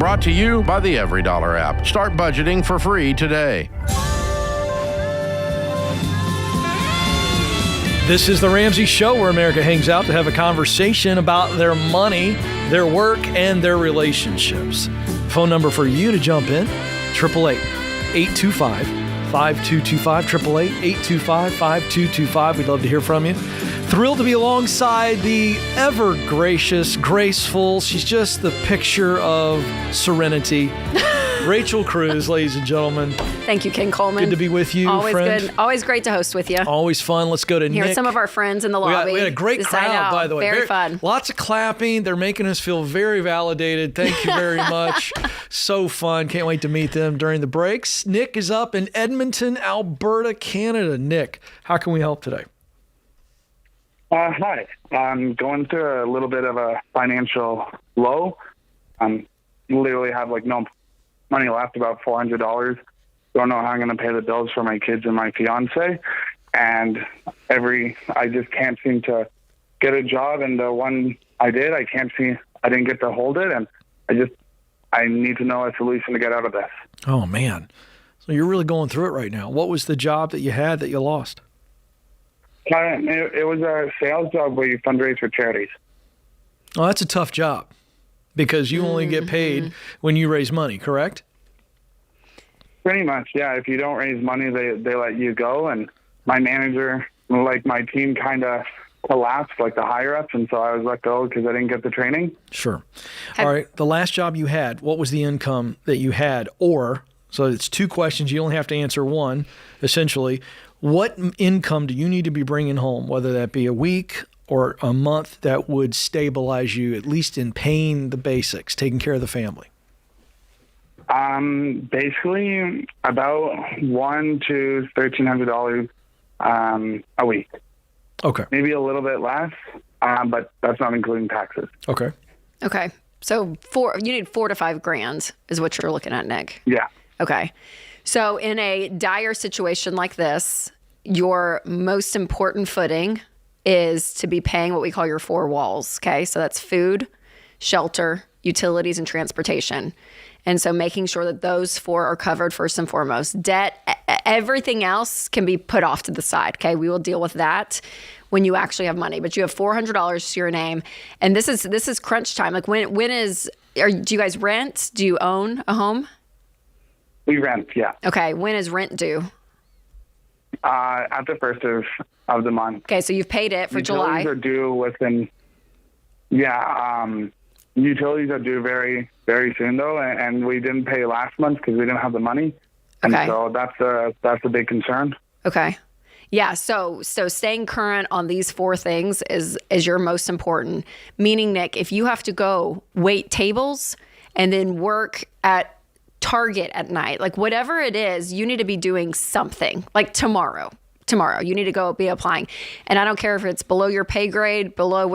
Brought to you by the EveryDollar app. Start budgeting for free today. This is the Ramsey Show, where America hangs out to have a conversation about their money, their work, and their relationships. Phone number for you to jump in, 888-825-5225, 888-825-5225. We'd love to hear from you. Thrilled to be alongside the ever-gracious, graceful, she's just the picture of serenity, Rachel Cruze, ladies and gentlemen. Thank you, King Coleman. Good to be with you, Always friend. Good. Always great to host with you. Always fun. Let's go to Nick. Here's some of our friends in the lobby. We had a great crowd, by the way. Very fun. Lots of clapping. They're making us feel very validated. Thank you very much. So fun. Can't wait to meet them during the breaks. Nick is up in Edmonton, Alberta, Canada. Nick, how can we help today? Hi. I'm going through a little bit of a financial low. Literally have no money left, about $400. Don't know how I'm going to pay the bills for my kids and my fiance. And I just can't seem to get a job. And the one I did, I didn't get to hold it. And I need to know a solution to get out of this. Oh, man. So you're really going through it right now. What was the job that you had that you lost? It was a sales job where you fundraise for charities. Oh, that's a tough job because you only get paid when you raise money, correct? Pretty much, yeah. If you don't raise money, they let you go. And my manager, my team kind of collapsed, the higher-ups, and so I was let go because I didn't get the training. Sure. All right. The last job you had, what was the income that you had? So it's two questions. You only have to answer one, essentially. What income do you need to be bringing home, whether that be a week or a month, that would stabilize you, at least in paying the basics, taking care of the family? Basically about $1,000 to $1,300 a week. Okay. Maybe a little bit less, but that's not including taxes. Okay. Okay. So you need $4,000 to $5,000 is what you're looking at, Nick. Yeah. Okay. So in a dire situation like this, your most important footing is to be paying what we call your four walls. Okay. So that's food, shelter, utilities, and transportation. And so making sure that those four are covered first and foremost. Debt, everything else can be put off to the side. Okay. We will deal with that when you actually have money, but you have $400 to your name. And this is crunch time. Do you guys rent? Do you own a home? We rent, yeah. Okay. When is rent due? At the first of the month. Okay, so you've paid it for July. Utilities are due within, utilities are due very, very soon, though, and we didn't pay last month because we didn't have the money. And okay. So that's a big concern. Okay. Yeah, so staying current on these four things is your most important. Meaning, Nick, if you have to go wait tables and then work at Target at night, whatever it is, you need to be doing something. Tomorrow, you need to go be applying. And I don't care if it's below your pay grade, below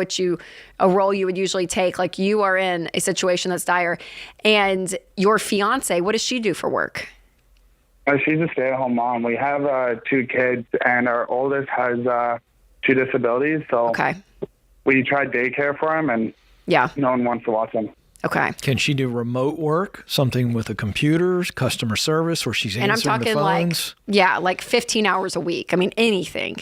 a role you would usually take. You are in a situation that's dire. And your fiance, what does she do for work? She's a stay-at-home mom. We have 2 kids, and our oldest has 2 disabilities. So okay. We tried daycare for him, and no one wants to watch him. Okay. Can she do remote work, something with the computers, customer service, where she's answering the phones? And I'm talking 15 hours a week. I mean, anything.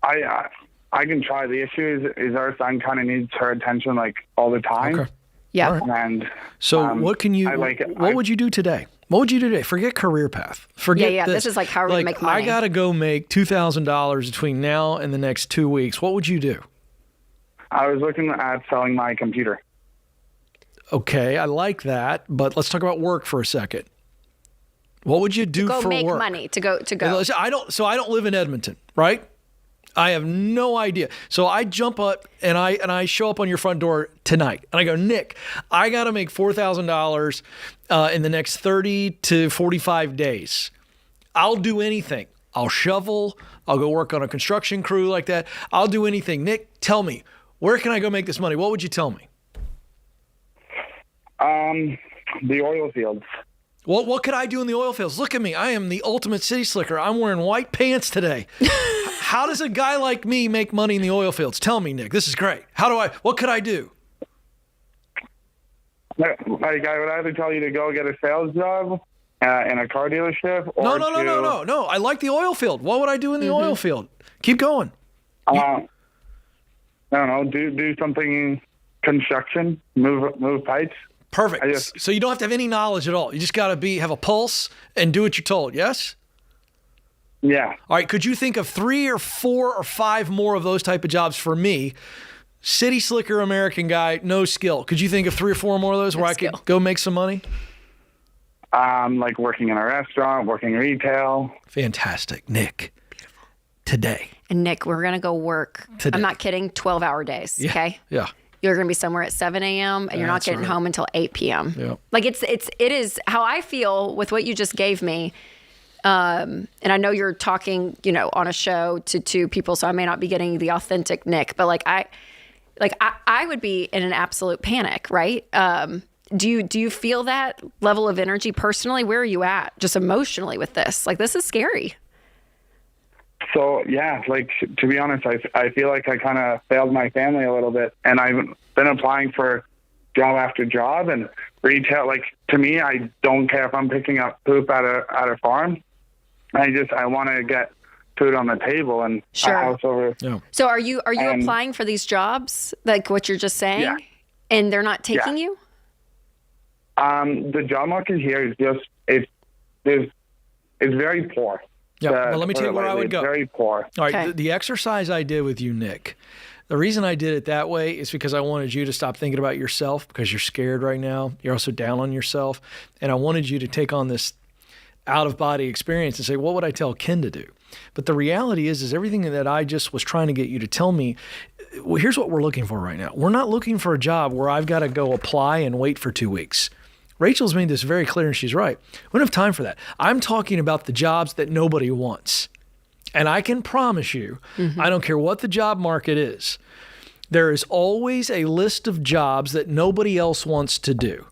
I can try. The issue is our son kind of needs her attention all the time. Okay. Yeah. Right. And so what would you do today? What would you do today? Forget career path. Forget this. This is how we're going to make money. I got to go make $2,000 between now and the next 2 weeks. What would you do? I was looking at selling my computer. Okay, I like that, but let's talk about work for a second. What would you do for work? To go make money, to go. I don't live in Edmonton, right? I have no idea. So I jump up and I show up on your front door tonight and I go, Nick, I got to make $4,000 in the next 30 to 45 days. I'll do anything. I'll shovel. I'll go work on a construction crew like that. I'll do anything. Nick, tell me, where can I go make this money? What would you tell me? The oil fields. What could I do in the oil fields? Look at me. I am the ultimate city slicker. I'm wearing white pants today. How does a guy like me make money in the oil fields? Tell me, Nick. This is great. What could I do? Like, I would either tell you to go get a sales job in a car dealership, or No. I like the oil field. What would I do in the oil field? Keep going. I don't know. Do something construction. Move pipes. Perfect. So you don't have to have any knowledge at all. You just got to have a pulse and do what you're told. Yes. Yeah. All right. Could you think of 3 or 4 or 5 more of those type of jobs for me? City slicker, American guy, no skill. Could you think of 3 or 4 more of those where I could go make some money? Like working in a restaurant, working retail. Fantastic, Nick. Beautiful. Today. And Nick, we're going to go work. Today. I'm not kidding. 12-hour days. Yeah. Okay. Yeah. You're going to be somewhere at 7 a.m. and you're not getting home until 8 p.m. Yeah. Like it is how I feel with what you just gave me. And I know you're talking, on a show to 2 people, so I may not be getting the authentic Nick, but I would be in an absolute panic, right? Do you feel that level of energy personally? Where are you at just emotionally with this? Like, this is scary. So, yeah, to be honest, I feel like I kind of failed my family a little bit, and I've been applying for job after job and retail. To me, I don't care if I'm picking up poop at a farm. I want to get food on the table and a house over. Yeah. So are you applying for these jobs, like what you're just saying? Yeah. And they're not taking you? The job market here is just it's very poor. Yeah. Well, let me tell you where I would go. Very poor. All right. Okay. The exercise I did with you, Nick, the reason I did it that way is because I wanted you to stop thinking about yourself because you're scared right now. You're also down on yourself. And I wanted you to take on this out-of-body experience and say, what would I tell Ken to do? But the reality is everything that I just was trying to get you to tell me, well, here's what we're looking for right now. We're not looking for a job where I've got to go apply and wait for 2 weeks. Rachel's made this very clear, and she's right. We don't have time for that. I'm talking about the jobs that nobody wants. And I can promise you, I don't care what the job market is, there is always a list of jobs that nobody else wants to do.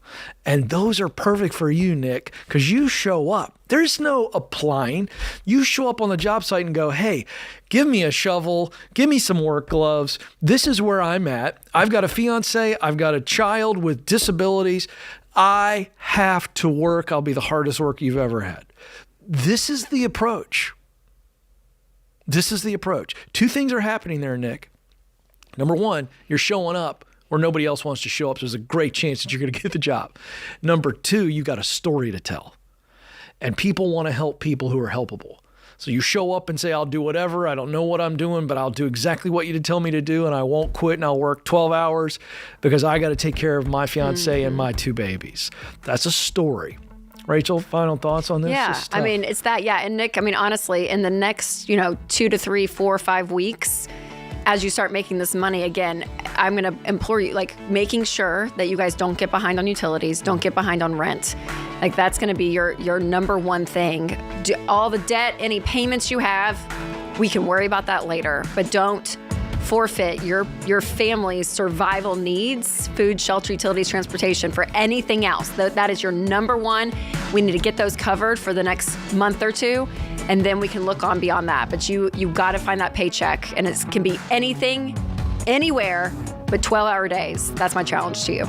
And those are perfect for you, Nick, because you show up. There's no applying. You show up on the job site and go, hey, give me a shovel, give me some work gloves. This is where I'm at. I've got a fiance. I've got a child with disabilities. I have to work. I'll be the hardest work you've ever had. This is the approach. This is the approach. 2 things are happening there, Nick. Number 1, you're showing up where nobody else wants to show up. So there's a great chance that you're going to get the job. Number 2, you got a story to tell. And people want to help people who are helpable. So you show up and say, I'll do whatever. I don't know what I'm doing, but I'll do exactly what you tell me to do. And I won't quit, and I'll work 12 hours because I got to take care of my fiance and my 2 babies. That's a story. Rachel, final thoughts on this? Yeah, it's that. Yeah. And Nick, honestly, in the next, 2 to 3, 4, 5 weeks, as you start making this money again, I'm going to implore you, making sure that you guys don't get behind on utilities, don't get behind on rent. That's going to be your number 1 thing. All the debt, any payments you have, we can worry about that later, but don't forfeit your family's survival needs, food, shelter, utilities, transportation for anything else. That is your number 1. We need to get those covered for the next month or 2. And then we can look on beyond that. But you got to find that paycheck. And it can be anything, anywhere, but 12-hour days. That's my challenge to you.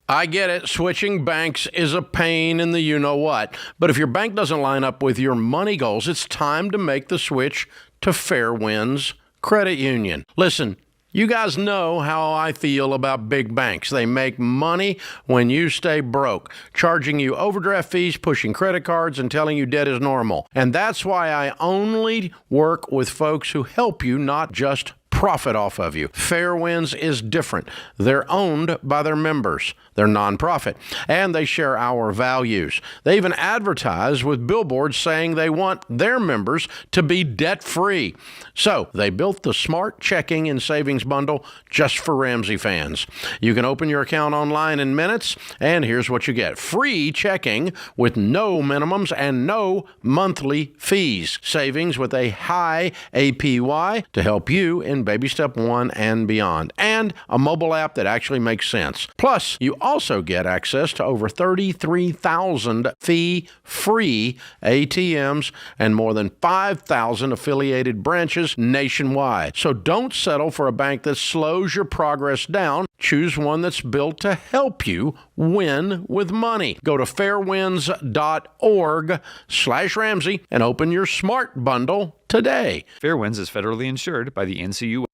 I get it. Switching banks is a pain in the you-know-what. But if your bank doesn't line up with your money goals, it's time to make the switch to Fairwinds Credit Union. Listen, you guys know how I feel about big banks. They make money when you stay broke, charging you overdraft fees, pushing credit cards, and telling you debt is normal. And that's why I only work with folks who help you, not just profit off of you. Fairwinds is different. They're owned by their members. They're nonprofit, and they share our values. They even advertise with billboards saying they want their members to be debt-free. So they built the Smart Checking and Savings Bundle just for Ramsey fans. You can open your account online in minutes, and here's what you get. Free checking with no minimums and no monthly fees. Savings with a high APY to help you invest baby step 1 and beyond, and a mobile app that actually makes sense. Plus, you also get access to over 33,000 fee-free ATMs and more than 5,000 affiliated branches nationwide. So don't settle for a bank that slows your progress down. Choose one that's built to help you win with money. Go to fairwinds.org/Ramsey and open your smart bundle today. Fairwinds is federally insured by the NCUA.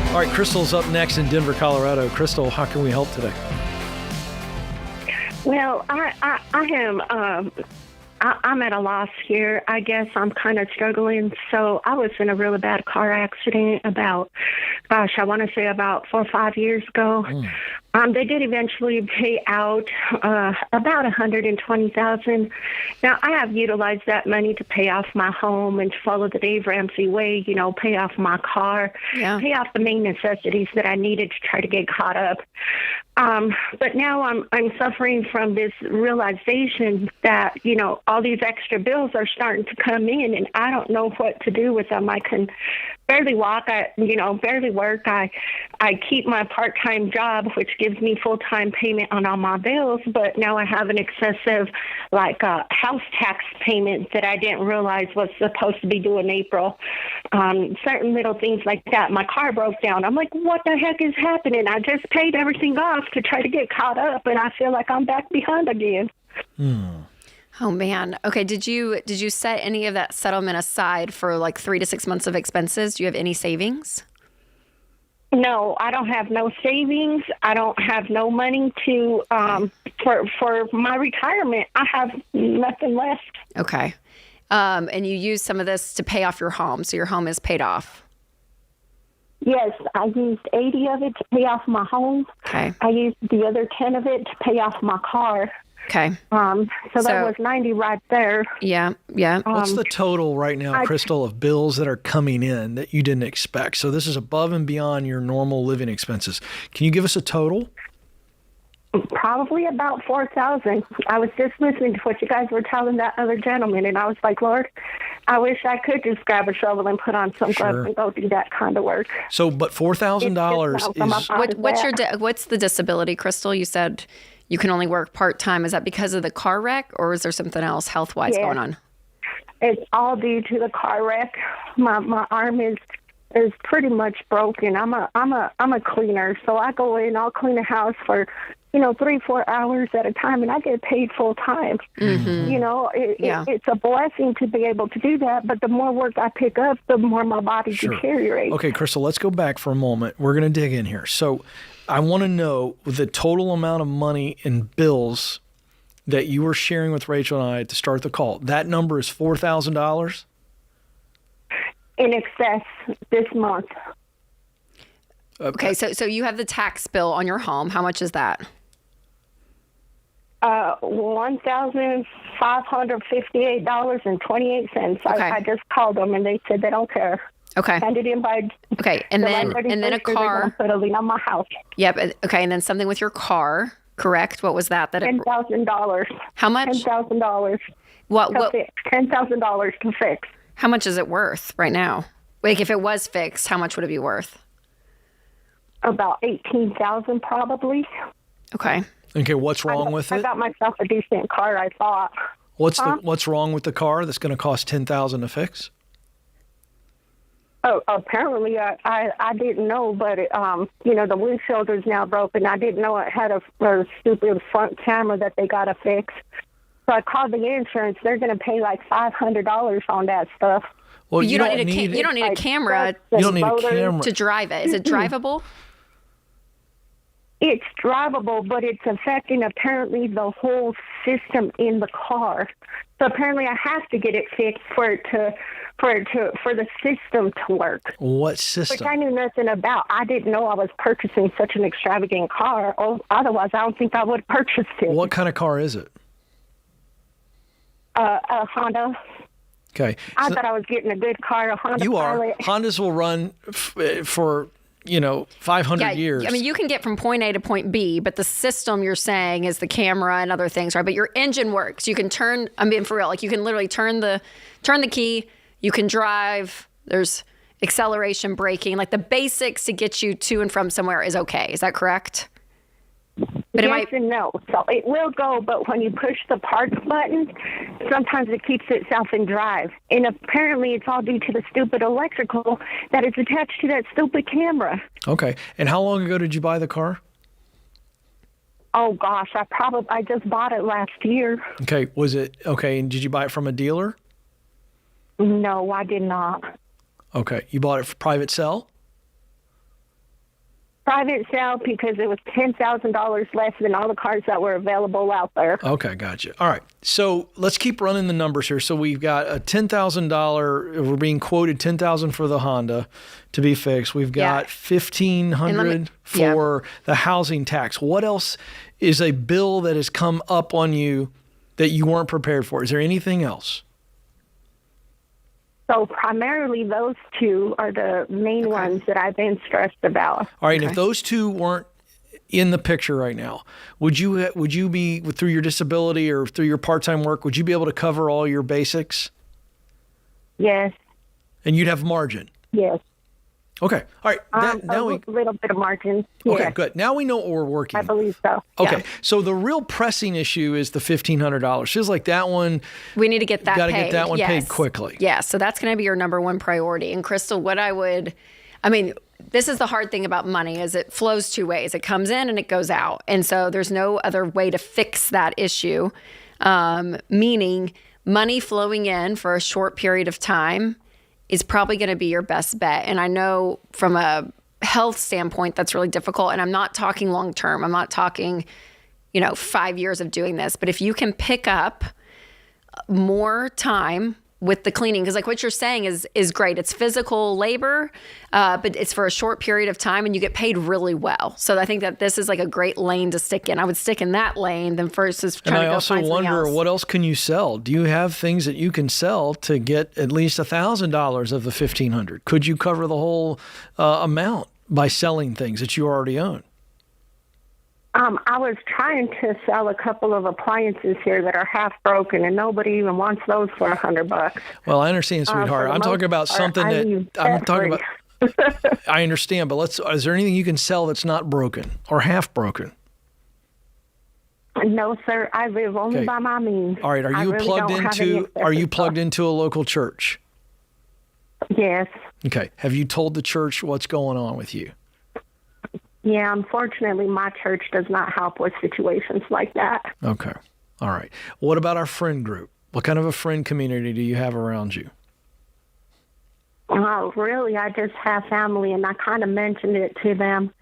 All right, Crystal's up next in Denver, Colorado. Crystal, how can we help today? Well, I am. I'm at a loss here. I guess I'm kind of struggling. So I was in a really bad car accident about, I want to say about 4 or 5 years ago. They did eventually pay out about $120,000. Now I have utilized that money to pay off my home and to follow the Dave Ramsey way. You know, pay off my car, pay off the main necessities that I needed to try to get caught up. But now I'm suffering from this realization that, you know, all these extra bills are starting to come in and I don't know what to do with them. I can barely walk, barely work. I keep my part-time job, which gives me full-time payment on all my bills, but now I have an excessive, house tax payment that I didn't realize was supposed to be due in April. Certain little things like that. My car broke down. I'm like, what the heck is happening? I just paid everything off to try to get caught up, and I feel like I'm back behind again. Oh man. Okay. Did you set any of that settlement aside for like 3 to 6 months of expenses? Do you have any savings? No, I don't have no savings. I don't have no money to for my retirement. I have nothing left. Okay. And you use some of this to pay off your home, so your home is paid off. Yes, I used 80 of it to pay off my home. Okay. I used the other 10 of it to pay off my car. Okay. So that was 90 right there. Yeah. What's the total right now, Crystal, of bills that are coming in that you didn't expect? So this is above and beyond your normal living expenses. Can you give us a total? Probably about 4,000. I was just listening to what you guys were telling that other gentleman, and I was like, Lord, I wish I could just grab a shovel and put on some gloves and go do that kind of work. So, but $4,000 is... What's the disability, Crystal? You said you can only work part-time. Is that because of the car wreck, or is there something else health-wise going on? It's all due to the car wreck. My arm is pretty much broken. I'm a cleaner, so I go in, I'll clean a house for 3-4 hours at a time, and I get paid full time. Mm-hmm. It's a blessing to be able to do that, but the more work I pick up, the more my body deteriorates. Okay, Crystal, let's go back for a moment. We're going to dig in here. So I want to know the total amount of money in bills that you were sharing with Rachel and I to start the call. That number is $4,000? In excess this month. Okay, so you have the tax bill on your home. How much is that? $1,558.28. Okay. I just called them and they said they don't care. Okay. Send it in by. Okay, and then a car. Put a lien on my house. Yep. Okay, and then something with your car. Correct. What was that? $10,000. How much? $10,000. What? $10,000 to fix. How much is it worth right now? Like, if it was fixed, how much would it be worth? About $18,000 probably. Okay. Okay, what's wrong with it? I got myself a decent car, I thought. What's wrong with the car that's going to cost $10,000 to fix? Oh, apparently I didn't know, but the windshield is now broken. I didn't know it had a stupid front camera that they got to fix. So I called the insurance. They're going to pay like $500 on that stuff. Well, you don't need a camera. You don't need a camera to drive it. Is it drivable? It's drivable, but it's affecting apparently the whole system in the car. So apparently, I have to get it fixed for the system to work. What system? Which I knew nothing about. I didn't know I was purchasing such an extravagant car. Otherwise, I don't think I would have purchased it. What kind of car is it? A Honda. Okay. I thought I was getting a good car, a Honda Pilot. Hondas will run for 500 years. I mean, you can get from point A to point B, but the system you're saying is the camera and other things, right? But your engine works. You can turn, I'm being for real, like you can literally turn the key, you can drive, there's acceleration, braking, like the basics to get you to and from somewhere is okay. Is that correct? But yes and no. So it will go, but when you push the park button, sometimes it keeps itself in drive. And apparently it's all due to the stupid electrical that is attached to that stupid camera. Okay. And how long ago did you buy the car? Oh, gosh, I just bought it last year. Okay. Was it, okay, and did you buy it from a dealer? No, I did not. Okay. You bought it for private sale? Private sale because it was $10,000 less than all the cars that were available out there. Okay, gotcha. All right. So let's keep running the numbers here. So we've got a $10,000, we're being quoted $10,000 for the Honda to be fixed. We've got $1,500 for the housing tax. What else is a bill that has come up on you that you weren't prepared for? Is there anything else? So primarily those two are the main ones that I've been stressed about. All right, and if those two weren't in the picture right now, would you be, through your disability or through your part-time work, would you be able to cover all your basics? Yes. And you'd have margin? Yes. Okay. All right. Now a little bit of margin. Okay, Yes. good. Now we know what we're working. I believe so. Okay. Yeah. So the real pressing issue is the $1,500. Feels like that one. We need to get that Got to paid. get that one Yes. paid quickly. Yeah. So that's going to be your number one priority. And Crystal, this is the hard thing about money is it flows two ways. It comes in and it goes out. And so there's no other way to fix that issue. Meaning money flowing in for a short period of time is probably going to be your best bet. And I know from a health standpoint, that's really difficult. And I'm not talking long term. I'm not talking, 5 years of doing this. But if you can pick up more time with the cleaning, because like what you're saying is great. It's physical labor, but it's for a short period of time and you get paid really well. So I think that this is like a great lane to stick in. I would stick in that lane than versus trying to go find something else. And I also wonder, what else can you sell? Do you have things that you can sell to get at least $1,000 of the $1,500? Could you cover the whole amount by selling things that you already own? I was trying to sell a couple of appliances here that are half broken, and nobody even wants those for $100. Well, I understand, sweetheart. I'm talking about something I understand, but is there anything you can sell that's not broken or half broken? No, sir. I live only by my means. All right. Are you plugged into a local church? Yes. Okay. Have you told the church what's going on with you? Yeah, unfortunately, my church does not help with situations like that. Okay. All right. What about our friend group? What kind of a friend community do you have around you? Really, I just have family, and I kind of mentioned it to them,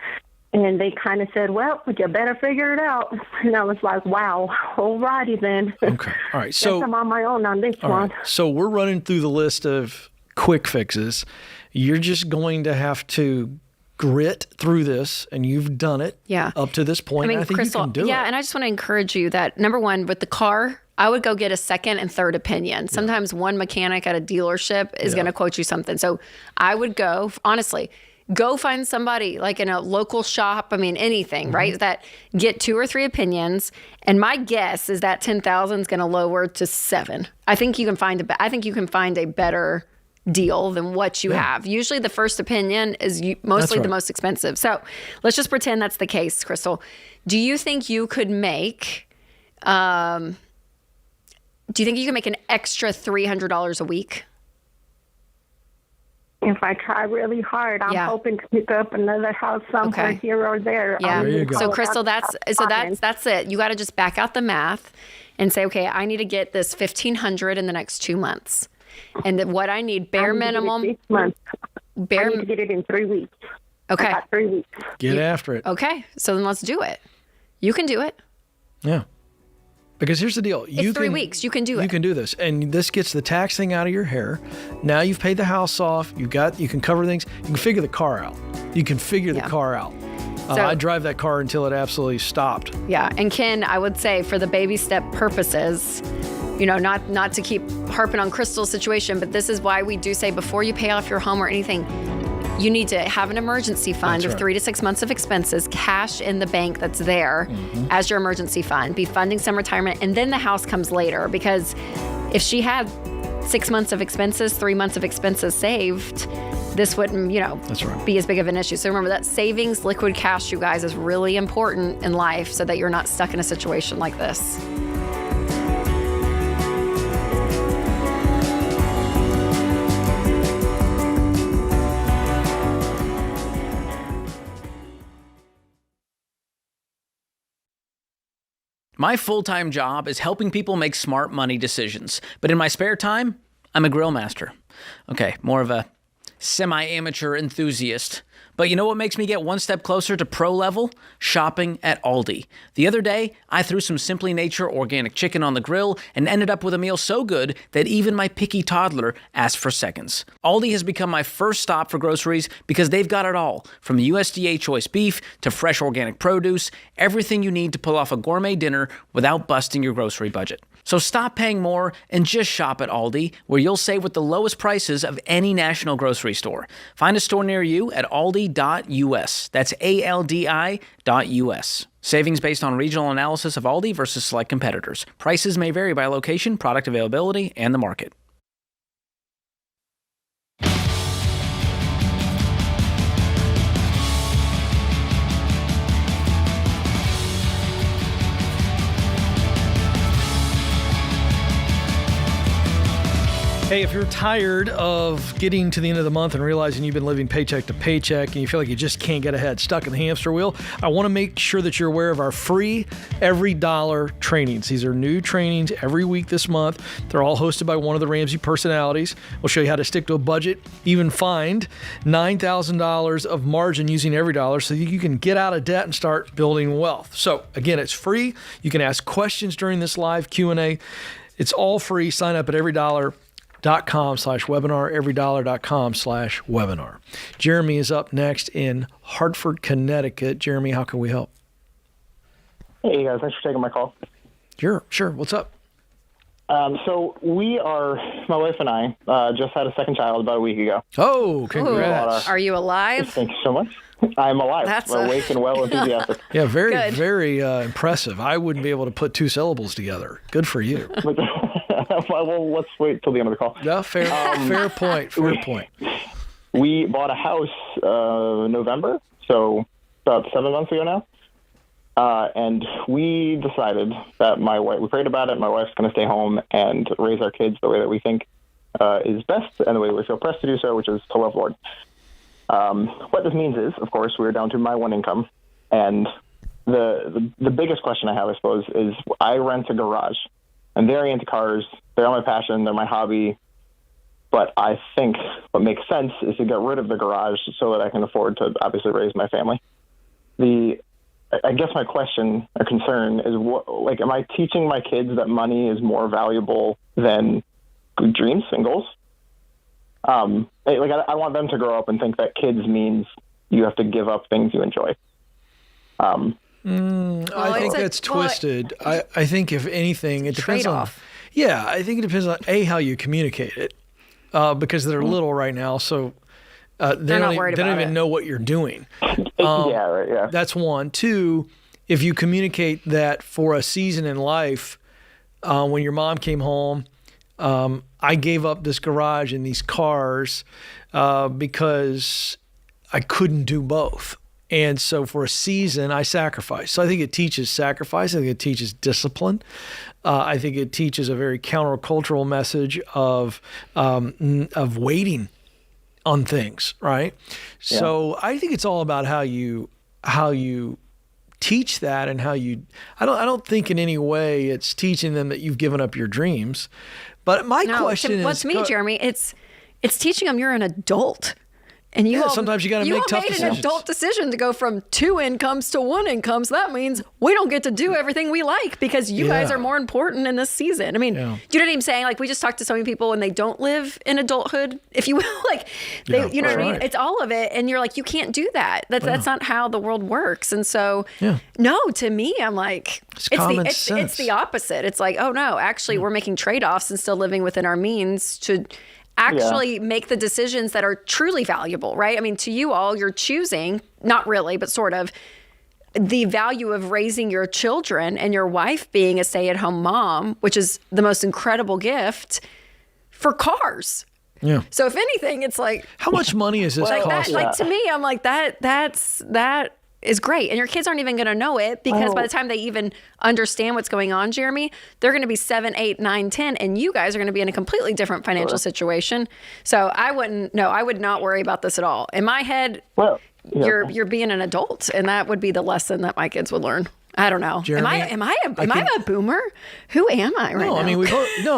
and they kind of said, well, you better figure it out. And I was like, wow, all righty then. Okay. All right. So I'm on my own on this one. Right. So we're running through the list of quick fixes. You're just going to have to grit through this, and you've done it up to this point. I think Crystal, you can do it. Yeah, and I just want to encourage you that, number one, with the car, I would go get a second and third opinion. Sometimes one mechanic at a dealership is going to quote you something. So I would go, honestly, go find somebody like in a local shop, anything, right? That get 2 or 3 opinions. And my guess is that 10,000 is going to lower to 7. I think you can find a better deal than what you have. Usually the first opinion is mostly the most expensive. So let's just pretend that's the case, Crystal. Do you think you could make an extra $300 a week? If I try really hard, I'm hoping to pick up another house somewhere here or there. Yeah. There you go. So Crystal, that's it. You got to just back out the math and say, okay, I need to get this $1,500 in the next 2 months. And that what I need, bare minimum. 6 months. I need to get it in 3 weeks. Okay. I got 3 weeks. Get after it. Okay. So then let's do it. You can do it. Yeah. Because here's the deal. It's 3 weeks. You can do it. You can do this. And this gets the tax thing out of your hair. Now you've paid the house off. You can cover things. You can figure the car out. I drive that car until it absolutely stopped. Yeah. And Ken, I would say for the baby step purposes, not to keep harping on Crystal's situation, but this is why we do say before you pay off your home or anything, You need to have an emergency fund That's of right. 3 to 6 months of expenses, cash in the bank that's there as your emergency fund, be funding some retirement, and then the house comes later. Because if she had 6 months of expenses, 3 months of expenses saved, this wouldn't, That's right. be as big of an issue. So remember that savings, liquid cash, you guys, is really important in life so that you're not stuck in a situation like this. My full-time job is helping people make smart money decisions. But in my spare time, I'm a grill master. Okay, more of a semi-amateur enthusiast. But you know what makes me get one step closer to pro level? Shopping at Aldi. The other day, I threw some Simply Nature organic chicken on the grill and ended up with a meal so good that even my picky toddler asked for seconds. Aldi has become my first stop for groceries because they've got it all, from USDA choice beef to fresh organic produce, everything you need to pull off a gourmet dinner without busting your grocery budget. So stop paying more and just shop at Aldi, where you'll save with the lowest prices of any national grocery store. Find a store near you at aldi.us. That's ALDI.us. Savings based on regional analysis of Aldi versus select competitors. Prices may vary by location, product availability, and the market. Hey, if you're tired of getting to the end of the month and realizing you've been living paycheck to paycheck and you feel like you just can't get ahead, stuck in the hamster wheel, I want to make sure that you're aware of our free Every Dollar trainings. These are new trainings every week this month. They're all hosted by one of the Ramsey personalities. We'll show you how to stick to a budget, even find $9,000 of margin using Every Dollar so you can get out of debt and start building wealth. So again, it's free. You can ask questions during this live Q&A. It's all free. Sign up at everydollar.com/webinar, everydollar.com/webinar. Jeremy is up next in Hartford, Connecticut. Jeremy, how can we help? Hey guys, thanks for taking my call. Sure. What's up? So my wife and I just had a second child about a week ago. Oh, congrats. Are you alive? Thank you so much. I'm alive. Awake and well enthusiastic. Yeah, very, Good. very impressive. I wouldn't be able to put two syllables together. Good for you. Well, let's wait till the end of the call. Yeah, fair point. We bought a house November, so about 7 months ago now. And we decided that we prayed about it. My wife's going to stay home and raise our kids the way that we think is best and the way we feel pressed to do so, which is to love Lord. What this means is, of course, we're down to my one income. And the biggest question I have, I suppose, is I rent a garage. I'm very into cars. They're my passion. They're my hobby. But I think what makes sense is to get rid of the garage so that I can afford to obviously raise my family. I guess my question or concern is, am I teaching my kids that money is more valuable than dreams and goals? I want them to grow up and think that kids means you have to give up things you enjoy. I think that's twisted. I think if anything, it depends on. Trade-off. Yeah, I think it depends on how you communicate it, because they're little right now, so they not don't worried even about it. know what you're doing. Yeah, right. Yeah. That's one. Two, if you communicate that for a season in life, when your mom came home, I gave up this garage and these cars because I couldn't do both. And so for a season, I sacrificed. So I think it teaches sacrifice. I think it teaches discipline. I think it teaches a very countercultural message of waiting on things, right? Yeah. So I think it's all about how you teach that and how you. I don't think in any way it's teaching them that you've given up your dreams. But my question is, what's me, Jeremy? It's teaching them you're an adult. And sometimes you got to make tough decisions. You made an adult decision to go from 2 incomes to 1 income. So that means we don't get to do everything we like because you guys are more important in this season. I mean, do you know what I'm saying? Like, we just talked to so many people and they don't live in adulthood, if you will. You know what I mean? It's all of it. And you're like, you can't do that. That's not how the world works. And so, no, to me, I'm like, it's common sense. It's the opposite. It's like, oh no, actually we're making trade-offs and still living within our means to actually make the decisions that are truly valuable, right? I mean, to you all, you're choosing, not really, but sort of, the value of raising your children and your wife being a stay-at-home mom, which is the most incredible gift, for cars. Yeah. So if anything, it's like, How much money is this like that, costing? like to me, I'm like that is great. And your kids aren't even going to know it because by the time they even understand what's going on, Jeremy, they're going to be 7, 8, 9, 10, and you guys are going to be in a completely different financial situation. So I would not worry about this at all. In my head, Well, yeah. you're being an adult, and that would be the lesson that my kids would learn. I don't know. Jeremy, am I a boomer? Who am I right No, now?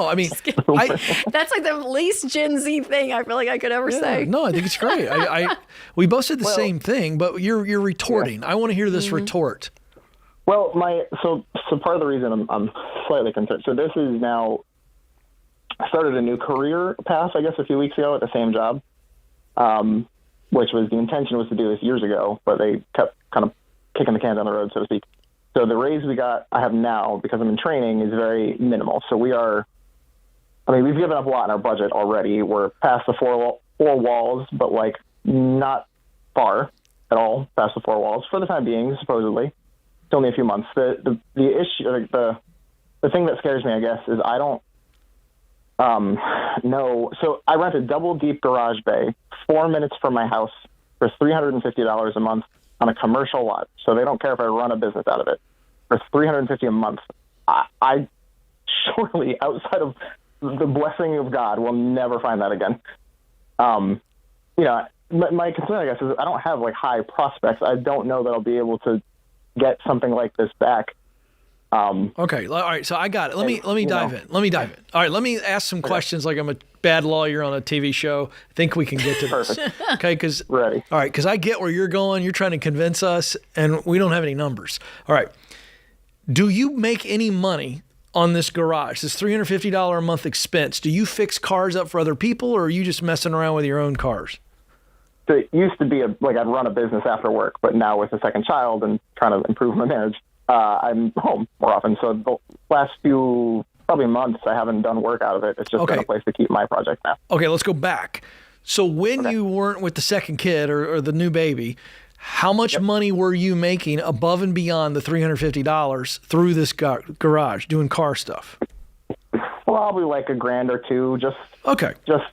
I mean, That's like the least Gen Z thing I feel like I could ever say. No, I think it's great. We both said the same thing, but you're retorting. I want to hear this retort. Well, so part of the reason I'm slightly concerned. So this is now, I started a new career path, I guess, a few weeks ago at the same job, which was the intention was to do this years ago, but they kept kind of kicking the can down the road, so to speak. So the raise I have now, because I'm in training, is very minimal. So we've given up a lot in our budget already. We're past the four walls, but like not far at all past the 4 walls for the time being, supposedly. It's only a few months. The issue, like the thing that scares me, I guess, is I don't know. So I rent a double deep garage bay 4 minutes from my house for $350 a month on a commercial lot. So they don't care if I run a business out of it. For $350 a month, I surely, outside of the blessing of God, will never find that again. My concern, I guess, is I don't have like high prospects. I don't know that I'll be able to get something like this back. Okay. All right. So I got it. Let me dive in. Let me dive in. All right. Let me ask some questions like I'm a bad lawyer on a TV show. I think we can get to this. Okay. Because Ready. All right. Because I get where you're going. You're trying to convince us, and we don't have any numbers. All right. Do you make any money on this garage, this $350 a month expense? Do you fix cars up for other people, or are you just messing around with your own cars? So it used to be I'd run a business after work, but now with a second child and trying to improve my marriage, I'm home more often. So the last few probably months, I haven't done work out of it. It's just been a place to keep my project now. Okay, let's go back. So when you weren't with the second kid or the new baby, how much money were you making above and beyond the $350 through this garage doing car stuff? Probably like $1,000 or $2,000, just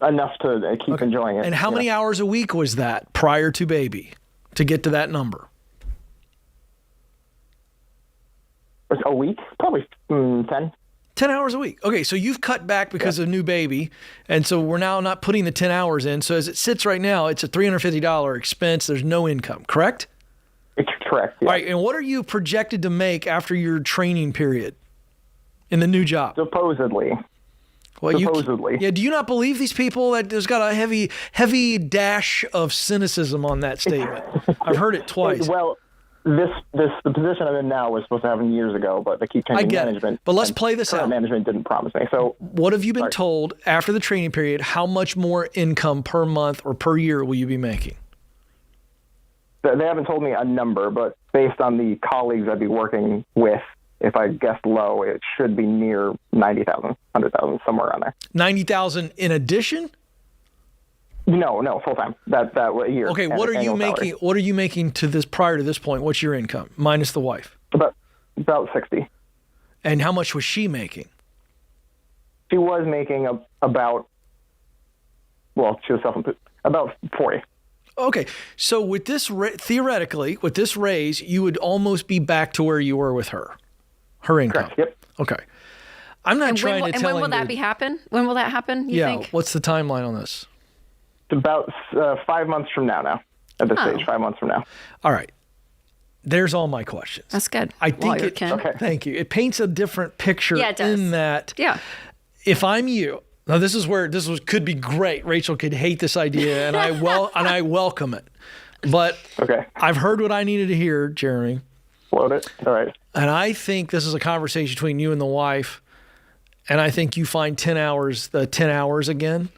enough to keep enjoying it. And how many hours a week was that prior to baby to get to that number? A week? Probably 10. 10 hours a week. Okay, so you've cut back because of new baby, and so we're now not putting the 10 hours in. So as it sits right now, it's a $350 expense. There's no income, correct? It's correct, yeah. All right, and what are you projected to make after your training period in the new job? Supposedly. Well, Supposedly. do you not believe these people? That there's got a heavy dash of cynicism on that statement. I've heard it twice. Well, the position I'm in now was supposed to have years ago, but they keep changing management. But let's play this out. Management didn't promise me. So what have you been told after the training period? How much more income per month or per year will you be making? They haven't told me a number, but based on the colleagues I'd be working with, if I guessed low, it should be near 90,000, 100,000, somewhere around there. 90,000 in addition? No, full time. That year. Okay, what are you making? Salary. What are you making to this prior to this point? What's your income minus the wife? About 60. And how much was she making? She was making she was self-employed, about 40. Okay, so with this theoretically, with this raise, you would almost be back to where you were with her income. Correct. Yep. Okay, I'm not trying to tell. And when will that happen? When will that happen? You think? What's the timeline on this? It's about 5 months from now. At this stage, 5 months from now. All right. There's all my questions. That's good. I think Lawyer Ken. Okay. Thank you. It paints a different picture Yeah, it does. in that. Yeah. If I'm you, now this is where could be great. Rachel could hate this idea, and I welcome it. But I've heard what I needed to hear, Jeremy. Load it. All right. And I think this is a conversation between you and the wife. And I think you find 10 hours again.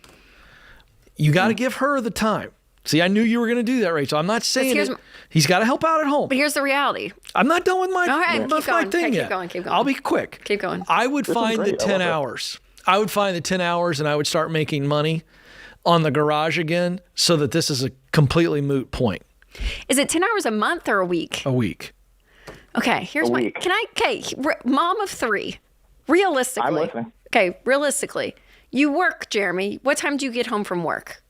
You got to give her the time. See, I knew you were going to do that, Rachel. I'm not saying he's got to help out at home. But here's the reality. I'm not done with my, All right, my thing yet. Keep going. I'll be quick. Keep going. I would find the 10 Okay. hours. I would find the 10 hours and I would start making money on the garage again so that this is a completely moot point. Is it 10 hours a month or a week? A week. Okay, here's my. week. Can I? Okay, mom of 3. Realistically. I'm listening. Okay, realistically, you work, Jeremy. What time do you get home from work?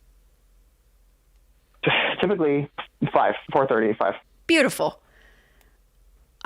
Typically 4:30, 5. Beautiful.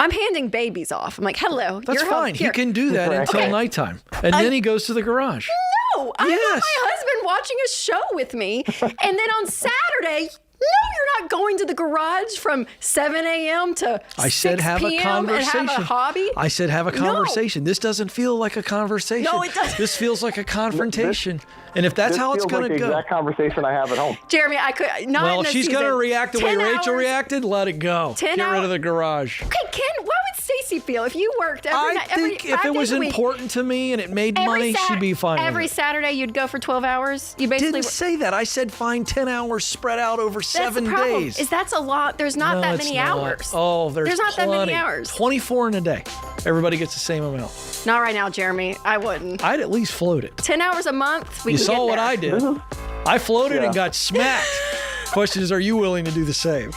I'm handing babies off. I'm like, hello. That's you're home. fine. He Here. can do that until Okay. nighttime. And then he goes to the garage. No, I Yes. want my husband watching a show with me. And then on Saturday, no, you're not going to the garage from 7 a.m. to I 6 said have a p.m. conversation. and have a hobby. I said have a conversation. This doesn't feel like a conversation. No, it doesn't. This feels like a confrontation. And if that's This how it's feels going like to the go. exact conversation I have at home. Jeremy, I could not. Well, in if this she's going to season. react the way 10 Rachel hours. reacted, let it go. 10 Get rid hours. of the garage. Okay, Ken, how would Stacy feel if you worked every I night? think if 5 it was days a week, important to me and it made every money, she'd be fine Every with it. Saturday, you'd go for 12 hours. You basically. Didn't say that. I said find 10 hours spread out over That's 7 the problem, days. Is that's a lot. There's not No, that it's many not. hours. Oh, there's not that many plenty. hours. 24 in a day. Everybody gets the same amount. Not right now, Jeremy. I wouldn't. I'd at least float it. 10 hours a month. We You can saw get what there. I did. I floated Yeah. and got smacked. Question is, are you willing to do the same?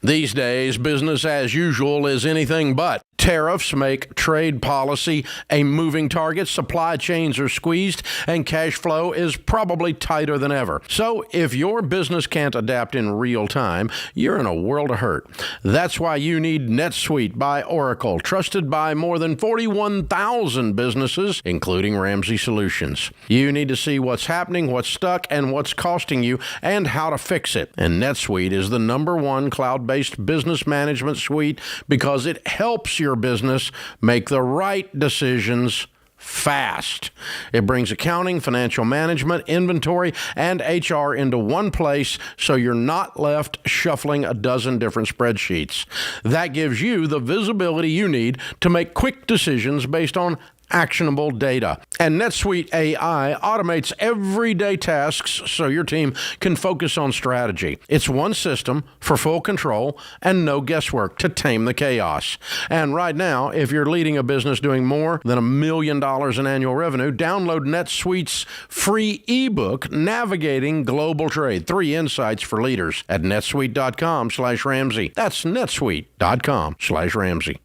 These days, business as usual is anything but. Tariffs make trade policy a moving target, supply chains are squeezed, and cash flow is probably tighter than ever. So if your business can't adapt in real time, you're in a world of hurt. That's why you need NetSuite by Oracle, trusted by more than 41,000 businesses, including Ramsey Solutions. You need to see what's happening, what's stuck, and what's costing you, and how to fix it. And NetSuite is the #1 cloud-based business management suite because it helps your business make the right decisions fast. It brings accounting, financial management, inventory, and HR into one place so you're not left shuffling a dozen different spreadsheets. That gives you the visibility you need to make quick decisions based on actionable data. And NetSuite AI automates everyday tasks so your team can focus on strategy. It's one system for full control and no guesswork to tame the chaos. And right now, if you're leading a business doing more than $1 million in annual revenue, download NetSuite's free ebook, Navigating Global Trade, 3 Insights for Leaders at netsuite.com/Ramsey. That's netsuite.com/Ramsey.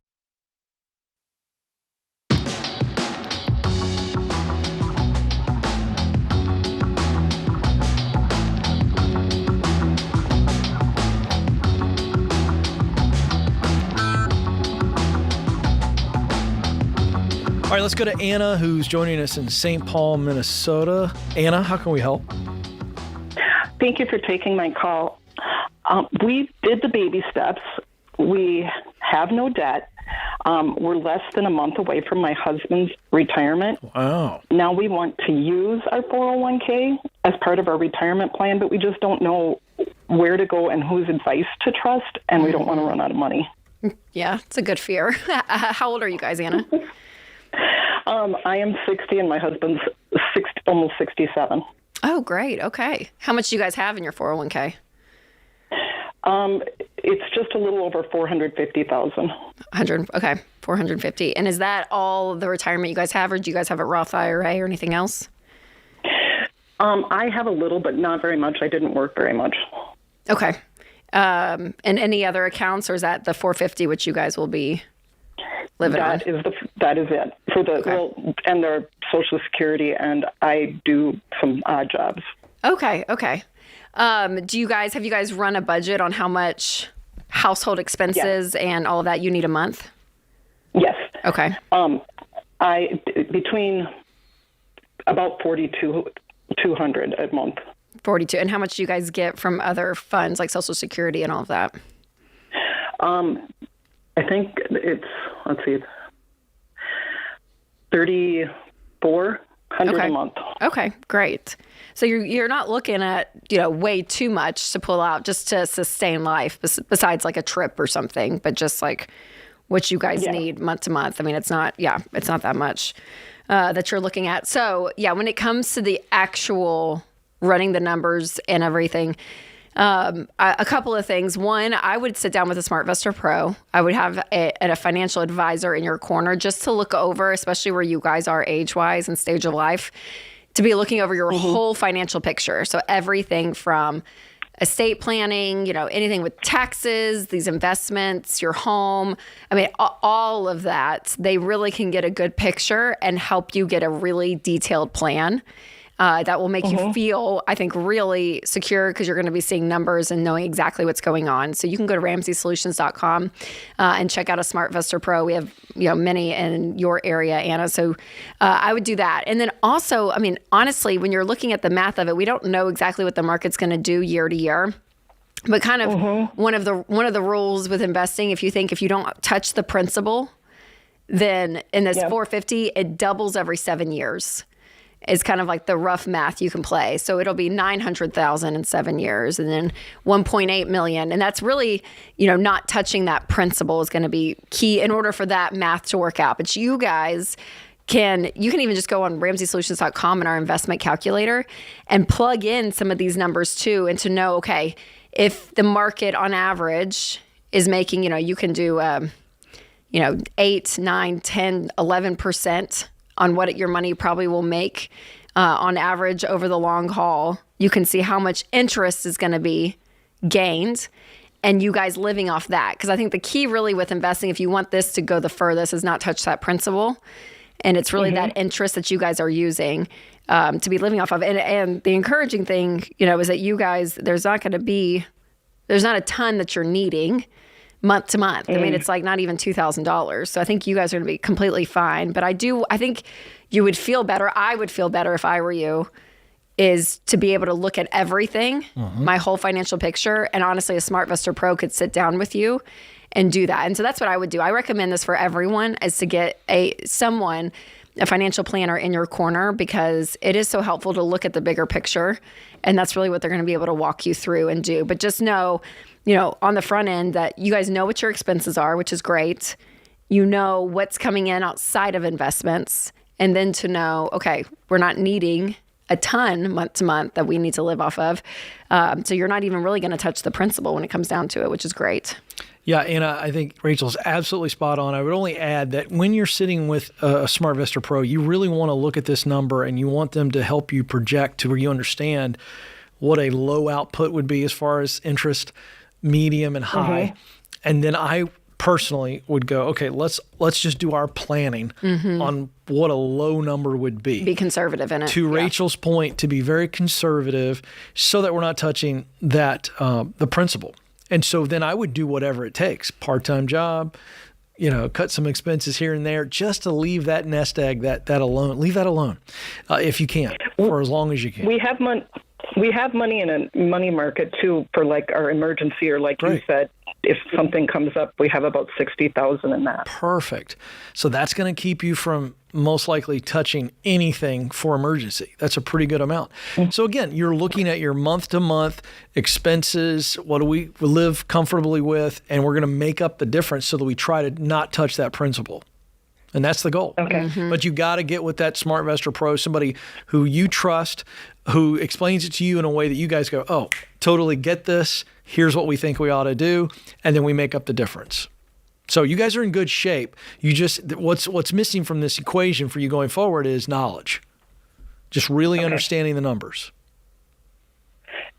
All right, let's go to Anna, who's joining us in St. Paul, Minnesota. Anna, how can we help? Thank you for taking my call. We did the baby steps. We have no debt. We're less than a month away from my husband's retirement. Wow. Now we want to use our 401k as part of our retirement plan, but we just don't know where to go and whose advice to trust, and we don't want to run out of money. Yeah, it's a good fear. How old are you guys, Anna? I am 60 and my husband's almost 67. Oh, great. Okay. How much do you guys have in your 401k? It's just a little over 450,000. 100. Okay, 450. And is that all the retirement you guys have, or do you guys have a Roth IRA or anything else? I have a little, but not very much. I didn't work very much. Okay. And any other accounts, or is that the 450 which you guys will be living on? That is it for the and their Social Security, and I do some odd jobs. Okay. Have you guys run a budget on how much household expenses and all of that you need a month? Yes. Okay. I between about 4,200 a month. 42. And how much do you guys get from other funds like Social Security and all of that? I think it's 3,400 a month. Okay, great. So you're not looking at, way too much to pull out just to sustain life besides like a trip or something, but just like what you guys need month to month. I mean, it's not that much. that you're looking at. So yeah, when it comes to the actual running the numbers and everything, a couple of things. One, I would sit down with a SmartVestor Pro. I would have a financial advisor in your corner just to look over, especially where you guys are age-wise and stage of life, to be looking over your whole financial picture. So everything from estate planning, anything with taxes, these investments, your home. I mean, all of that, they really can get a good picture and help you get a really detailed plan. That will make you feel, I think, really secure because you're going to be seeing numbers and knowing exactly what's going on. So you can go to RamseySolutions.com and check out a SmartVestor Pro. We have many in your area, Anna. So I would do that. And then also, I mean, honestly, when you're looking at the math of it, we don't know exactly what the market's going to do year to year. But kind of one of the rules with investing, if you don't touch the principal, then in this 450, it doubles every 7 years. Is kind of like the rough math you can play. So it'll be 900,000 in 7 years, and then 1.8 million. And that's really, not touching that principal is going to be key in order for that math to work out. But you guys you can even just go on RamseySolutions.com and our investment calculator and plug in some of these numbers too, and to know, okay, if the market on average is making, you can do, 8, 9, 10, 11% on what your money probably will make on average over the long haul. You can see how much interest is going to be gained and you guys living off that. Because I think the key really with investing, if you want this to go the furthest, is not touch that principal. And it's really that interest that you guys are using to be living off of. And the encouraging thing, is that you guys, there's not a ton that you're needing month to month. I mean, it's like not even $2,000. So I think you guys are going to be completely fine. But I think you would feel better. I would feel better if I were you, is to be able to look at everything, my whole financial picture. And honestly, a SmartVestor Pro could sit down with you and do that. And so that's what I would do. I recommend this for everyone, is to get a financial planner in your corner, because it is so helpful to look at the bigger picture. And that's really what they're going to be able to walk you through and do. But just know, on the front end, that you guys know what your expenses are, which is great. You know what's coming in outside of investments. And then to know, okay, we're not needing a ton month to month that we need to live off of. So you're not even really going to touch the principal when it comes down to it, which is great. Yeah, Anna, I think Rachel's absolutely spot on. I would only add that when you're sitting with a SmartVestor Pro, you really want to look at this number and you want them to help you project to where you understand what a low output would be as far as interest, medium, and high. And then I personally would go, okay, let's just do our planning on what a low number would be. Be conservative in it. To Rachel's point, to be very conservative so that we're not touching that the principal. And so then I would do whatever it takes, part-time job, cut some expenses here and there, just to leave that nest egg that alone. Leave that alone if you can, for as long as you can. We have money in a money market too, for like our emergency, or like you said, if something comes up, we have about 60,000 in that. Perfect. So that's going to keep you from most likely touching anything for emergency. That's a pretty good amount. So again, you're looking at your month-to-month expenses. What do we live comfortably with? And we're going to make up the difference so that we try to not touch that principal. And that's the goal. Okay. But you got to get with that SmartVestor Pro, somebody who you trust, who explains it to you in a way that you guys go, oh, totally get this. Here's what we think we ought to do. And then we make up the difference. So you guys are in good shape. You just, what's missing from this equation for you going forward is knowledge. Just really understanding the numbers.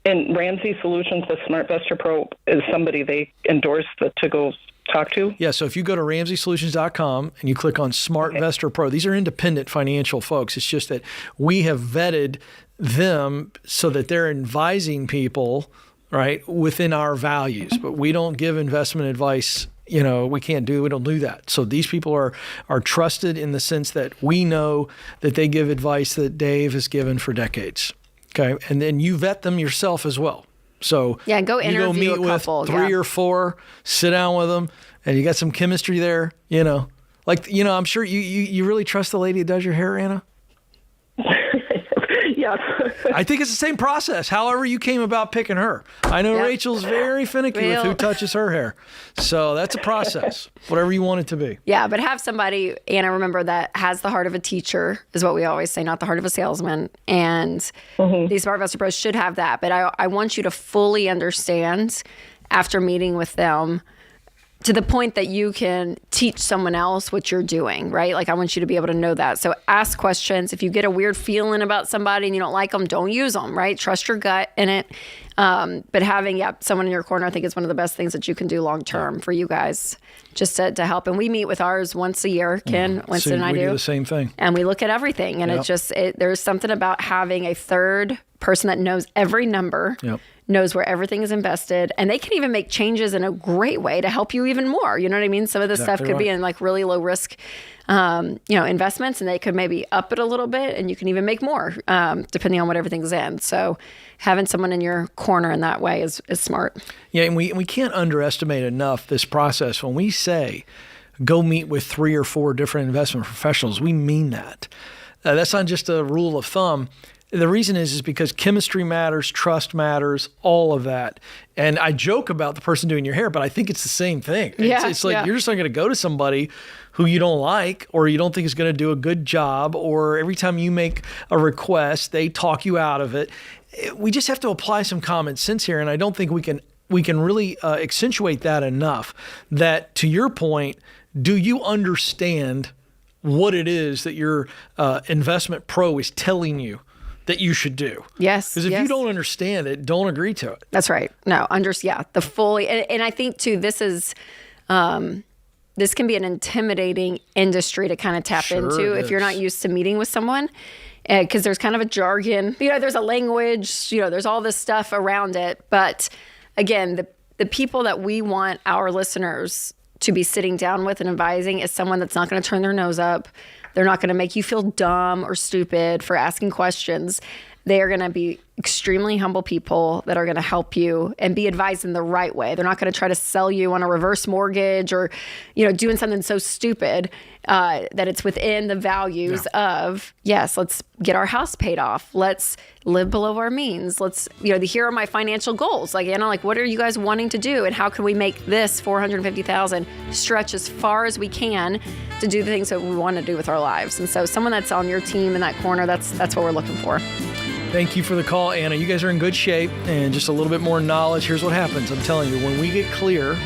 And Ramsey Solutions, the SmartVestor Pro, is somebody they endorse to go talk to? Yeah, so if you go to RamseySolutions.com and you click on SmartVestor Pro, these are independent financial folks. It's just that we have vetted them so that they're advising people, right, within our values. But we don't give investment advice. We don't do that. So these people are trusted in the sense that we know that they give advice that Dave has given for decades. Okay. And then you vet them yourself as well. So yeah, go interview meet a couple. With 3 or 4, sit down with them, and you got some chemistry there, I'm sure you really trust the lady that does your hair, Anna? Yes. I think it's the same process. However you came about picking her. I know Yep. Rachel's very finicky with who Real. touches her hair. So that's a process, whatever you want it to be. Yeah, but have somebody, Anna, remember that has the heart of a teacher is what we always say, not the heart of a salesman. And these Smart Investor Pros should have that. But I want you to fully understand after meeting with them to the point that you can teach someone else what you're doing, right? Like I want you to be able to know that. So ask questions. If you get a weird feeling about somebody and you don't like them, don't use them, right? Trust your gut in it. But having someone in your corner, I think is one of the best things that you can do long term for you guys, just to help. And we meet with ours once a year, Ken, Winston and I we do. do the same thing. And we look at everything. And there's something about having a third person that knows every number, knows where everything is invested, and they can even make changes in a great way to help you even more. You know what I mean? Some of this stuff could be in like really low risk, investments, and they could maybe up it a little bit, and you can even make more, depending on what everything's in. So having someone in your corner in that way is smart. Yeah, and we can't underestimate enough this process. When we say go meet with 3 or 4 different investment professionals, we mean that. That's not just a rule of thumb. The reason is because chemistry matters, trust matters, all of that. And I joke about the person doing your hair, but I think it's the same thing. It's like you're just not going to go to somebody who you don't like or you don't think is going to do a good job, or every time you make a request, they talk you out of it. We just have to apply some common sense here, and I don't think we can really accentuate that enough. That, to your point, do you understand what it is that your investment pro is telling you that you should do? Yes. Because if you don't understand it, don't agree to it. That's right. No, the fully, and I think too, this is, this can be an intimidating industry to kind of tap into if you're not used to meeting with someone, because there's kind of a jargon, there's a language, there's all this stuff around it. But again, the people that we want our listeners to be sitting down with and advising is someone that's not going to turn their nose up. They're not going to make you feel dumb or stupid for asking questions. They are going to be extremely humble people that are going to help you and be advised in the right way. They're not going to try to sell you on a reverse mortgage or, doing something so stupid that it's within the values of, yes, let's get our house paid off. Let's live below our means. Let's, here are my financial goals. Like, what are you guys wanting to do? And how can we make this $450,000 stretch as far as we can to do the things that we want to do with our lives? And so someone that's on your team in that corner, that's what we're looking for. Thank you for the call, Anna. You guys are in good shape, and just a little bit more knowledge. Here's what happens. I'm telling you, when we get clear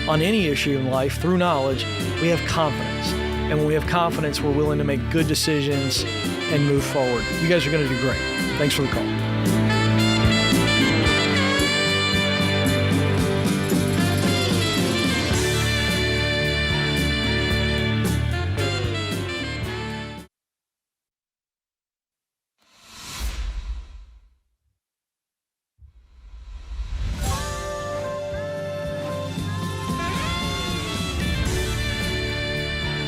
on any issue in life through knowledge, we have confidence. And when we have confidence, we're willing to make good decisions and move forward. You guys are going to do great. Thanks for the call.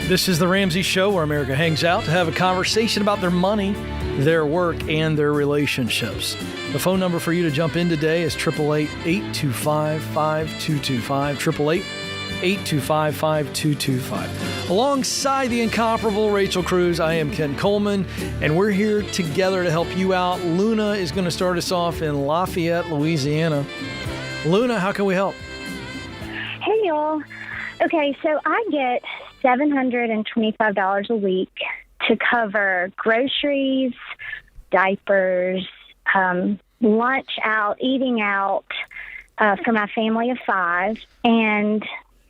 This is the Ramsey Show, where America hangs out to have a conversation about their money, their work, and their relationships. The phone number for you to jump in today is 888-825-5225, 888-825-5225. Alongside the incomparable Rachel Cruze, I am Ken Coleman, and we're here together to help you out. Luna is going to start us off in Lafayette, Louisiana. Luna, how can we help? Hey, y'all. Okay, so I get $725 a week to cover groceries, diapers, lunch out, eating out for my family of 5. And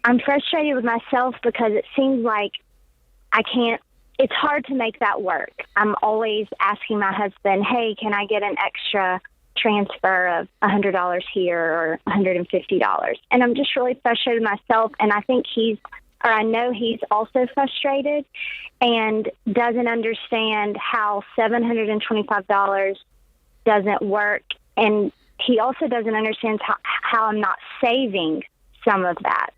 I'm frustrated with myself because it seems like it's hard to make that work. I'm always asking my husband, hey, can I get an extra transfer of $100 here or $150? And I'm just really frustrated with myself. And I know he's also frustrated and doesn't understand how $725 doesn't work. And he also doesn't understand how I'm not saving some of that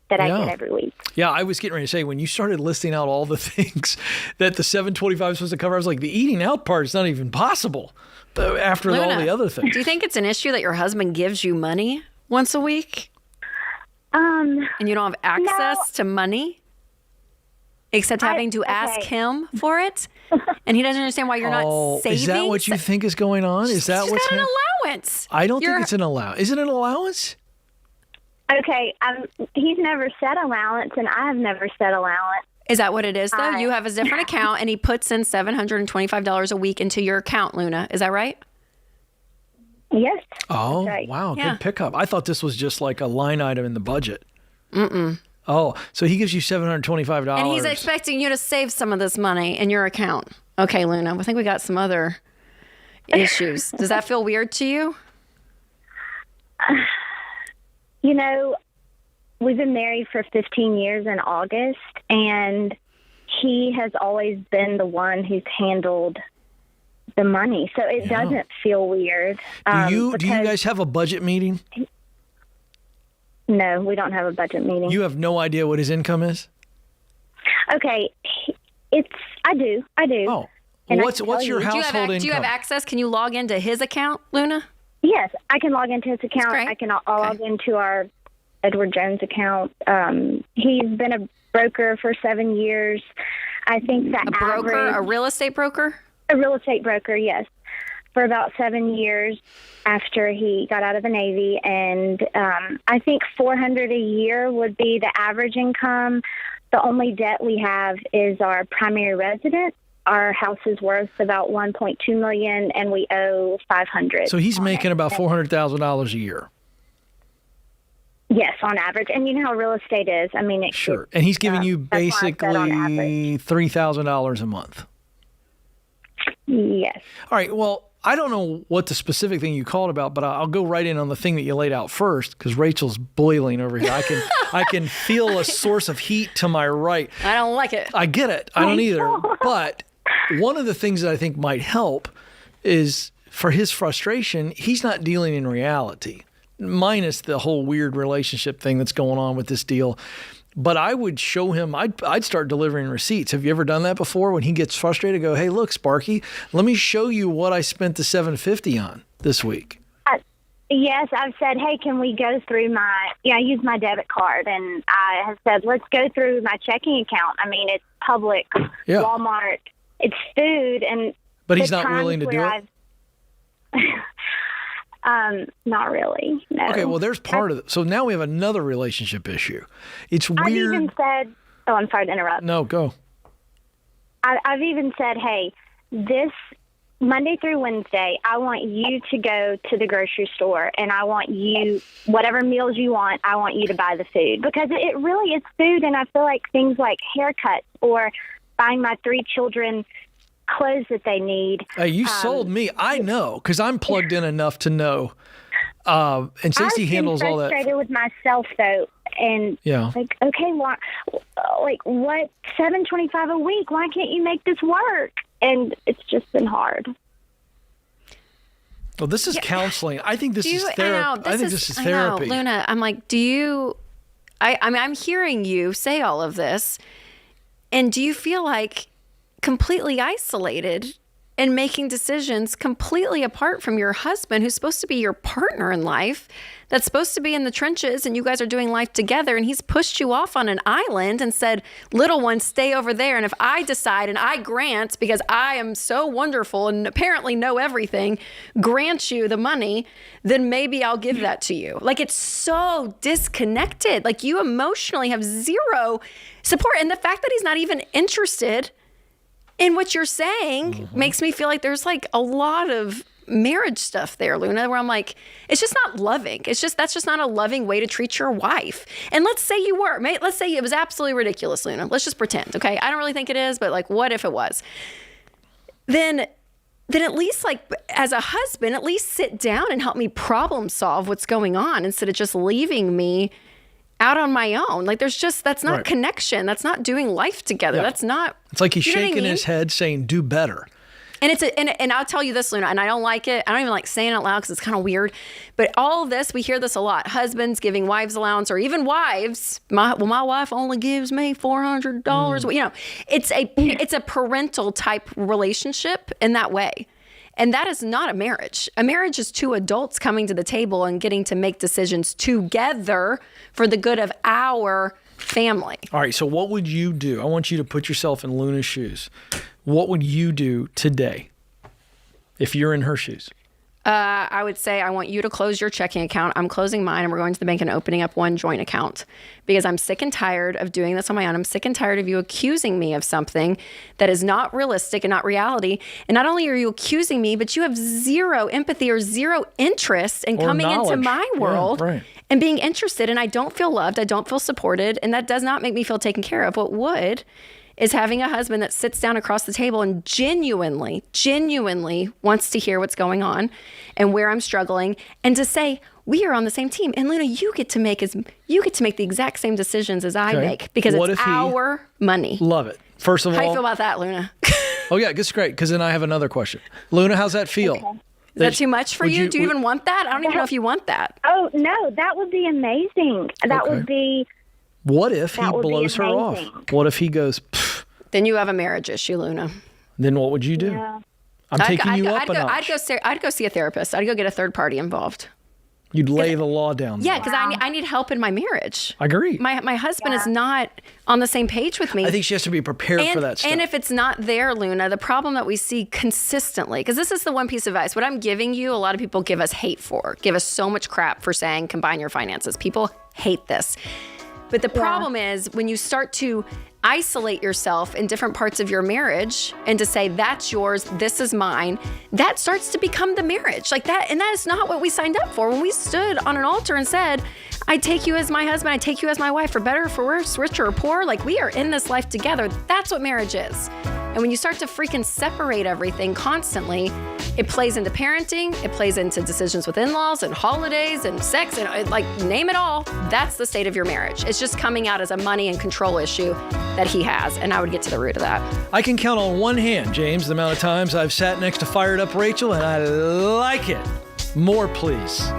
I get every week. Yeah, I was getting ready to say, when you started listing out all the things that the $725 is supposed to cover, I was like, the eating out part is not even possible after Luna, all the other things. Do you think it's an issue that your husband gives you money once a week? And you don't have access to money? except having to ask him for it. And he doesn't understand why you're not saving. Is that what you think is going on? Is that She's what's got an happening? allowance. I don't think it's an allowance. Is it an allowance? Okay, he's never said allowance, and I have never said allowance. Is that what it is, though? You have a different account, and he puts in $725 a week into your account, Luna. Is that right? Yes. Oh, right. wow. Yeah. Good pickup. I thought this was just like a line item in the budget. Oh, so he gives you $725. And he's expecting you to save some of this money in your account. Okay, Luna, I think we got some other issues. Does that feel weird to you? You know, we've been married for 15 years in August, and he has always been the one who's handled the money. So it doesn't feel weird. Do you guys have a budget meeting? No, we don't have a budget meeting. You have no idea what his income is? Okay, I do. Oh, And well, I can what's tell your you. household income? Do you have access? Can you log into his account, Luna? Yes, I can log into his account. great. I can log into our Edward Jones account. He's been a broker for 7 years. I think that A broker, a real estate broker? a real estate broker, yes, for about 7 years after he got out of the Navy. And I think $400 a year would be the average income. The only debt we have is our primary residence. Our house is worth about $1.2 million, and we owe $500. So he's making about $400,000 a year. Yes, on average. And you know how real estate is. I mean, Sure. And he's giving you that's why I said on average. basically $3,000 a month. Yes. All right. Well, I don't know what the specific thing you called about, but I'll go right in on the thing that you laid out first because Rachel's boiling over here. I can feel a source of heat to my right. I don't like it. I get it. I don't either. But one of the things that I think might help is for his frustration, he's not dealing in reality, minus the whole weird relationship thing that's going on with this deal. But I would show him, I'd start delivering receipts. Have you ever done that before? When he gets frustrated, go, hey, look, Sparky, let me show you what I spent the $750 on this week. Yes, I've said, hey, can we go through I use my debit card, and I have said, let's go through my checking account. I mean, it's public, Walmart, it's food. But he's not willing to do it? Not really, no. Okay, well, there's part of it. So now we have another relationship issue. It's weird. I've even said, I'm sorry to interrupt. No, go. I've even said, hey, this Monday through Wednesday, I want you to go to the grocery store, and I want you, whatever meals you want, I want you to buy the food. Because it really is food, and I feel like things like haircuts or buying my 3 children clothes that they need. Hey, you sold me. I know, because I'm plugged in enough to know. And Stacey handles all that. I'm frustrated with myself, though. And like, okay, what $725 a week? Why can't you make this work? And it's just been hard. Well, this is counseling. I think this is therapy. I think this is therapy. Luna, I'm like, I'm hearing you say all of this, and do you feel like completely isolated and making decisions completely apart from your husband, who's supposed to be your partner in life, that's supposed to be in the trenches, and you guys are doing life together, and he's pushed you off on an island and said, little one, stay over there, and if I decide and I grant, because I am so wonderful and apparently know everything, grant you the money, then maybe I'll give that to you. Like, it's so disconnected. Like, you emotionally have zero support, and the fact that he's not even interested in what you're saying makes me feel like there's like a lot of marriage stuff there, Luna, where I'm like, it's just not loving. That's just not a loving way to treat your wife. And let's say you were, let's say it was absolutely ridiculous, Luna. Let's just pretend, okay? I don't really think it is, but like, what if it was? Then at least, like, as a husband, at least sit down and help me problem solve what's going on instead of just leaving me out on my own. Like, that's not connection. That's not doing life together. That's not. It's like he's shaking his head saying, do better. And and I'll tell you this, Luna, and I don't like it. I don't even like saying it out loud because it's kind of weird. But all of this, we hear this a lot. Husbands giving wives allowance, or even wives. My wife only gives me $400. You know, it's a parental type relationship in that way. And that is not a marriage. A marriage is 2 adults coming to the table and getting to make decisions together for the good of our family. All right, so what would you do? I want you to put yourself in Luna's shoes. What would you do today if you're in her shoes? I would say I want you to close your checking account. I'm closing mine, and we're going to the bank and opening up one joint account because I'm sick and tired of doing this on my own. I'm sick and tired of you accusing me of something that is not realistic and not reality. And not only are you accusing me, but you have zero empathy or zero interest in coming into my world and being interested. And I don't feel loved. I don't feel supported. And that does not make me feel taken care of. What would is having a husband that sits down across the table and genuinely wants to hear what's going on and where I'm struggling, and to say, we are on the same team. And Luna, you get to make the exact same decisions as I make because it's our money. Love it. First of all, how do you feel about that, Luna? Oh yeah, it's great, because then I have another question. Luna, how's that feel? Okay. Is that too much for you? Do you even want that? I don't even know if you want that. Oh, no, that would be amazing. That would be... What if he blows her off? What if he goes, pfft? Then you have a marriage issue, Luna. Then what would you do? Yeah. I'm taking you up a notch. I'd go see a therapist. I'd go get a third party involved. You'd lay the law down. Yeah, because I need help in my marriage. I agree. My husband is not on the same page with me. I think she has to be prepared for that stuff. And if it's not there, Luna, the problem that we see consistently, because this is the one piece of advice, what I'm giving you, a lot of people give us hate for, give us so much crap for saying combine your finances. People hate this. But the problem is when you start to isolate yourself in different parts of your marriage and to say, that's yours, this is mine, that starts to become the marriage. Like that, and that is not what we signed up for. When we stood on an altar and said, I take you as my husband, I take you as my wife, for better, for worse, richer or poor, like we are in this life together. That's what marriage is. And when you start to freaking separate everything constantly, it plays into parenting, it plays into decisions with in-laws and holidays and sex and like name it all. That's the state of your marriage. It's just coming out as a money and control issue that he has. And I would get to the root of that. I can count on one hand, James, the amount of times I've sat next to Fired Up Rachel, and I like it. More, please.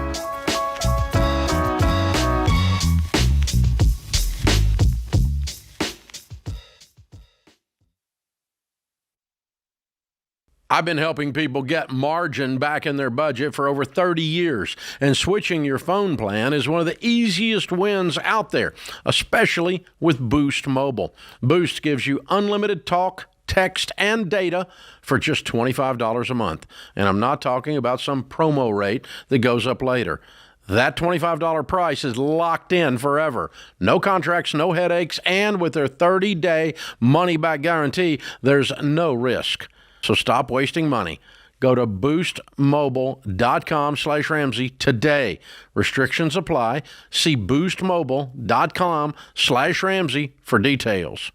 I've been helping people get margin back in their budget for over 30 years, and switching your phone plan is one of the easiest wins out there, especially with Boost Mobile. Boost gives you unlimited talk, text, and data for just $25 a month. And I'm not talking about some promo rate that goes up later. That $25 price is locked in forever. No contracts, no headaches, and with their 30-day money-back guarantee, there's no risk. So stop wasting money. Go to boostmobile.com/Ramsey today. Restrictions apply. See boostmobile.com/Ramsey for details.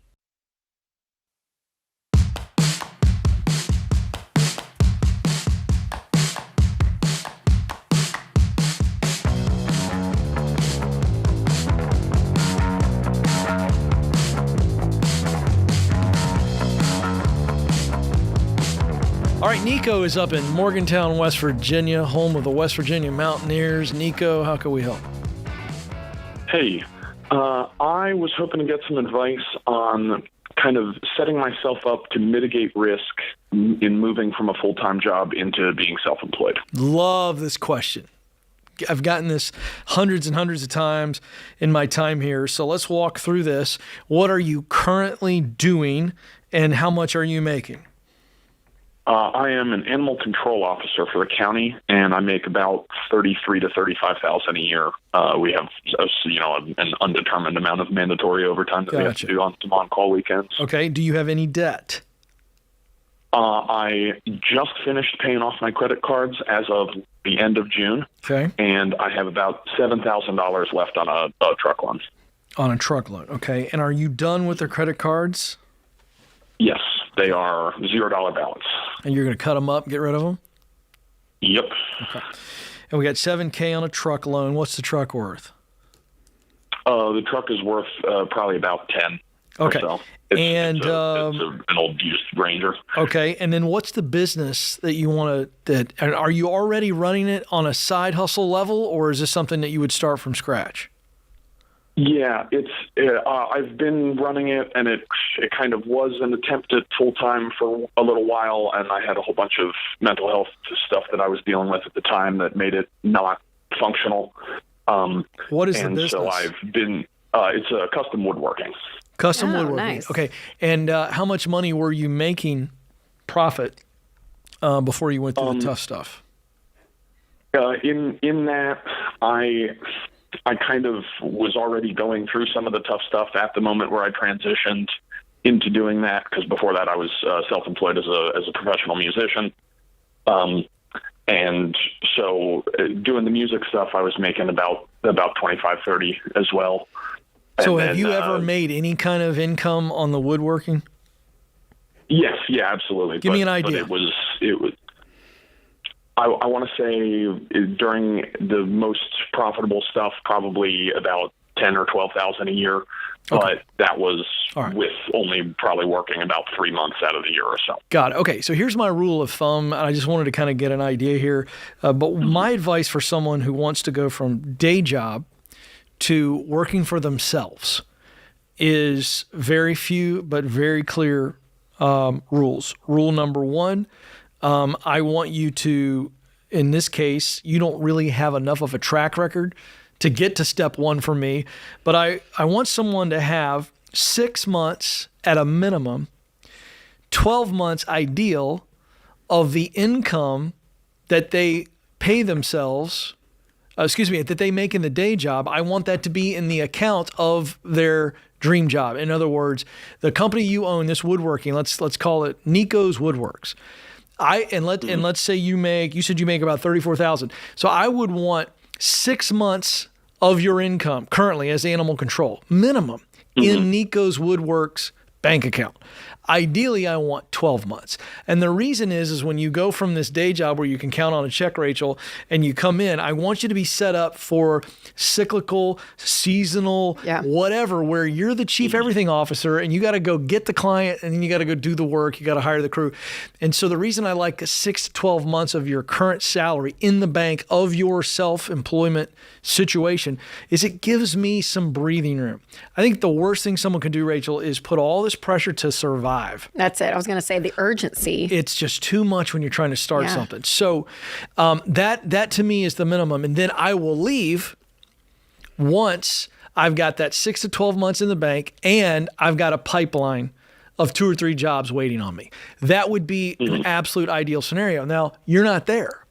All right, Nico is up in Morgantown, West Virginia, home of the West Virginia Mountaineers. Nico, how can we help? Hey, I was hoping to get some advice on kind of setting myself up to mitigate risk in moving from a full-time job into being self-employed. Love this question. I've gotten this hundreds and hundreds of times in my time here. So let's walk through this. What are you currently doing, and how much are you making? I am an animal control officer for the county, and I make about $33,000 to $35,000 a year. We have, an undetermined amount of mandatory overtime that we have to do on some on-call weekends. Okay. Do you have any debt? I just finished paying off my credit cards as of the end of June. Okay. And I have about $7,000 left on a truck loan. On a truck loan. Okay. And are you done with the credit cards? Yes, they are $0 balance. And you're going to cut them up, get rid of them? Yep. Okay. And we got $7,000 on a truck loan. What's the truck worth? The truck is worth probably about $10,000. Okay. So. It's an old used Ranger. Okay. And then what's the business that you want to, are you already running it on a side hustle level, or is this something that you would start from scratch? Yeah, I've been running it, and it kind of was an attempt at full-time for a little while, and I had a whole bunch of mental health stuff that I was dealing with at the time that made it not functional. What is the business? So I've been, It's a custom woodworking. Custom Oh, woodworking. nice. Okay. And how much money were you making profit before you went through the tough stuff? In that, I kind of was already going through some of the tough stuff at the moment where I transitioned into doing that, because before that I was self-employed as a professional musician. And so doing the music stuff, I was making about 25, 30 as well. So And have then, you ever made any kind of income on the woodworking? Yes, yeah, absolutely. Give me an But idea. it was. I want to say during the most profitable stuff, probably about 10 or 12,000 a year. But that was with only probably working about 3 months out of the year or so. Got it. Okay, so here's my rule of thumb. And I just wanted to kind of get an idea here. But my advice for someone who wants to go from day job to working for themselves is very few but very clear rules. Rule number one, I want you to, in this case, you don't really have enough of a track record to get to step one for me, but I want someone to have 6 months at a minimum, 12 months ideal of the income that they pay themselves, that they make in the day job. I want that to be in the account of their dream job. In other words, the company you own, this woodworking, let's call it Nico's Woodworks. Let's say you said you make about 34,000. So I would want 6 months of your income currently as animal control, minimum, in Nico's Woodworks bank account. Ideally, I want 12 months. And the reason is when you go from this day job where you can count on a check, Rachel, and you come in, I want you to be set up for cyclical, seasonal, whatever, where you're the chief everything officer and you got to go get the client and then you got to go do the work. You got to hire the crew. And so the reason I like 6 to 12 months of your current salary in the bank of your self-employment situation is it gives me some breathing room. I think the worst thing someone can do, Rachel, is put all this pressure to survive. That's it. I was going to say the urgency. It's just too much when you're trying to start something. So that to me is the minimum. And then I will leave once I've got that 6 to 12 months in the bank and I've got a pipeline of 2 or 3 jobs waiting on me. That would be an absolute ideal scenario. Now, you're not there.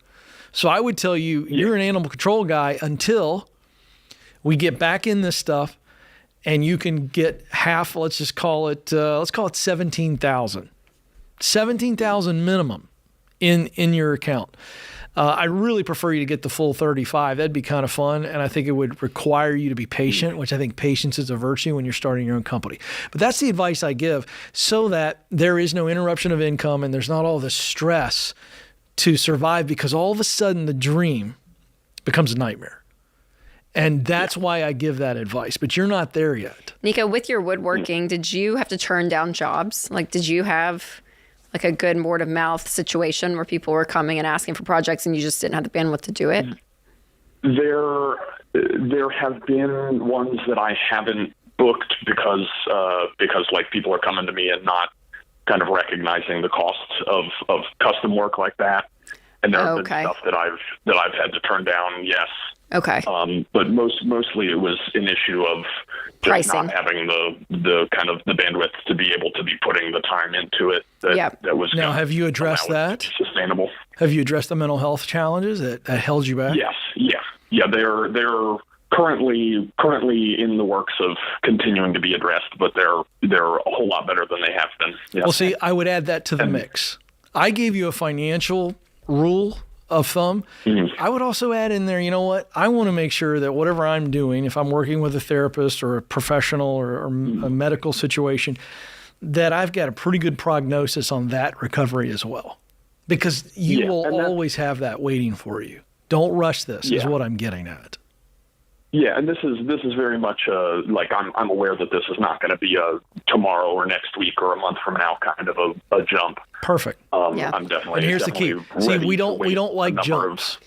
So I would tell you, you're an animal control guy until we get back in this stuff and you can get half, let's call it 17,000. 17,000 minimum in your account. I really prefer you to get the full 35. That'd be kind of fun. And I think it would require you to be patient, which I think patience is a virtue when you're starting your own company. But that's the advice I give so that there is no interruption of income and there's not all this stress to survive, because all of a sudden the dream becomes a nightmare. And that's why I give that advice, but you're not there yet. Nico, with your woodworking, did you have to turn down jobs? Like, did you have like a good word of mouth situation where people were coming and asking for projects and you just didn't have the bandwidth to do it? There have been ones that I haven't booked because like people are coming to me and not kind of recognizing the costs of custom work like that. And there have been stuff that I've had to turn down. Yes. Okay. But mostly it was an issue of just pricing, not having the kind of the bandwidth to be able to be putting the time into it. That was now. Have you addressed that? Sustainable. Have you addressed the mental health challenges that held you back? Yes. Yeah. They're currently in the works of continuing to be addressed, but they're a whole lot better than they have been. Yes. Well, see, I would add that to the mix. I gave you a financial rule of thumb. I would also add in there, you know what? I want to make sure that whatever I'm doing, if I'm working with a therapist or a professional or a medical situation, that I've got a pretty good prognosis on that recovery as well. Because you will always have that waiting for you. Don't rush this is what I'm getting at. Yeah, and this is very much like I'm aware that this is not going to be a tomorrow or next week or a month from now kind of a jump. Perfect. I'm definitely. And here's the key. See, we don't like jumps.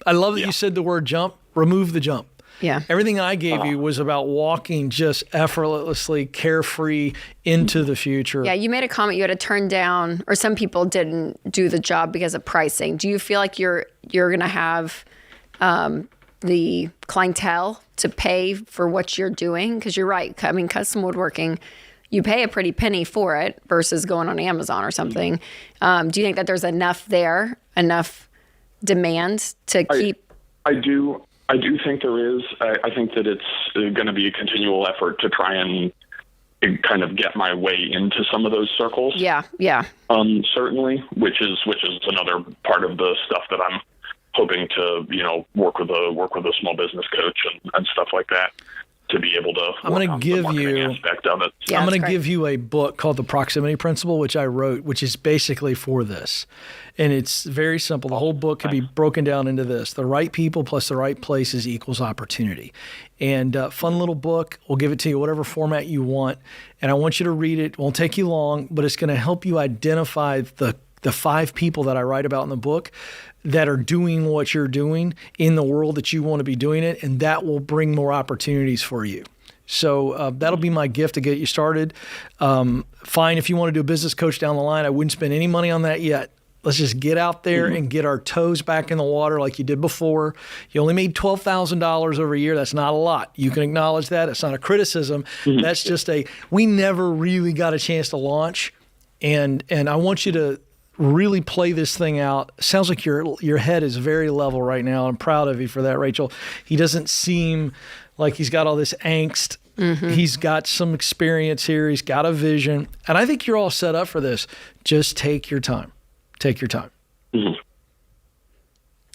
I love that you said the word jump. Remove the jump. Yeah. Everything I gave you was about walking just effortlessly, carefree into the future. Yeah, you made a comment you had to turn down, or some people didn't do the job because of pricing. Do you feel like you're going to have the clientele to pay for what you're doing. Because you're right. I mean, custom woodworking, you pay a pretty penny for it versus going on Amazon or something. Do you think that there's enough demand to keep? I do think there is. I think that it's going to be a continual effort to try and kind of get my way into some of those circles. Yeah. Certainly, which is another part of the stuff that I'm hoping to, work with a small business coach and stuff like that to be able to. I'm going to give you aspect of it. Yeah, I'm going to give you a book called The Proximity Principle, which I wrote, which is basically for this. And it's very simple. The whole book can be broken down into this. The right people plus the right places equals opportunity. And fun little book. We'll give it to you whatever format you want. And I want you to read it. It won't take you long, but it's going to help you identify the 5 people that I write about in the book that are doing what you're doing in the world that you want to be doing it, and that will bring more opportunities for you. So that'll be my gift to get you started. Fine, if you want to do a business coach down the line, I wouldn't spend any money on that yet. Let's just get out there and get our toes back in the water like you did before. You only made $12,000 over a year. That's not a lot. You can acknowledge that. It's not a criticism. That's just we never really got a chance to launch. And I want you to really play this thing out. Sounds like your head is very level right now. I'm proud of you for that, Rachel. He doesn't seem like he's got all this angst. He's got some experience here. He's got a vision. And I think you're all set up for this. Just take your time. Take your time. It's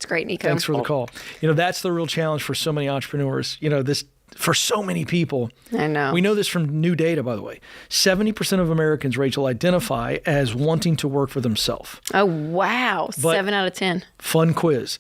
great, Nico. Thanks for the call. That's the real challenge for so many entrepreneurs. For so many people. I know. We know this from new data, by the way. 70% of Americans, Rachel, identify as wanting to work for themselves. Oh, wow. 7 out of 10. Fun quiz.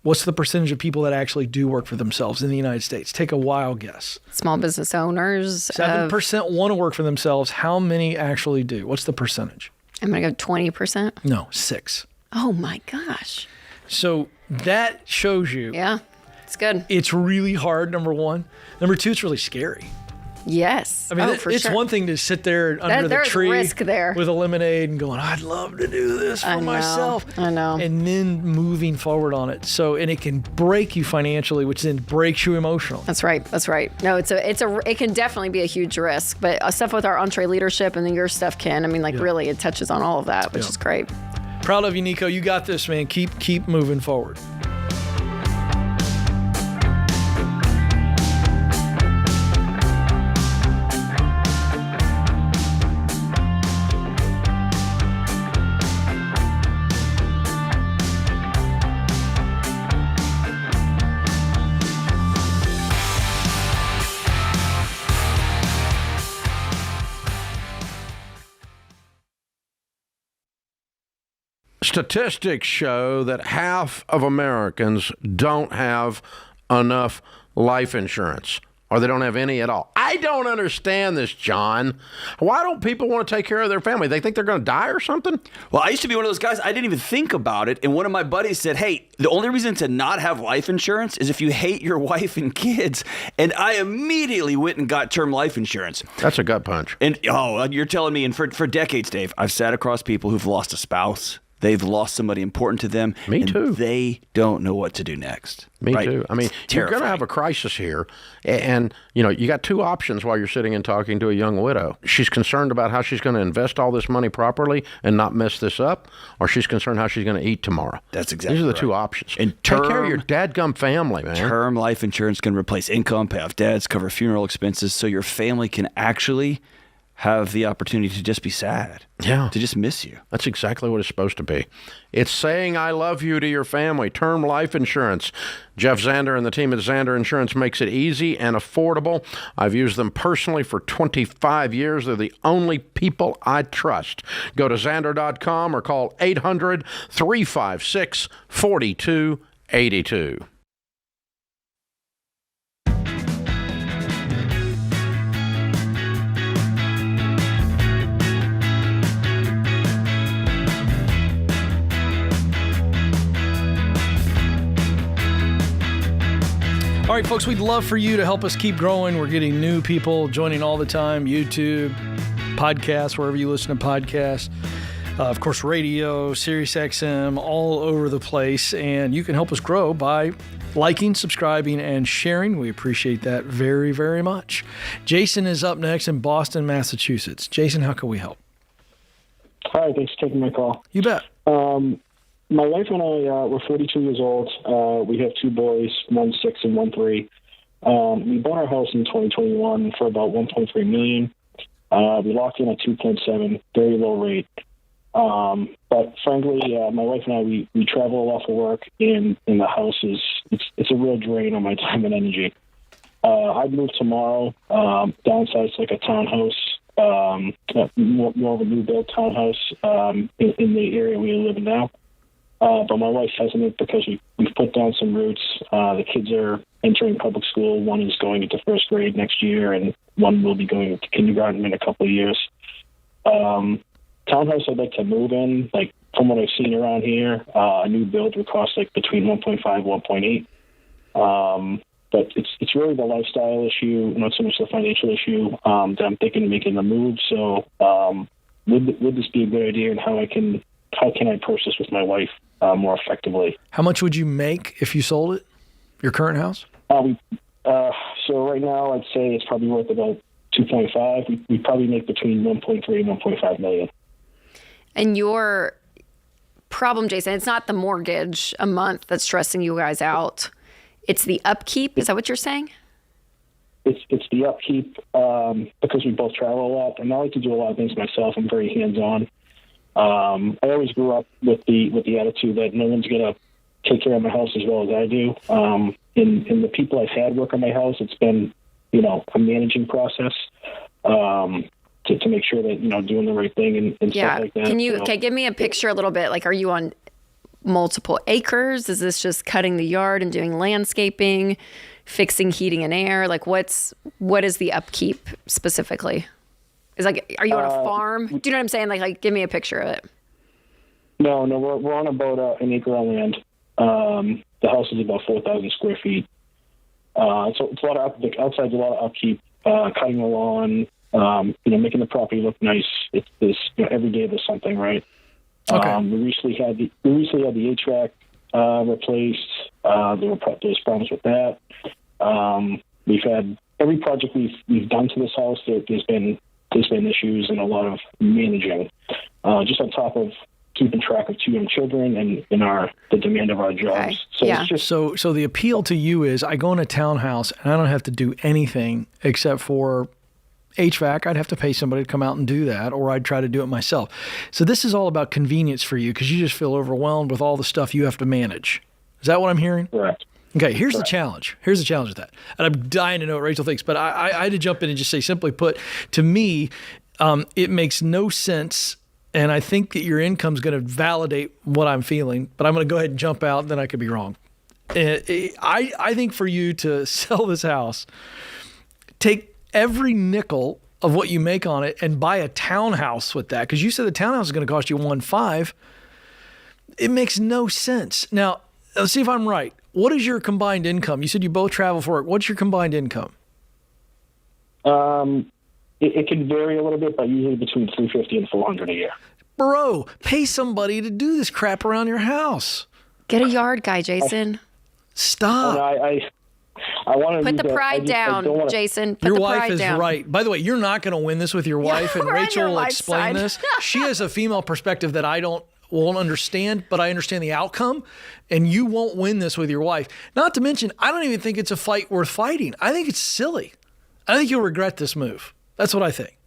What's the percentage of people that actually do work for themselves in the United States? Take a wild guess. Small business owners. 7% want to work for themselves. How many actually do? What's the percentage? I'm going to go 20%. No, 6. Oh, my gosh. So that shows you. Yeah, it's good. It's really hard, number one. Number two, it's really scary. Yes. I mean, it's one thing to sit there under the tree risk there. with a lemonade and going, I'd love to do this for myself. I know. And then moving forward on it. And it can break you financially, which then breaks you emotionally. That's right. No, it can definitely be a huge risk, but stuff with our entree leadership and then your stuff can. I mean, really, it touches on all of that, which is great. Proud of you, Nico. You got this, man. Keep moving forward. Statistics show that half of Americans don't have enough life insurance, or they don't have any at all. I don't understand this, John. Why don't people want to take care of their family? They think they're going to die or something? Well, I used to be one of those guys. I didn't even think about it. And one of my buddies said, hey, the only reason to not have life insurance is if you hate your wife and kids. And I immediately went and got term life insurance. That's a gut punch. And you're telling me, and for decades, Dave, I've sat across people who've lost a spouse. They've lost somebody important to them. Me too. They don't know what to do next. Me too. I mean, you're going to have a crisis here. And, you got 2 options while you're sitting and talking to a young widow. She's concerned about how she's going to invest all this money properly and not mess this up, or she's concerned how she's going to eat tomorrow. That's exactly These are the right. 2 options. And take care of your dadgum family, man. Term life insurance can replace income, pay off debts, cover funeral expenses, so your family can actually have the opportunity to just be sad. Yeah. To just miss you. That's exactly what it's supposed to be. It's saying I love you to your family. Term life insurance. Jeff Zander and the team at Zander Insurance makes it easy and affordable. I've used them personally for 25 years. They're the only people I trust. Go to Zander.com or call 800-356-4282. All right, folks, we'd love for you to help us keep growing. We're getting new people joining all the time, YouTube, podcasts, wherever you listen to podcasts. Of course, radio, Sirius XM, all over the place. And you can help us grow by liking, subscribing, and sharing. We appreciate that very, very much. Jason is up next in Boston, Massachusetts. Jason, how can we help? Hi, thanks for taking my call. You bet. My wife and I, we're 42 years old. We have two boys, one 6 and one 3. We bought our house in 2021 for about $1.3 million. We locked in at 2.7, very low rate. But frankly, my wife and I, we travel a lot for work, and the house it's a real drain on my time and energy. I'd move tomorrow, downsize to like a townhouse, more of a new build townhouse in the area we live in now. But my wife's hesitant because we've put down some roots. The kids are entering public school. One is going into first grade next year, and one will be going into kindergarten in a couple of years. Townhouse I'd like to move in, like from what I've seen around here, a new build would cost like between 1.5 1.8. But it's really the lifestyle issue, not so much the financial issue that I'm thinking of making the move. So would this be a good idea, and how can I approach this with my wife more effectively? How much would you make if you sold it, your current house? So right now I'd say it's probably worth about 2.5. We probably make between 1.3 and 1.5 million. And your problem, Jason, it's not the mortgage a month that's stressing you guys out. It's the upkeep. Is that what you're saying? It's the upkeep because we both travel a lot, and I like to do a lot of things myself. I'm very hands-on. I always grew up with the attitude that no one's gonna take care of my house as well as I do. In the people I've had work on my house, it's been a managing process to make sure that doing the right thing and stuff like that. Can you give me a picture a little bit? Like, are you on multiple acres? Is this just cutting the yard and doing landscaping, fixing heating and air? Like, what is the upkeep specifically? Is are you on a farm? Do you know what I'm saying? Like give me a picture of it. No, we're on about an acre of land. The house is about 4,000 square feet. So it's a lot of outside's a lot of upkeep, cutting the lawn, making the property look nice. It's this every day there's something, right? Okay. We recently had the HVAC replaced. There was problems with that. We've had every project we've done to this house. There's been issues and a lot of managing, just on top of keeping track of 2 young children and the demand of our jobs. Okay. So Yeah. it's just So the appeal to you is I go in a townhouse and I don't have to do anything except for HVAC. I'd have to pay somebody to come out and do that, or I'd try to do it myself. So this is all about convenience for you because you just feel overwhelmed with all the stuff you have to manage. Is that what I'm hearing? correct. Okay, here's the challenge. Here's the challenge with that. And I'm dying to know what Rachel thinks, but I had to jump in and just say, simply put, to me, it makes no sense. And I think that your income's going to validate what I'm feeling, but I'm going to go ahead and jump out, and then I could be wrong. I think for you to sell this house, take every nickel of what you make on it and buy a townhouse with that, because you said the townhouse is going to cost you 1.5. It makes no sense. Now, let's see if I'm right. What is your combined income? You said you both travel for work. What's your combined income? It can vary a little bit, but usually between $350 and $400 a year. Bro, pay somebody to do this crap around your house. Get a yard guy, Jason. Stop. I want to Put the pride down, Jason. Put Your the wife pride is down. right. By the way, you're not going to win this with your wife, and we're on Rachel your will wife's explain side. this. She has a female perspective that I won't understand, but I understand the outcome, and you won't win this with your wife. Not to mention, I don't even think it's a fight worth fighting. I think it's silly. I think you'll regret this move. That's what I think.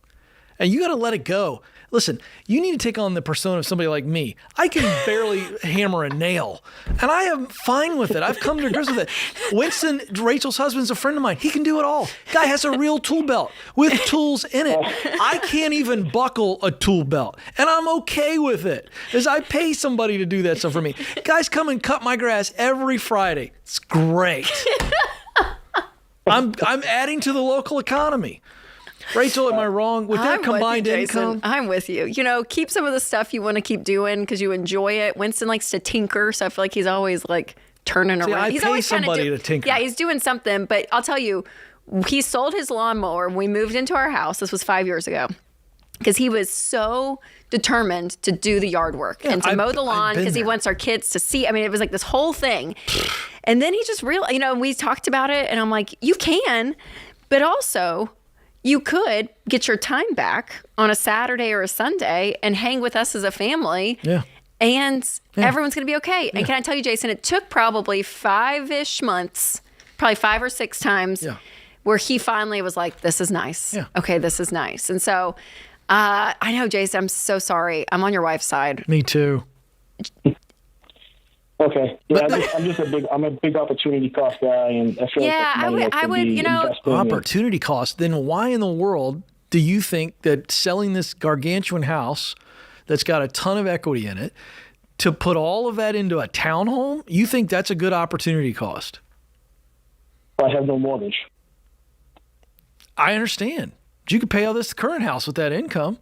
And you got to let it go. Listen, you need to take on the persona of somebody like me. I can barely hammer a nail, and I am fine with it. I've come to grips with it. Winston, Rachel's husband's a friend of mine. He can do it all. Guy has a real tool belt with tools in it. I can't even buckle a tool belt, and I'm okay with it, as I pay somebody to do that stuff for me. Guys come and cut my grass every Friday. It's great. I'm adding to the local economy. Rachel, am I wrong? With that combined income? I'm with you. Keep some of the stuff you want to keep doing because you enjoy it. Winston likes to tinker, so I feel like he's always turning around. I He's pay always somebody to tinker. Yeah, he's doing something. But I'll tell you, he sold his lawnmower when we moved into our house. This was 5 years ago. Because he was so determined to do the yard work and to mow the lawn because he wants our kids to see. I mean, it was like this whole thing. And then he just we talked about it, and I'm like, you can, but also you could get your time back on a Saturday or a Sunday and hang with us as a family. Yeah. And everyone's going to be okay. And can I tell you, Jason, it took probably 5-ish months, probably 5 or 6 times, where he finally was like, this is nice. Yeah. Okay, this is nice. And so I know, Jason, I'm so sorry. I'm on your wife's side. Me too. Okay. Yeah, I'm a big opportunity cost guy, and I feel like that's money that could be invested in. Opportunity cost. Then why in the world do you think that selling this gargantuan house that's got a ton of equity in it, to put all of that into a townhome, you think that's a good opportunity cost? I have no mortgage. I understand. But you could pay all this current house with that income.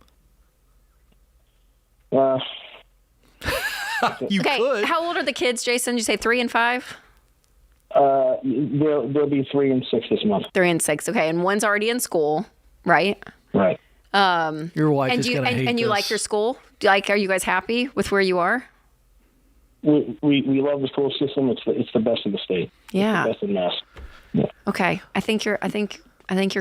You Okay, could. how old are the kids, Jason? Did you say 3 and 5? They'll be 3 and 6 this month. 3 and 6. Okay, and one's already in school, right? Right. Your wife and is you going to hate and you this. like your school? Are you guys happy with where you are? We love the school system. It's the best in the state. Yeah. It's the best in Mass. Yeah. Okay, I think you're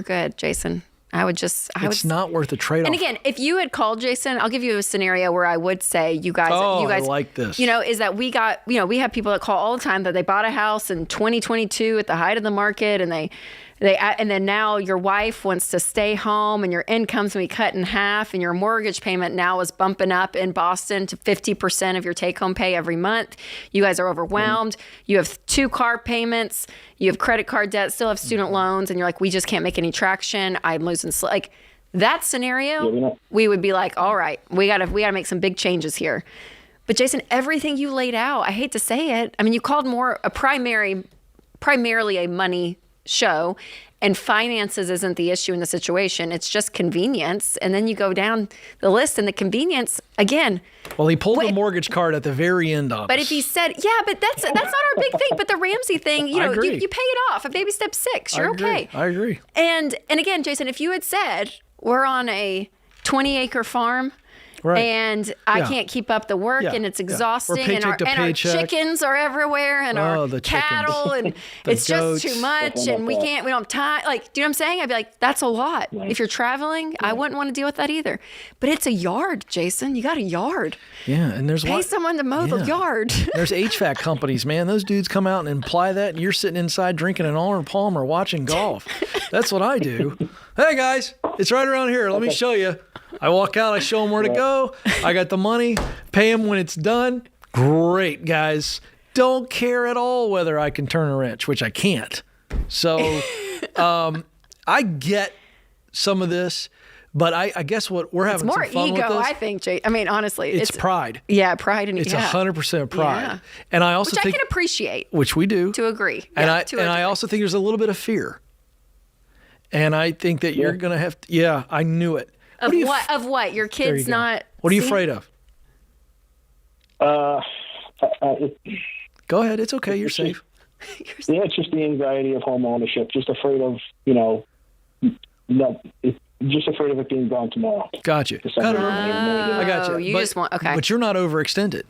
good, Jason. It's not worth the trade-off. And again, if you had called Jason, I'll give you a scenario where I would say you guys, I like this. Is that we have people that call all the time that they bought a house in 2022 at the height of the market, and and then now your wife wants to stay home, and your income's gonna be cut in half, and your mortgage payment now is bumping up in Boston to 50% of your take-home pay every month. You guys are overwhelmed. You have 2 car payments. You have credit card debt. Still have student loans, and you're like, we just can't make any traction. I'm losing like that scenario. We would be like, all right, we gotta make some big changes here. But Jason, everything you laid out, I hate to say it. I mean, you called primarily a money show, and finances isn't the issue in the situation. It's just convenience. And then you go down the list, and the convenience again. Well, he pulled the mortgage card at the very end of it. But if he said, but that's not our big thing. But the Ramsey thing, you pay it off. A baby step 6, you're okay. I agree. And again, Jason, if you had said we're on a 20-acre farm. Right. And I can't keep up the work, and it's exhausting, and our chickens are everywhere, and our cattle, and it's goats. just too much, and we don't have time. Like, do you know what I'm saying? I'd be like, that's a lot. Right. If you're traveling, I wouldn't want to deal with that either. But it's a yard, Jason. You got a yard. Yeah, and pay someone to mow the yard. There's HVAC companies, man. Those dudes come out and imply that, and you're sitting inside drinking an Arnold Palmer watching golf. That's what I do. Hey, guys, it's right around here. Let me show you. I walk out, I show them where to go. I got the money, pay them when it's done. Great, guys. Don't care at all whether I can turn a wrench, which I can't. So I get some of this, but I guess what we're having some fun with this. It's more ego, I think, Jay. I mean, honestly. It's pride. Yeah, pride. And it's 100% pride. Yeah. And I also think, I can appreciate. Which we do. To agree. And I also think there's a little bit of fear. And I think that you're going to have to, I knew it. Of what? Your kid's not. What are you afraid of? Go ahead. It's okay. You're safe. Yeah, it's just the anxiety of home ownership. Just afraid of, just afraid of it being gone tomorrow. Got you. I got you. You just want, okay. But you're not overextended.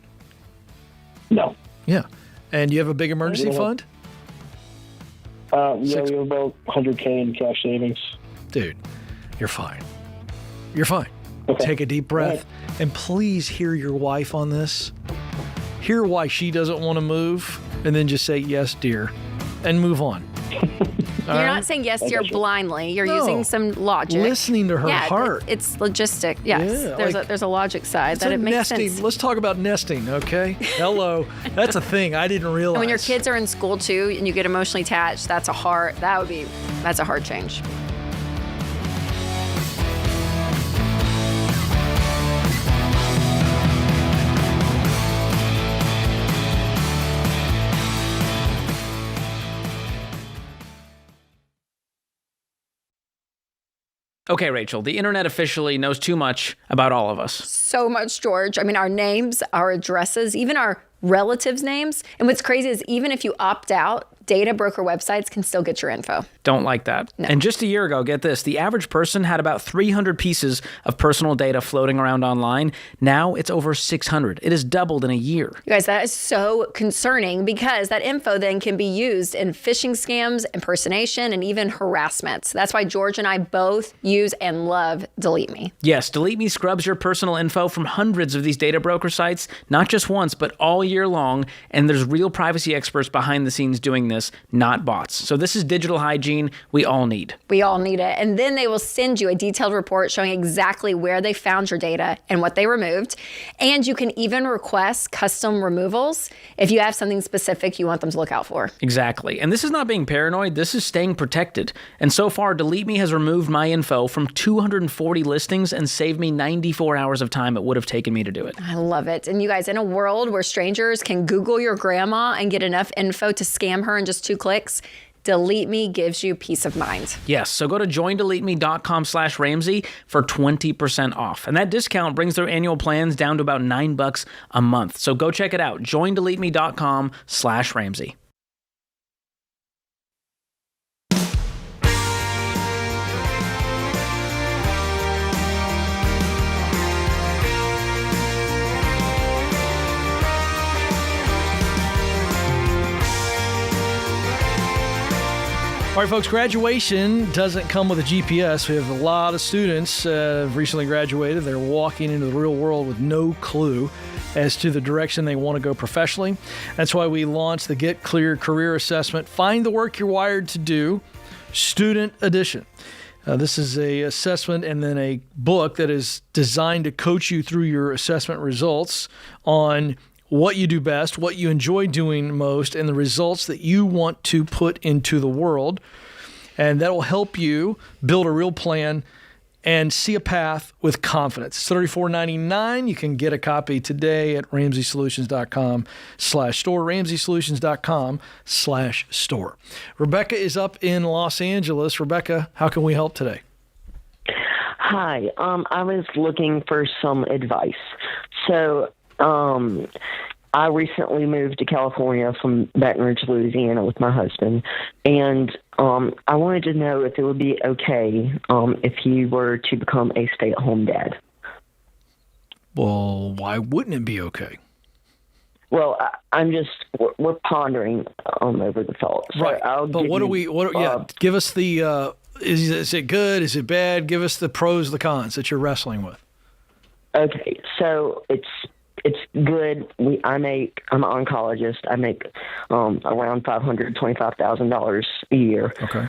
No. Yeah. And you have a big emergency fund? We have about $100K in cash savings. Dude, you're fine. You're fine. Okay. Take a deep breath. Right. And please hear your wife on this. Hear why she doesn't want to move. And then just say, yes, dear. And move on. You're not saying yes, dear, blindly. You're using some logic. Listening to her heart. It's logistic. Yes. Yeah, there's a logic side that it makes sense. Let's talk about nesting, okay? Hello. That's a thing I didn't realize. And when your kids are in school too and you get emotionally attached, that's a hard change. Okay, Rachel, the internet officially knows too much about all of us. So much, George. I mean, our names, our addresses, even our relatives' names. And what's crazy is even if you opt out, data broker websites can still get your info. Don't like that. No. And just a year ago, get this, the average person had about 300 pieces of personal data floating around online. Now it's over 600. It has doubled in a year. You guys, that is so concerning because that info then can be used in phishing scams, impersonation, and even harassment. So that's why George and I both use and love Delete Me. Yes, Delete Me scrubs your personal info from hundreds of these data broker sites, not just once, but all year long. And there's real privacy experts behind the scenes doing this, not bots. So this is digital hygiene we all need. We all need it. And then they will send you a detailed report showing exactly where they found your data and what they removed. And you can even request custom removals if you have something specific you want them to look out for. Exactly. And this is not being paranoid. This is staying protected. And so far, Delete Me has removed my info from 240 listings and saved me 94 hours of time it would have taken me to do it. I love it. And you guys, in a world where strangers can Google your grandma and get enough info to scam her in just 2 clicks, Delete Me gives you peace of mind. Yes, so go to joindeleteme.com/Ramsey for 20% off. And that discount brings their annual plans down to about $9 a month. So go check it out, joindeleteme.com/Ramsey. All right, folks, graduation doesn't come with a GPS. We have a lot of students have recently graduated. They're walking into the real world with no clue as to the direction they want to go professionally. That's why we launched the Get Clear Career Assessment, Find the Work You're Wired to Do, Student Edition. This is a assessment and then a book that is designed to coach you through your assessment results on what you do best, what you enjoy doing most, and the results that you want to put into the world. And that will help you build a real plan and see a path with confidence. It's $34.99. You can get a copy today at RamseySolutions.com/store, RamseySolutions.com/store. Rebecca is up in Los Angeles. Rebecca, how can we help today? Hi. I was looking for some advice. So, I recently moved to California from Baton Rouge, Louisiana with my husband, and I wanted to know if it would be okay if he were to become a stay-at-home dad. Well, why wouldn't it be okay? Well, we're pondering over the thought. So right. I'll but what do we, give us the, is it good? Is it bad? Give us the pros, the cons that you're wrestling with. Okay, so it's good. I'm an oncologist. I make around $525,000 a year. Okay.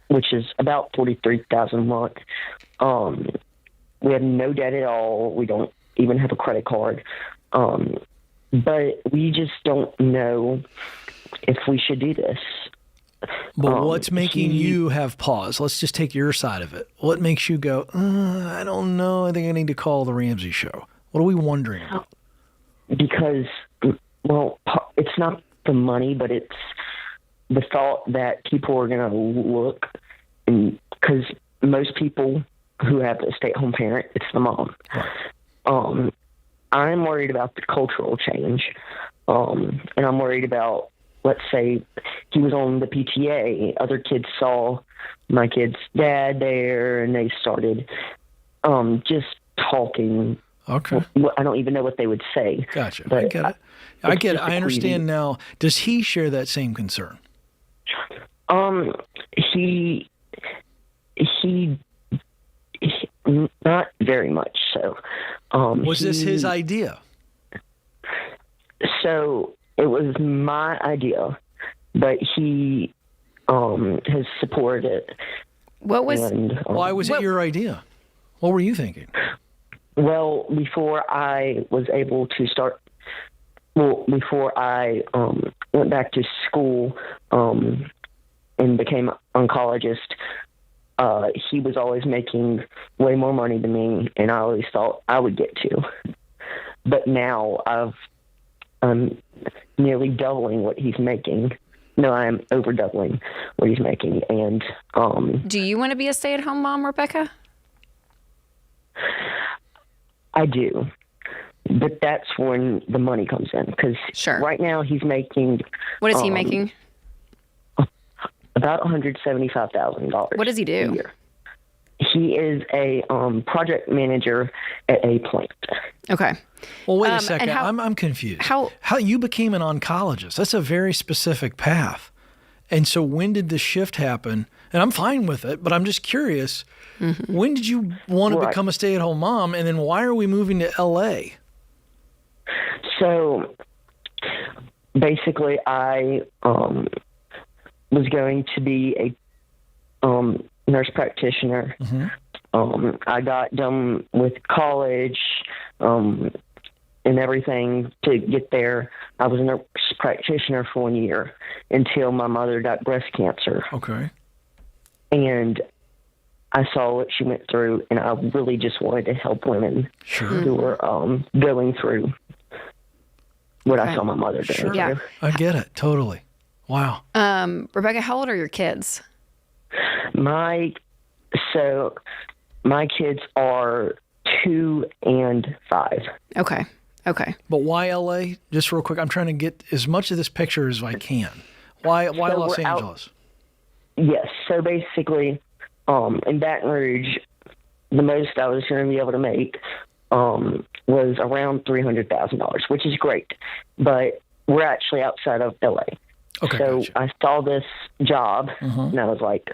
Which is about $43,000 a month. We have no debt at all. We don't even have a credit card. But we just don't know if we should do this. But what's making you have pause? Let's just take your side of it. What makes you go, I don't know. I think I need to call the Ramsey Show. What are we wondering about? Because, well, it's not the money, but it's the thought that people are going to look. Because most people who have a stay-at-home parent, it's the mom. Right. I'm worried about the cultural change. And I'm worried about, let's say he was on the PTA, other kids saw my kid's dad there, and they started just talking. Okay. I don't even know what they would say. Gotcha. I get it. I get it. I understand now. Does he share that same concern? He not very much so. Was this his idea? So it was my idea, but he has supported it. What was? Why was it your idea? What were you thinking? Well, before I was able to before I went back to school and became an oncologist, he was always making way more money than me, and I always thought I would get to. But now I'm nearly doubling what he's making. No, I'm over doubling what he's making. And do you want to be a stay-at-home mom, Rebecca? I do, but that's when the money comes in. Because right now he's making. What is he making? About $175,000. What does he do? A year. He is a project manager at a plant. Okay. Well, wait a second. I'm confused. How you became an oncologist? That's a very specific path. And so when did the shift happen? And I'm fine with it, but I'm just curious. Mm-hmm. When did you want to become a stay-at-home mom? And then why are we moving to L.A.? So basically, I was going to be a nurse practitioner. Mm-hmm. I got done with college and everything to get there. I was a nurse practitioner for 1 year until my mother got breast cancer. Okay. And I saw what she went through, and I really just wanted to help women who were going through what I saw my mother do. Sure. Yeah. I get it. Totally. Wow. Rebecca, how old are your kids? My kids are 2 and 5. Okay. But why L.A.? Just real quick, I'm trying to get as much of this picture as I can. Why Los Angeles? Yes. So basically, in Baton Rouge, the most I was going to be able to make was around $300,000, which is great. But we're actually outside of L.A. Okay. So gotcha. I saw this job, and I was like,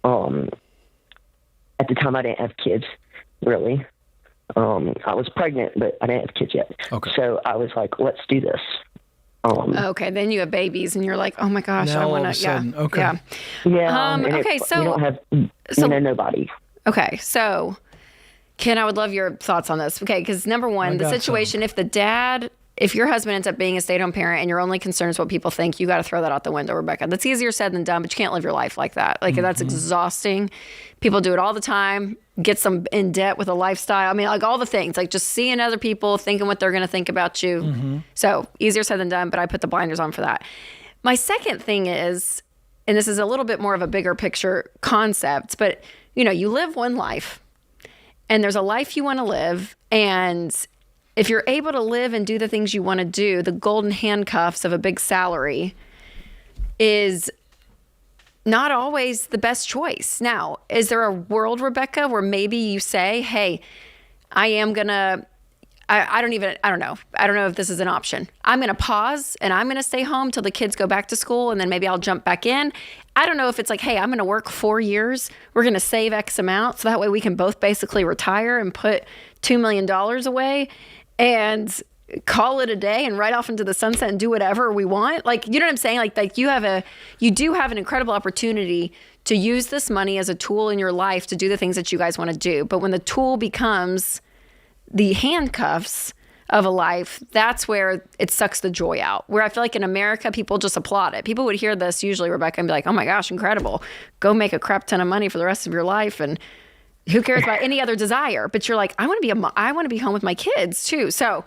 at the time I didn't have kids, really. I was pregnant, but I didn't have kids yet. Okay. So I was like, let's do this. Okay, then you have babies, and you're like, oh my gosh, now I want to. Yeah. Okay. Yeah. Okay. So you don't have nobody. Okay. So, Ken, I would love your thoughts on this. Okay, because number one, the situation, if your husband ends up being a stay-at-home parent and your only concern is what people think, you got to throw that out the window, Rebecca. That's easier said than done, but you can't live your life like that. Like, that's exhausting. People do it all the time, get some in debt with a lifestyle. I mean, like all the things, like just seeing other people, thinking what they're going to think about you. Mm-hmm. So easier said than done, but I put the blinders on for that. My second thing is, and this is a little bit more of a bigger picture concept, but you live one life and there's a life you want to live. And if you're able to live and do the things you want to do, the golden handcuffs of a big salary is not always the best choice. Now, is there a world, Rebecca, where maybe you say, hey, I don't know. I don't know if this is an option. I'm going to pause and I'm going to stay home till the kids go back to school and then maybe I'll jump back in. I don't know if it's like, hey, I'm going to work 4 years. We're going to save X amount. So that way we can both basically retire and put $2 million away and call it a day and ride off into the sunset and do whatever we want. Like, you know what I'm saying? Like you do have an incredible opportunity to use this money as a tool in your life to do the things that you guys want to do. But when the tool becomes the handcuffs of a life, that's where it sucks the joy out. Where I feel like in America, people just applaud it. People would hear this usually, Rebecca, and be like, oh my gosh, incredible. Go make a crap ton of money for the rest of your life. And who cares about any other desire? But you're like, I want to be home with my kids too. So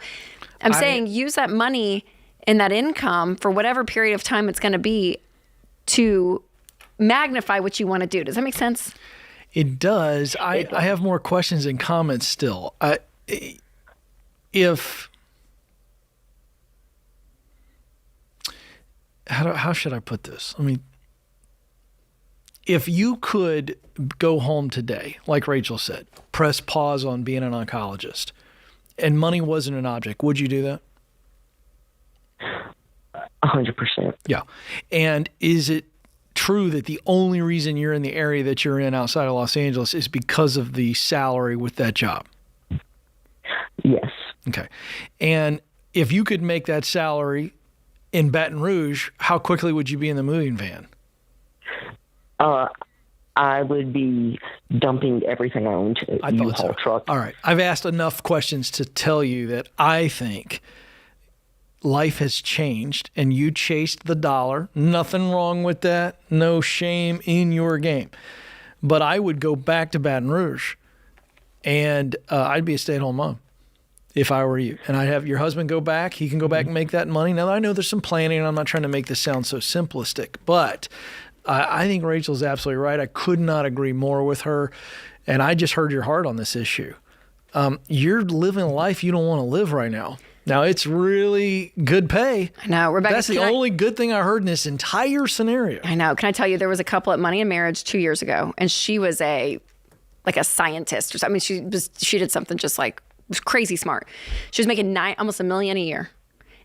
I'm saying use that money and that income for whatever period of time it's going to be to magnify what you want to do. Does that make sense? It does. I have more questions and comments still. How should I put this? I mean, if you could go home today, like Rachel said, press pause on being an oncologist, and money wasn't an object, would you do that? 100%. Yeah. And is it true that the only reason you're in the area that you're in outside of Los Angeles is because of the salary with that job? Yes. Okay. And if you could make that salary in Baton Rouge, how quickly would you be in the moving van? I would be dumping everything I own to the U-Haul truck. All right. I've asked enough questions to tell you that I think life has changed and you chased the dollar. Nothing wrong with that. No shame in your game. But I would go back to Baton Rouge and I'd be a stay-at-home mom if I were you. And I'd have your husband go back. He can go back and make that money. Now, I know there's some planning, and I'm not trying to make this sound so simplistic, but I think Rachel's absolutely right. I could not agree more with her. And I just heard your heart on this issue. you're living a life you don't want to live right now. Now, it's really good pay. I know. Rebecca, that's the only good thing I heard in this entire scenario. I know. Can I tell you, there was a couple at Money and Marriage 2 years ago, and she was a scientist or something. I mean, she did something just like crazy smart. She was making almost $1 million a year.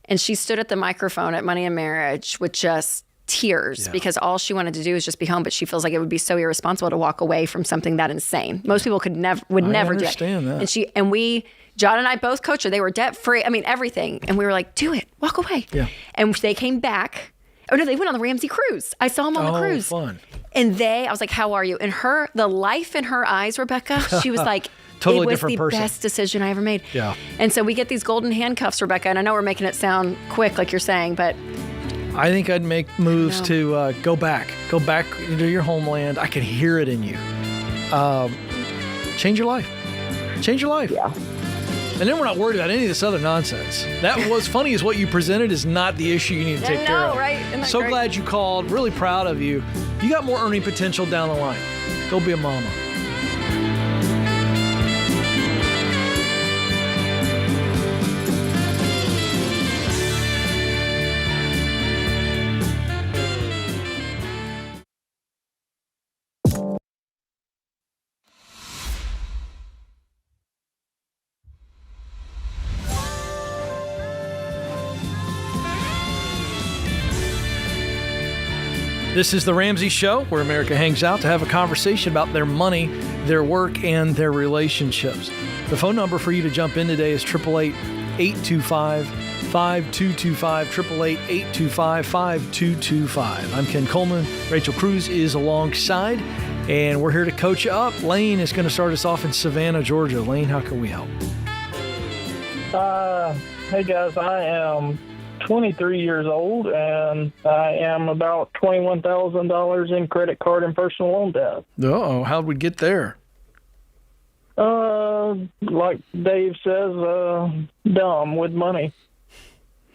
And she stood at the microphone at Money and Marriage with just tears because all she wanted to do was just be home. But she feels like it would be so irresponsible to walk away from something that insane. Most people would never do that. I understand that. And John and I both coached her. They were debt free. I mean, everything. And we were like, do it, walk away. Yeah. And they came back. Oh no, they went on the Ramsey cruise. I saw them on the cruise. Oh, fun. And I was like, how are you? And the life in her eyes, Rebecca, she was like, totally it was different the person. best decision I ever made. Yeah. And so we get these golden handcuffs, Rebecca, and I know we're making it sound quick like you're saying, but I think I'd make moves to go back into your homeland. I can hear it in you. Change your life. Yeah. And then we're not worried about any of this other nonsense. That was funny is what you presented is not the issue you need to take care of. right? Isn't that So great? glad you called. Really proud of you. You got more earning potential down the line. Go be a mama. This is The Ramsey Show, where America hangs out to have a conversation about their money, their work, and their relationships. The phone number for you to jump in today is 888-825-5225, 888-825-5225. I'm Ken Coleman. Rachel Cruze is alongside, and we're here to coach you up. Lane is going to start us off in Savannah, Georgia. Lane, how can we help? Hey, guys. I am 23 years old, and I am about $21,000 in credit card and personal loan debt. Uh-oh, how'd we get there? Like Dave says, dumb with money.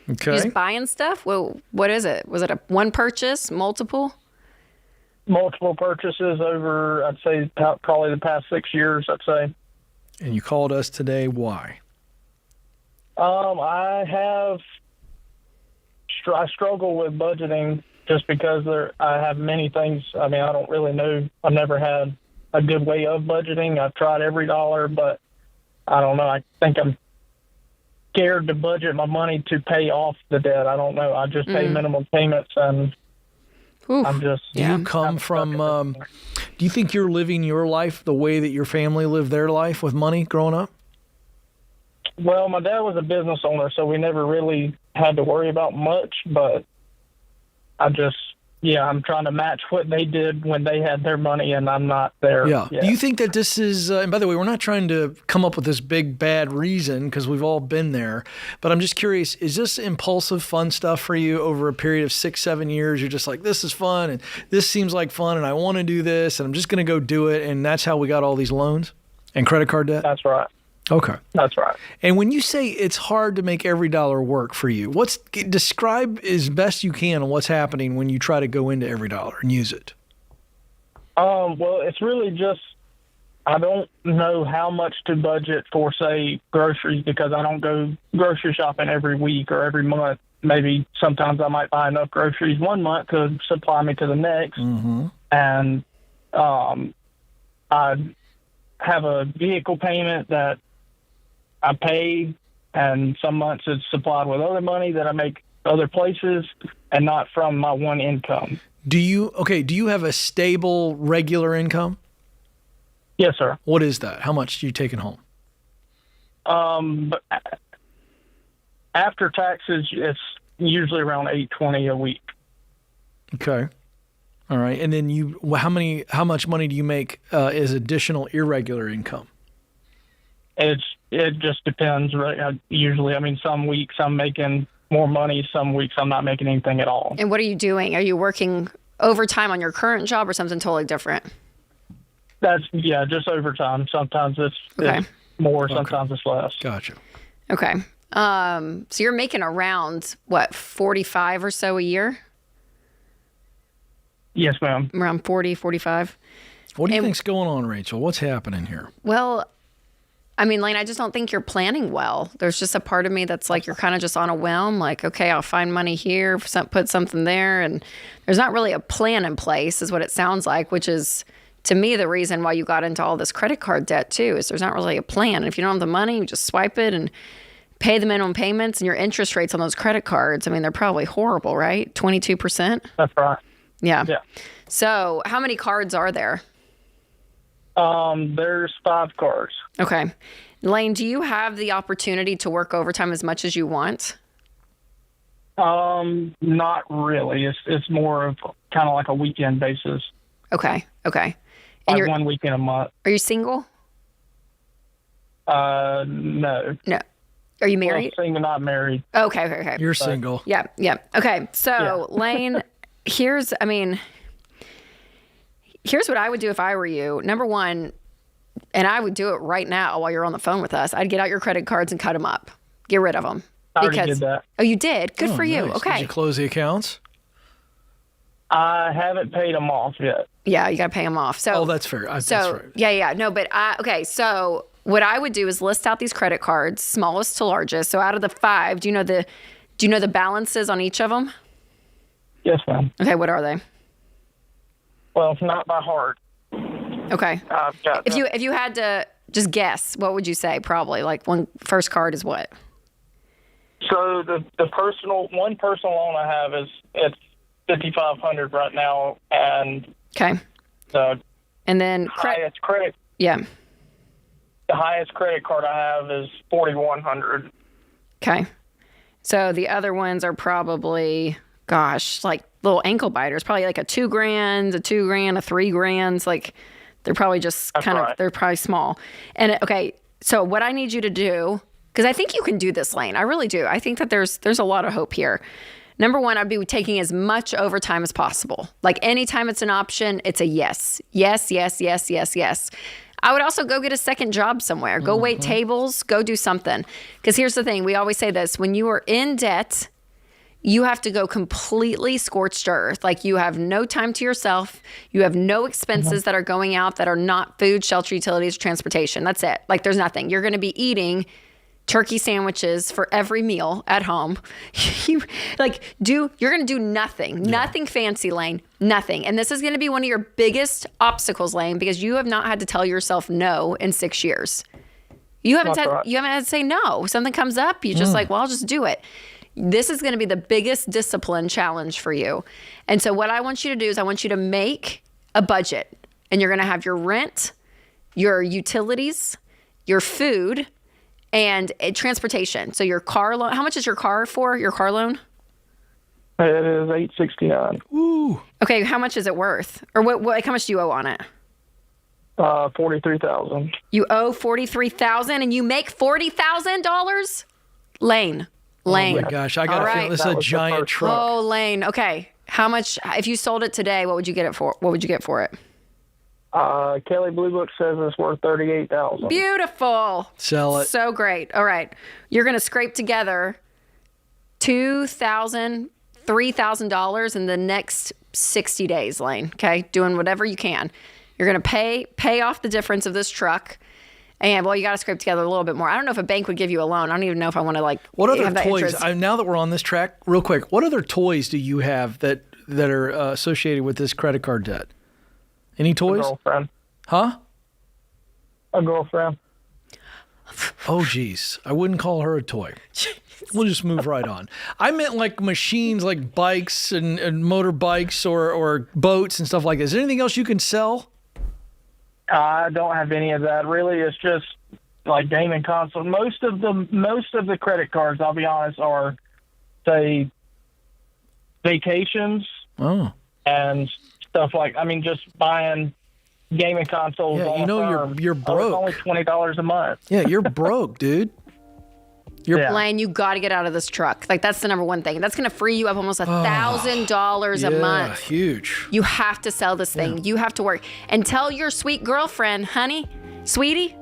Okay. Just buying stuff? Well, what is it? Was it a one purchase, multiple? Multiple purchases over, I'd say, probably the past 6 years, I'd say. And you called us today, why? I struggle with budgeting just because I have many things. I mean, I don't really know. I've never had a good way of budgeting. I've tried every dollar, but I don't know. I think I'm scared to budget my money to pay off the debt. I don't know. I just pay minimum payments, and I'm just. Do you come from? Do you think you're living your life the way that your family lived their life with money growing up? Well, my dad was a business owner, so we never really had to worry about much, but I'm trying to match what they did when they had their money, and I'm not there. Yeah. yet. Do you think that this is, and by the way, we're not trying to come up with this big bad reason because we've all been there, but I'm just curious, is this impulsive fun stuff for you over a period of 6-7 years? You're just like, this is fun, and this seems like fun, and I want to do this, and I'm just going to go do it, and that's how we got all these loans and credit card debt? That's right. Okay. That's right. And when you say it's hard to make every dollar work for you, describe as best you can what's happening when you try to go into every dollar and use it? Well, it's really just I don't know how much to budget for, say, groceries because I don't go grocery shopping every week or every month. Maybe sometimes I might buy enough groceries one month to supply me to the next. Mm-hmm. And I have a vehicle payment that I pay, and some months it's supplied with other money that I make other places and not from my one income. Do you have a stable, regular income? Yes, sir. What is that? How much are you taking home? But after taxes, it's usually around $820 a week. Okay. All right. And then how much money do you make as additional irregular income? It just depends. Right? Usually, I mean, some weeks I'm making more money. Some weeks I'm not making anything at all. And what are you doing? Are you working overtime on your current job or something totally different? Just overtime. Sometimes it's more, sometimes it's less. Gotcha. Okay. So you're making around, 45 or so a year? Yes, ma'am. Around 40, 45. What do you think's going on, Rachel? What's happening here? Well, I mean, Lane, I just don't think you're planning well. There's just a part of me that's like, you're kind of just on a whim, like, okay, I'll find money here, put something there. And there's not really a plan in place, is what it sounds like, which is, to me, the reason why you got into all this credit card debt too, is there's not really a plan. And if you don't have the money, you just swipe it and pay the minimum payments, and your interest rates on those credit cards, I mean, they're probably horrible, right? 22%? That's right. Yeah. Yeah. So how many cards are there? There's 5 cars. Okay. Lane, do you have the opportunity to work overtime as much as you want? Not really. It's more of kind of like a weekend basis. Okay. Okay. And like 1 weekend a month. Are you single? No. No. Are you married? Well, single, not married. Okay. You're single. Yeah. Okay. So, Lane, here's what I would do if I were you. Number one, and I would do it right now while you're on the phone with us, I'd get out your credit cards and cut them up. Get rid of them. I already did that. Oh, you did? Good for you. Nice. Okay. Did you close the accounts? I haven't paid them off yet. Yeah, you got to pay them off. So, that's fair. That's so, right. Yeah. No, but okay. So what I would do is list out these credit cards, smallest to largest. So out of the 5, do you know the balances on each of them? Yes, ma'am. Okay. What are they? Well, it's not by heart. Okay. If you had to just guess, what would you say? Probably like first card is what? So the one personal loan I have it's $5,500 right now, and okay. And then highest credit. Yeah. The highest credit card I have is $4,100. Okay. So the other ones are probably, like little ankle biters, probably like a $2,000, a $2,000, a $3,000. Like they're probably just they're probably small. And okay, so what I need you to do, because I think you can do this, Lane. I really do. I think that there's a lot of hope here. Number one, I'd be taking as much overtime as possible. Like anytime it's an option, it's a yes. Yes. I would also go get a second job somewhere. Go wait tables, go do something. Because here's the thing. We always say this. When you are in debt, you have to go completely scorched earth. Like you have no time to yourself. You have no expenses that are going out that are not food, shelter, utilities, transportation. That's it. Like there's nothing. You're going to be eating turkey sandwiches for every meal at home. You're going to do nothing. Nothing fancy, Lane. Nothing. And this is going to be one of your biggest obstacles, Lane, because you have not had to tell yourself no in 6 years. You haven't had to say no. Something comes up, you just I'll just do it. This is going to be the biggest discipline challenge for you. And so what I want you to do is I want you to make a budget, and you're going to have your rent, your utilities, your food, and transportation. So your car loan, how much is your car for, your car loan? It is $869. Ooh. Okay, how much is it worth? Or how much do you owe on it? $43,000. You owe $43,000 and you make $40,000? Lane. Oh my gosh, I got to feel this is a giant truck. Oh, Lane. Okay. How much, if you sold it today, what would you get it for? What would you get for it? Kelly Blue Book says it's worth $38,000. Beautiful. Sell it. So great. All right. You're going to scrape together $2,000, $3,000 in the next 60 days, Lane. Okay. Doing whatever you can. You're going to pay off the difference of this truck. And you got to scrape together a little bit more. I don't know if a bank would give you a loan. I don't even know if I want to What other have that toys? interest. Now that we're on this track, real quick, what other toys do you have that are associated with this credit card debt? Any toys? A girlfriend. Huh? A girlfriend. Oh, geez. I wouldn't call her a toy. We'll just move right on. I meant like machines, like bikes and motorbikes or boats and stuff like that. Is there anything else you can sell? I don't have any of that. Really, it's just like gaming console. Most of the credit cards, I'll be honest, are say vacations. Oh. And stuff just buying gaming consoles. Yeah, on you're broke. It's only $20 a month. Yeah, you're broke, dude. Lane, you got to get out of this truck. That's the number one thing. That's going to free you up almost $1,000 a month. Yeah, huge. You have to sell this thing. You have to work. And tell your sweet girlfriend, honey, sweetie,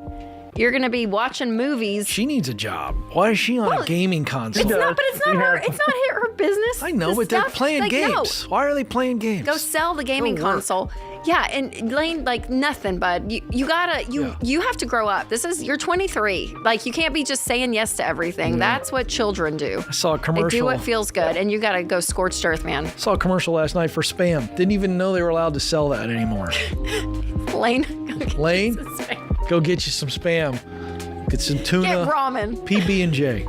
you're going to be watching movies. She needs a job. Why is she on a gaming console? It's not her business. I know, but they're playing games. No. Why are they playing games? Go sell the gaming console. Yeah, and Lane, like nothing, bud. You have to grow up. You're 23. Like you can't be just saying yes to everything. That's what children do. I saw a commercial. They do what feels good, and you gotta go scorched earth, man. I saw a commercial last night for Spam. Didn't even know they were allowed to sell that anymore. Lane, go get you some Spam. Get some tuna. Get ramen. PB&J.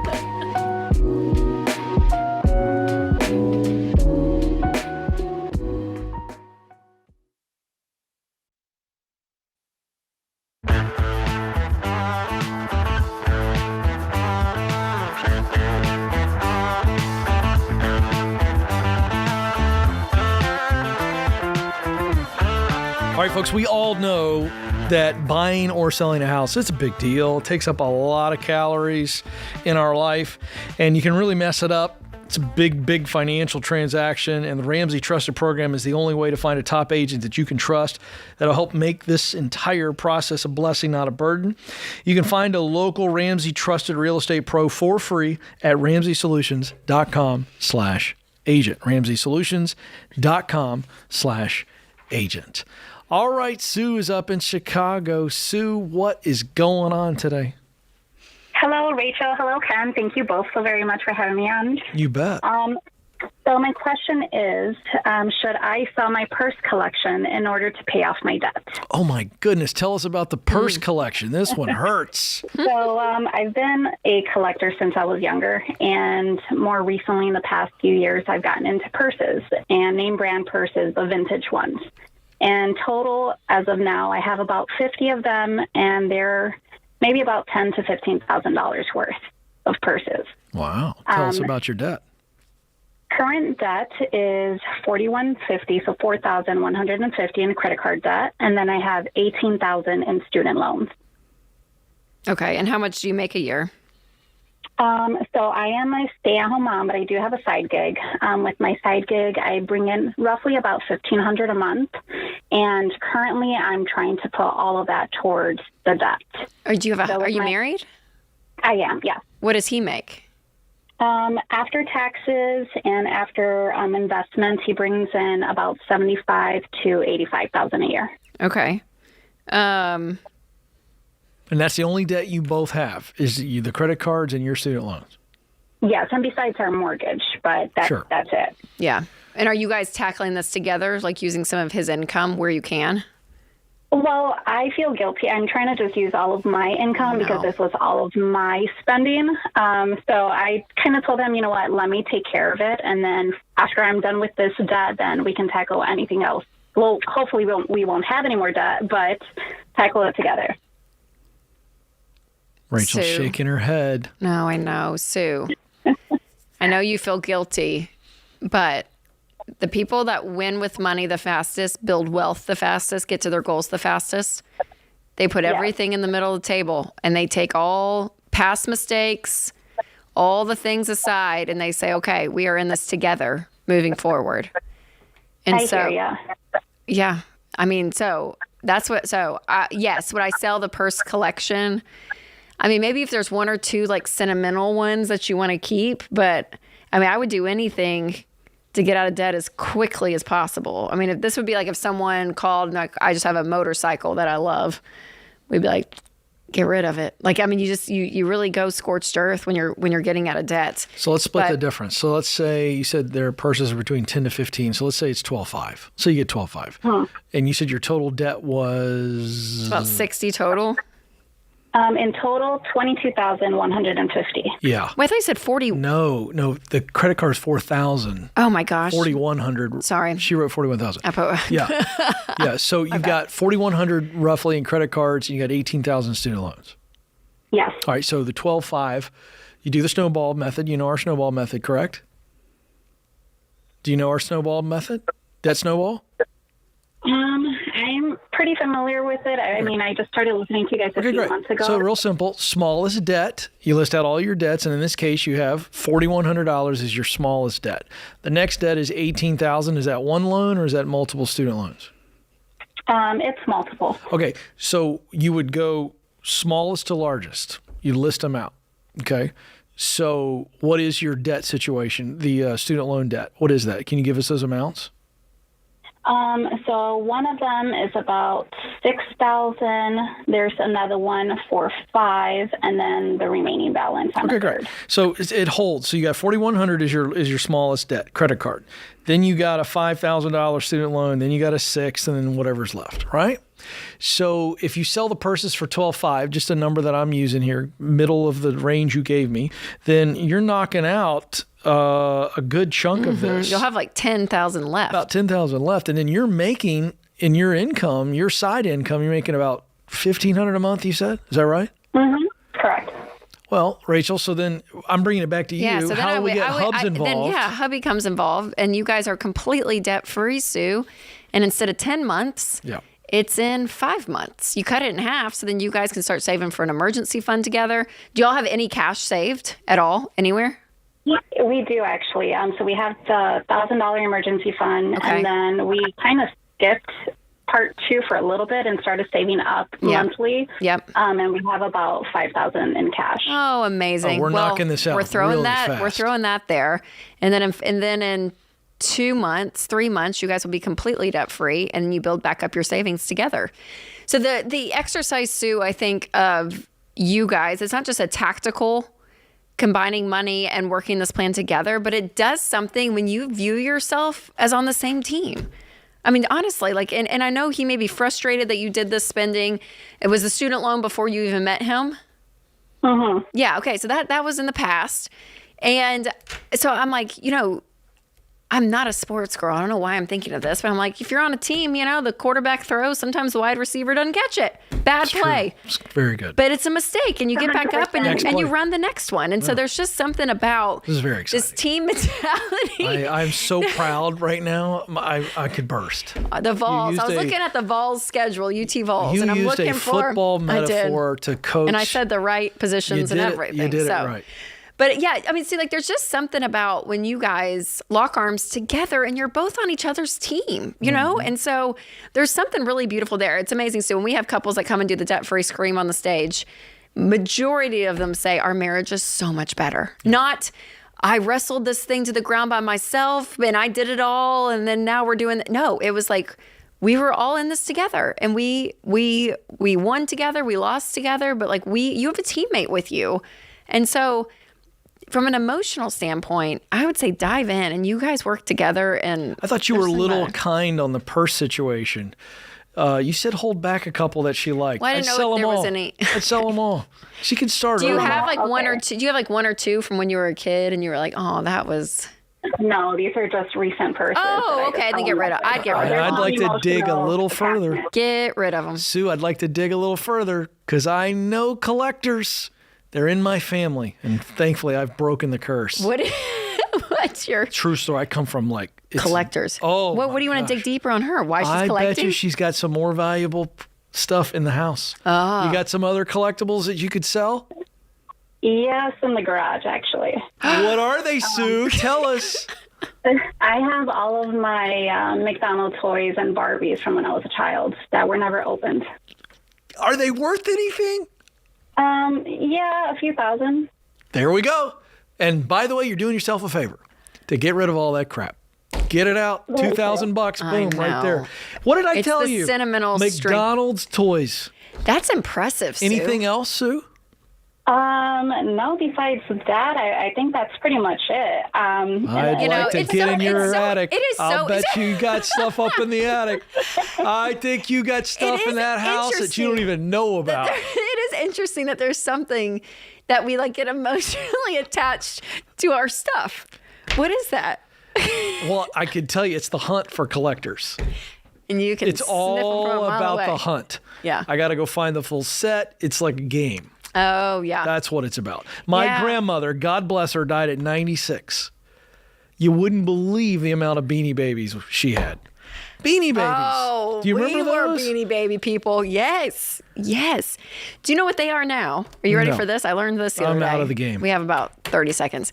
All right, folks, we all know that buying or selling a house, it's a big deal. It takes up a lot of calories in our life, and you can really mess it up. It's a big, big financial transaction, and the Ramsey Trusted Program is the only way to find a top agent that you can trust that'll help make this entire process a blessing, not a burden. You can find a local Ramsey Trusted Real Estate Pro for free at RamseySolutions.com/agent. RamseySolutions.com/agent. All right, Sue is up in Chicago. Sue, what is going on today? Hello, Rachel. Hello, Ken. Thank you both so very much for having me on. You bet. So my question is, should I sell my purse collection in order to pay off my debt? Oh, my goodness. Tell us about the purse collection. This one hurts. So I've been a collector since I was younger, and more recently in the past few years, I've gotten into purses, and name brand purses, the vintage ones. And total, as of now, I have about 50 of them, and they're maybe about $10,000 to $15,000 worth of purses. Wow. Tell us about your debt. Current debt is $4,150, so $4,150 in credit card debt, and then I have $18,000 in student loans. Okay, and how much do you make a year? So I am a stay-at-home mom, but I do have a side gig. With my side gig, I bring in roughly about $1,500 a month, and currently I'm trying to put all of that towards the debt. Are you married? I am, yeah. What does he make? After taxes and after investments, he brings in about $75,000 to $85,000 a year. Okay. And that's the only debt you both have, is the credit cards and your student loans? Yes, and besides our mortgage, but that's it. Yeah. And are you guys tackling this together, like using some of his income where you can? Well, I feel guilty. I'm trying to just use all of my income because this was all of my spending. So I kind of told him, you know what, let me take care of it. And then after I'm done with this debt, then we can tackle anything else. Well, hopefully we won't have any more debt, but tackle it together. Rachel's shaking her head. No, I know. Sue, I know you feel guilty, but the people that win with money the fastest, build wealth the fastest, get to their goals the fastest, they put everything in the middle of the table and they take all past mistakes, all the things aside, and they say, okay, we are in this together moving forward. And I hear ya. Yeah. I mean, so that's what, yes, would I sell the purse collection? I mean, maybe if there's one or two like sentimental ones that you want to keep, but I mean, I would do anything to get out of debt as quickly as possible. I mean, if this would be like if someone called and like, I just have a motorcycle that I love, we'd be like, get rid of it. Like, I mean, you really go scorched earth when you're getting out of debt. So let's split the difference. So let's say you said their purses are between 10 to 15. So let's say it's 12.5. So you get 12.5. And you said your total debt was about 60 total. In total, $22,150. Yeah. Wait, I thought you said 40. No, the credit card is $4,000. Oh my gosh. 4,100. Sorry. She wrote 41,000. Yeah. So you've got 4,100 roughly in credit cards, and you got 18,000 student loans. Yes. All right. So the 12.5, you do the snowball method. You know our snowball method, correct? Do you know our snowball method? That snowball? I'm pretty familiar with it. I mean, I just started listening to you guys a few months ago. So real simple, smallest debt, you list out all your debts, and in this case, you have $4,100 is your smallest debt. The next debt is $18,000. Is that one loan or is that multiple student loans? It's multiple. Okay, so you would go smallest to largest. You list them out, okay? So what is your debt situation, the student loan debt? What is that? Can you give us those amounts? So one of them is about 6,000. There's another one for 5, and then the remaining balance on Okay, the great. third. So it holds. So you got 4,100 is your smallest debt, credit card. Then you got a $5,000 student loan. Then you got a 6, and then whatever's left, right? So if you sell the purses for 12.5, just a number that I'm using here, middle of the range you gave me, then you're knocking out a good chunk of this. You'll have like 10,000 left. About 10,000 left, and then you're making in your income, your side income, you're making about 1,500 a month. You said, is that right? Mm-hmm. Correct. Well, Rachel, so then I'm bringing it back to you. Yeah, so then How do we get Hubs involved? Then, hubby comes involved, and you guys are completely debt-free, Sue. And instead of 10 months, it's in 5 months. You cut it in half, so then you guys can start saving for an emergency fund together. Do y'all have any cash saved at all, anywhere? We do, actually. So we have the $1,000 emergency fund, Okay. and then we kind of skipped part 2 for a little bit and started saving up monthly. Yep. And we have about $5,000 in cash. Oh, amazing! Oh, we're knocking this out We're throwing really that. fast. We're throwing that there, and then in 2 months, 3 months, you guys will be completely debt free, and then you build back up your savings together. So the exercise, Sue, I think of you guys, it's not just a tactical combining money and working this plan together, but it does something when you view yourself as on the same team. I mean, honestly, like, and I know he may be frustrated that you did this spending. It was the student loan before you even met him. Mm-hmm. Yeah. Okay. So that was in the past. And so I'm like, I'm not a sports girl. I don't know why I'm thinking of this, but I'm like, if you're on a team, the quarterback throws, sometimes the wide receiver doesn't catch it. Bad play. It's very good. But it's a mistake, and you get back up and Next you play. run the next one. And so there's just something about This is very exciting. this team mentality. I'm so proud right now. I could burst. The Vols. I was used looking at the Vols schedule, UT Vols, You and I'm used looking a for football I did. metaphor to coach. And I said the right positions and everything. You did so. it right. But yeah, I mean, see, like, there's just something about when you guys lock arms together and you're both on each other's team, you know? And so there's something really beautiful there. It's amazing. So when we have couples that come and do the debt-free scream on the stage, majority of them say our marriage is so much better. Not, I wrestled this thing to the ground by myself and I did it all, and then now we're doing it. No, it was like, we were all in this together, and we won together, we lost together, but like you have a teammate with you. And so from an emotional standpoint, I would say dive in, and you guys work together. And I thought you were a little kind on the purse situation. You said hold back a couple that she liked. Well, I didn't know sell if there them was all. any. I'd sell them all. She can start. Do you early. have like one or two? Do you have like one or two from when you were a kid, and you were like, oh, that was. No, these are just recent purses. Oh, okay. Then get rid of. I'd get rid of them. I'd like to dig a little further. Get rid of them. Sue, I'd like to dig a little further because I know collectors. They're in my family, and thankfully, I've broken the curse. What's your True story? I come from collectors? Oh, what do you want to dig deeper on her? Why she's I collecting? bet you she's got some more valuable stuff in the house. Oh. You got some other collectibles that you could sell? Yes, in the garage, actually. What are they, Sue? Tell us. I have all of my McDonald's toys and Barbies from when I was a child that were never opened. Are they worth anything? Yeah, a few thousand. There we go. And by the way, you're doing yourself a favor to get rid of all that crap. Get it out. $2,000. I Boom, right know. there. What did I It's tell the you? sentimental McDonald's toys. That's impressive, Sue. Anything else, Sue? No, besides that, I think that's pretty much it. I'd like to get in your attic. It is I'll bet you got stuff up in the attic. I think you got stuff in that house that you don't even know about. It is interesting that there's something that we like get emotionally attached to our stuff. What is that? Well, I can tell you it's the hunt for collectors. And you can It's sniff 'em from a all mile about away. the hunt. Yeah. I got to go find the full set. It's like a game. Oh, yeah. That's what it's about. My Yeah. grandmother, God bless her, died at 96. You wouldn't believe the amount of Beanie Babies she had. Beanie Babies. Oh, Do you remember we were those? Beanie Baby people. Yes. Yes. Do you know what they are now? Are you ready No. for this? I learned this the other I'm day. out of the game. We have about 30 seconds.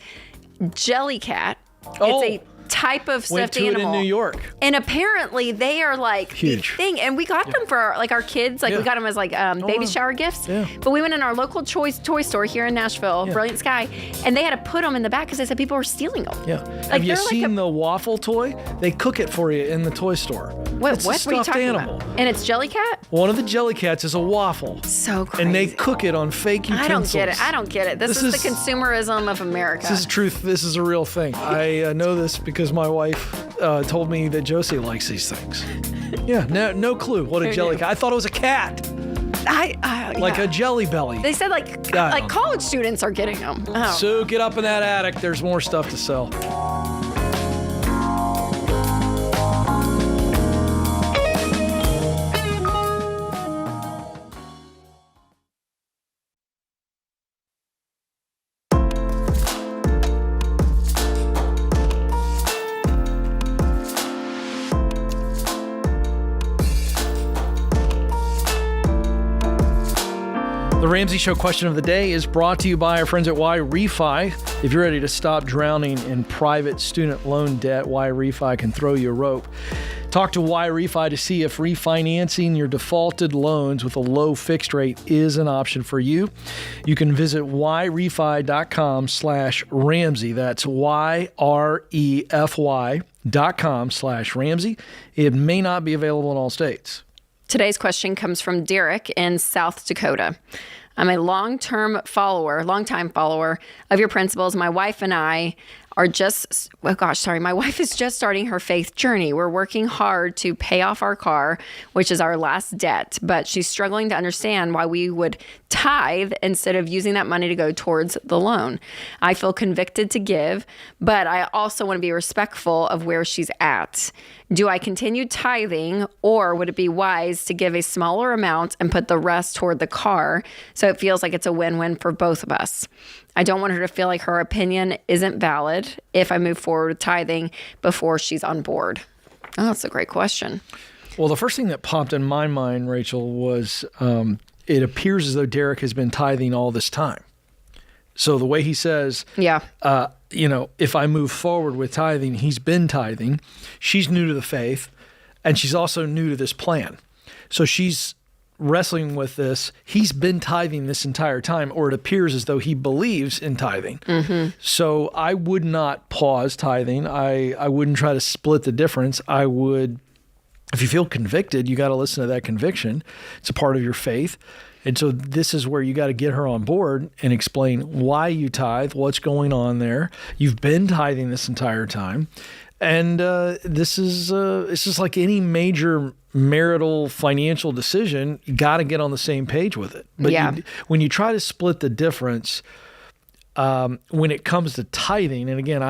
Jellycat. Oh. It's a type of Went stuffed to animal it in New York. And apparently they are like Huge. the thing. And we got them for like our kids. Like we got them as like baby shower gifts. Yeah. But we went in our local toy store here in Nashville, Brilliant Sky, and they had to put them in the back because they said people were stealing them. Yeah. Like, Have you they're like seen the waffle toy? They cook it for you in the toy store. What It's a were you stuffed talking animal. about? And it's Jellycat? One of the Jellycats is a waffle. So crazy. And they cook it on fake utensils. I don't get it. This is the consumerism of America. This is truth. This is a real thing. I know this because my wife told me that Josie likes these things. Yeah, no clue what a Jellycat. I thought it was a cat. Like a Jelly Belly. They said like college students are getting them. Oh. So get up in that attic. There's more stuff to sell. The Ramsey Show question of the day is brought to you by our friends at Y-Refi. If you're ready to stop drowning in private student loan debt, Y-Refi can throw you a rope. Talk to Y-Refi to see if refinancing your defaulted loans with a low fixed rate is an option for you. You can visit yrefy.com/Ramsey. That's YREFY.com/Ramsey. It may not be available in all states. Today's question comes from Derek in South Dakota. I'm a longtime follower of your principles. My wife and I are my wife is just starting her faith journey. We're working hard to pay off our car, which is our last debt, but she's struggling to understand why we would tithe instead of using that money to go towards the loan. I feel convicted to give, but I also want to be respectful of where she's at. Do I continue tithing, or would it be wise to give a smaller amount and put the rest toward the car so it feels like it's a win-win for both of us? I don't want her to feel like her opinion isn't valid if I move forward with tithing before she's on board. Oh, that's a great question. Well, the first thing that popped in my mind, Rachel, was it appears as though Derek has been tithing all this time. So the way he says, if I move forward with tithing, he's been tithing. She's new to the faith, and she's also new to this plan. So she's wrestling with this. He's been tithing this entire time, or it appears as though he believes in tithing. Mm-hmm. So I would not pause tithing. I wouldn't try to split the difference. I would, if you feel convicted, you got to listen to that conviction. It's a part of your faith. And so this is where you got to get her on board and explain why you tithe, what's going on there. You've been tithing this entire time. And this is it's just like any major marital financial decision, you got to get on the same page with it. But when you try to split the difference, when it comes to tithing, and again,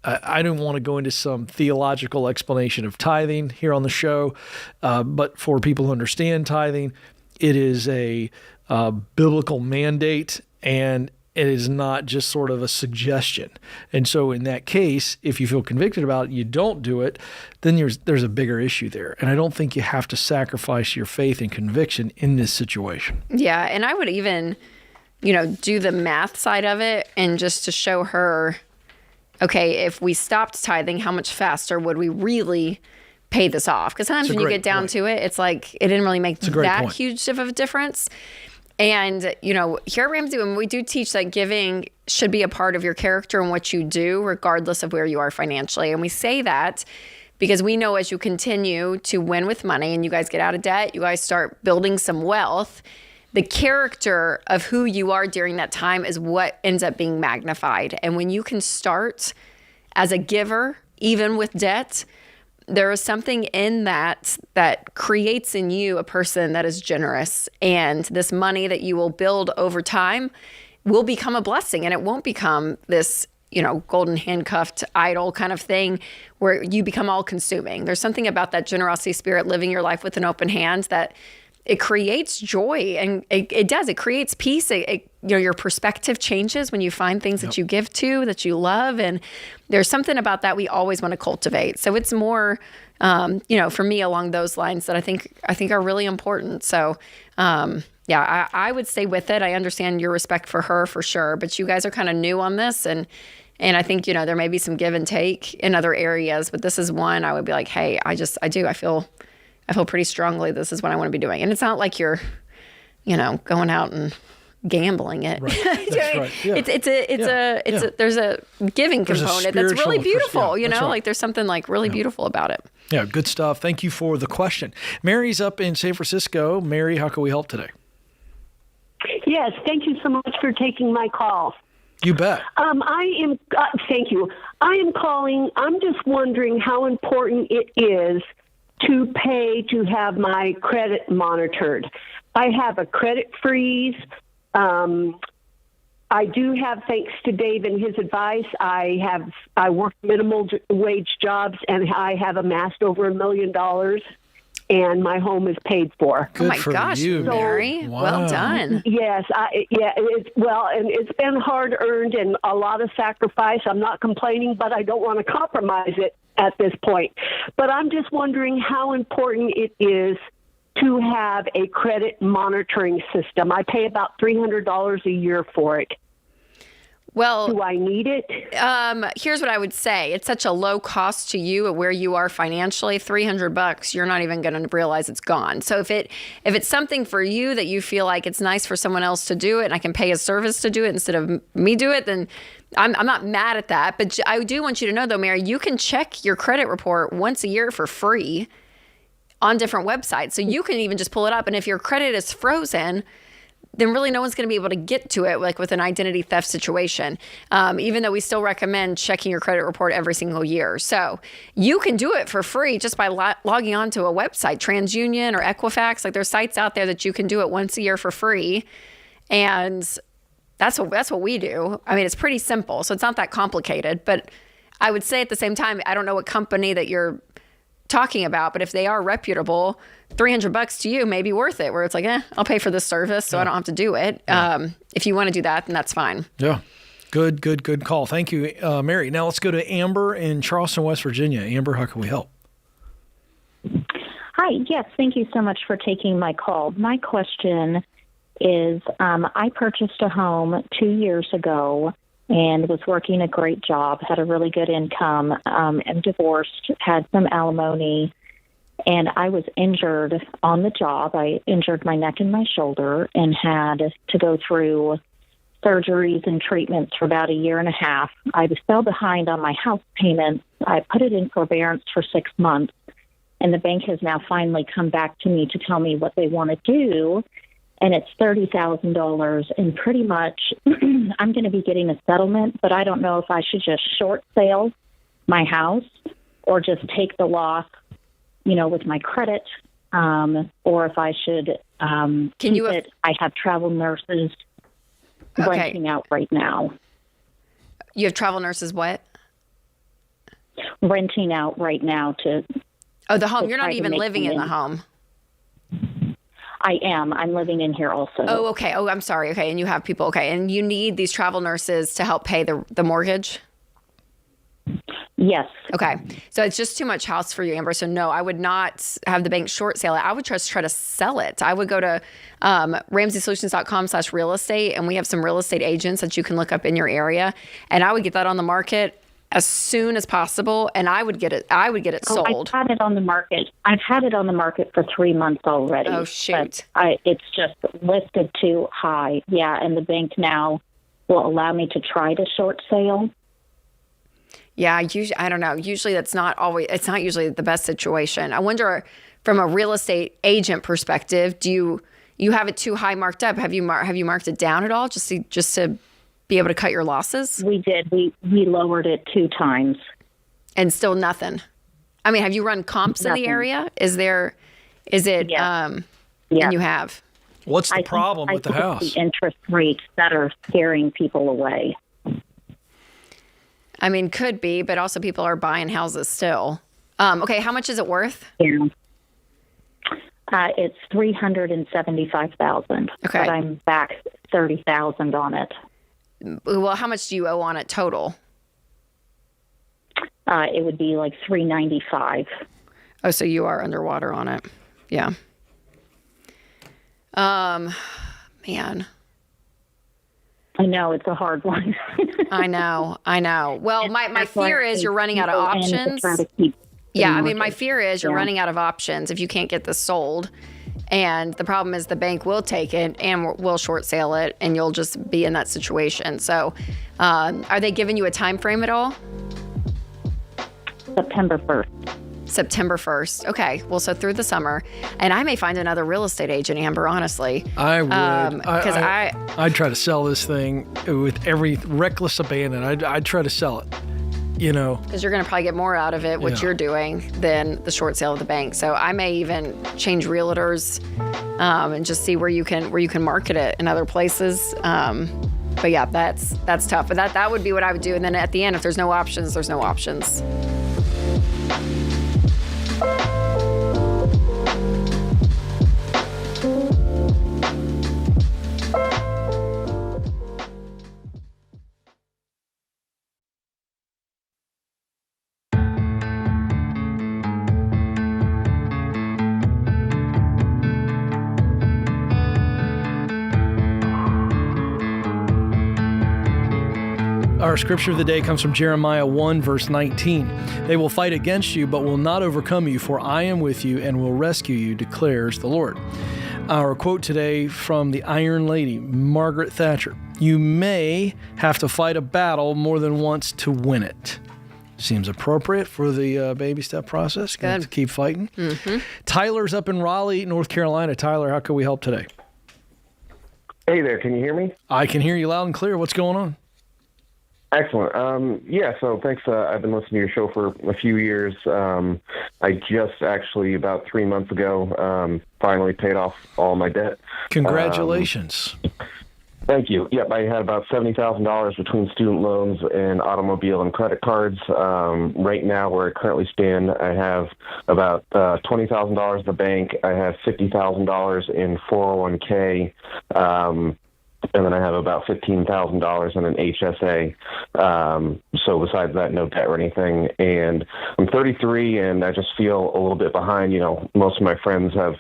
I don't want to go into some theological explanation of tithing here on the show, but for people who understand tithing, it is a biblical mandate, and it is not just sort of a suggestion. And so in that case, if you feel convicted about it, you don't do it, then there's a bigger issue there. And I don't think you have to sacrifice your faith and conviction in this situation. Yeah, and I would even, do the math side of it, and just to show her, okay, if we stopped tithing, how much faster would we really pay this off? Because sometimes when you get down to it, it's like it didn't really make that huge of a difference. And, here at Ramsey, when we do teach that giving should be a part of your character and what you do, regardless of where you are financially. And we say that because we know as you continue to win with money and you guys get out of debt, you guys start building some wealth, the character of who you are during that time is what ends up being magnified. And when you can start as a giver, even with debt, there is something in that creates in you a person that is generous, and this money that you will build over time will become a blessing, and it won't become this, golden handcuffed idol kind of thing where you become all consuming. There's something about that generosity spirit, living your life with an open hand, that it creates joy, and it does. It creates peace. Your perspective changes when you find things that you give to, that you love, and there's something about that we always want to cultivate. So it's more, for me along those lines that I think are really important. So, I would stay with it. I understand your respect for her for sure, but you guys are kind of new on this, and And I think, there may be some give and take in other areas, but this is one I would be like, hey, I feel pretty strongly this is what I want to be doing. And it's not like you're, going out and gambling it. Right. That's right. Yeah. There's a giving There's a component that's really spiritual beautiful, that's right. like there's something like really beautiful about it. Yeah, good stuff. Thank you for the question. Mary's up in San Francisco. Mary, how can we help today? Yes, thank you so much for taking my call. You bet. Thank you. I am calling. I'm just wondering how important it is to pay to have my credit monitored. I have a credit freeze. I do have, thanks to Dave and his advice, I work minimal wage jobs, and I have amassed over $1 million, and my home is paid for. Oh my gosh, Mary, well done. Yes, and it's been hard earned and a lot of sacrifice. I'm not complaining, but I don't want to compromise it at this point. But I'm just wondering how important it is to have a credit monitoring system. I pay about $300 a year for it. Well, do I need it? Here's what I would say. It's such a low cost to you at where you are financially, $300, you're not even going to realize it's gone. So if it's something for you that you feel like it's nice for someone else to do it and I can pay a service to do it instead of me do it, then I'm not mad at that. But I do want you to know though, Mary, you can check your credit report once a year for free on different websites. So you can even just pull it up. And if your credit is frozen, then really no one's going to be able to get to it like with an identity theft situation, even though we still recommend checking your credit report every single year. So you can do it for free just by logging on to a website, TransUnion or Equifax. Like there's sites out there that you can do it once a year for free. And that's what we do. I mean, it's pretty simple. So it's not that complicated. But I would say at the same time, I don't know what company that you're talking about, but if they are reputable, $300 to you may be worth it, where it's like, I'll pay for this service so I don't have to do it. If you want to do that, then that's fine. Yeah. Good call. Thank you, Mary. Now let's go to Amber in Charleston, West Virginia. Amber, how can we help? Hi. Yes. Thank you so much for taking my call. My question is, I purchased a home 2 years ago and was working a great job, had a really good income, am divorced, had some alimony, and I was injured on the job. I injured my neck and my shoulder and had to go through surgeries and treatments for about a year and a half. I was still behind on my house payments. I put it in forbearance for 6 months, and the bank has now finally come back to me to tell me what they want to do. And it's $30,000, and pretty much I'm going to be getting a settlement, but I don't know if I should just short sale my house or just take the loss, with my credit, or if I should keep it. I have travel nurses renting out right now. You have travel nurses what? Renting out right now to... Oh, the home. You're not even living in the home. I am. I'm living in here also. Oh, okay. Oh, I'm sorry. Okay. And you have people. Okay. And you need these travel nurses to help pay the mortgage? Yes. Okay. So it's just too much house for you, Amber. So no, I would not have the bank short sale it. I would just try to sell it. I would go to RamseySolutions.com/real estate, and we have some real estate agents that you can look up in your area. And I would get that on the market as soon as possible, and I would get it sold. I've had it on the market. I've had it on the market for 3 months already. Oh, shoot. It's just listed too high. Yeah, and the bank now will allow me to try to short sale. Yeah, I don't know. Usually it's not usually the best situation. I wonder, from a real estate agent perspective, do you have it too high marked up? Have you marked it down at all just to be able to cut your losses? We did. We lowered it 2 times. And still nothing. I mean, have you run comps in the area? Is it, yes. And you have? What's the problem with the house? It's the interest rates that are scaring people away. I mean, could be, but also people are buying houses still. Okay. How much is it worth? Yeah. It's $375,000. Okay. But I'm back $30,000 on it. Well, how much do you owe on it total? It would be like $395. Oh, so you are underwater on it. Yeah. Man. I know it's a hard one. I know. Well, my That's why fear I is say you're running out of people aim to options. try to keep Yeah, I the mean, my mortgage. fear is you're Yeah. running out of options if you can't get this sold. And the problem is the bank will take it and will short sale it, and you'll just be in that situation. So, are they giving you a time frame at all? September 1st. September 1st. Okay. Well, so through the summer, and I may find another real estate agent, Amber, honestly. I would. Because I'd try to sell this thing with every reckless abandon. I'd try to sell it. Because you're going to probably get more out of it, what Yeah. you're doing, than the short sale of the bank. So I may even change realtors and just see where you can market it in other places. But yeah, that's tough. But that would be what I would do. And then at the end, if there's no options, there's no options. Our scripture of the day comes from Jeremiah 1, verse 19. They will fight against you, but will not overcome you, for I am with you and will rescue you, declares the Lord. Our quote today from the Iron Lady, Margaret Thatcher. You may have to fight a battle more than once to win it. Seems appropriate for the baby step process. Gonna have to keep fighting. Mm-hmm. Tyler's up in Raleigh, North Carolina. Tyler, how can we help today? Hey there, can you hear me? I can hear you loud and clear. What's going on? Excellent. So thanks. I've been listening to your show for a few years. I just actually about 3 months ago finally paid off all my debt. Congratulations. Thank you. Yep, I had about $70,000 between student loans and automobile and credit cards. Right now, where I currently stand, I have about $20,000 in the bank. I have $50,000 in 401k. And then I have about $15,000 in an HSA. So besides that, no debt or anything. And I'm 33, and I just feel a little bit behind. Most of my friends have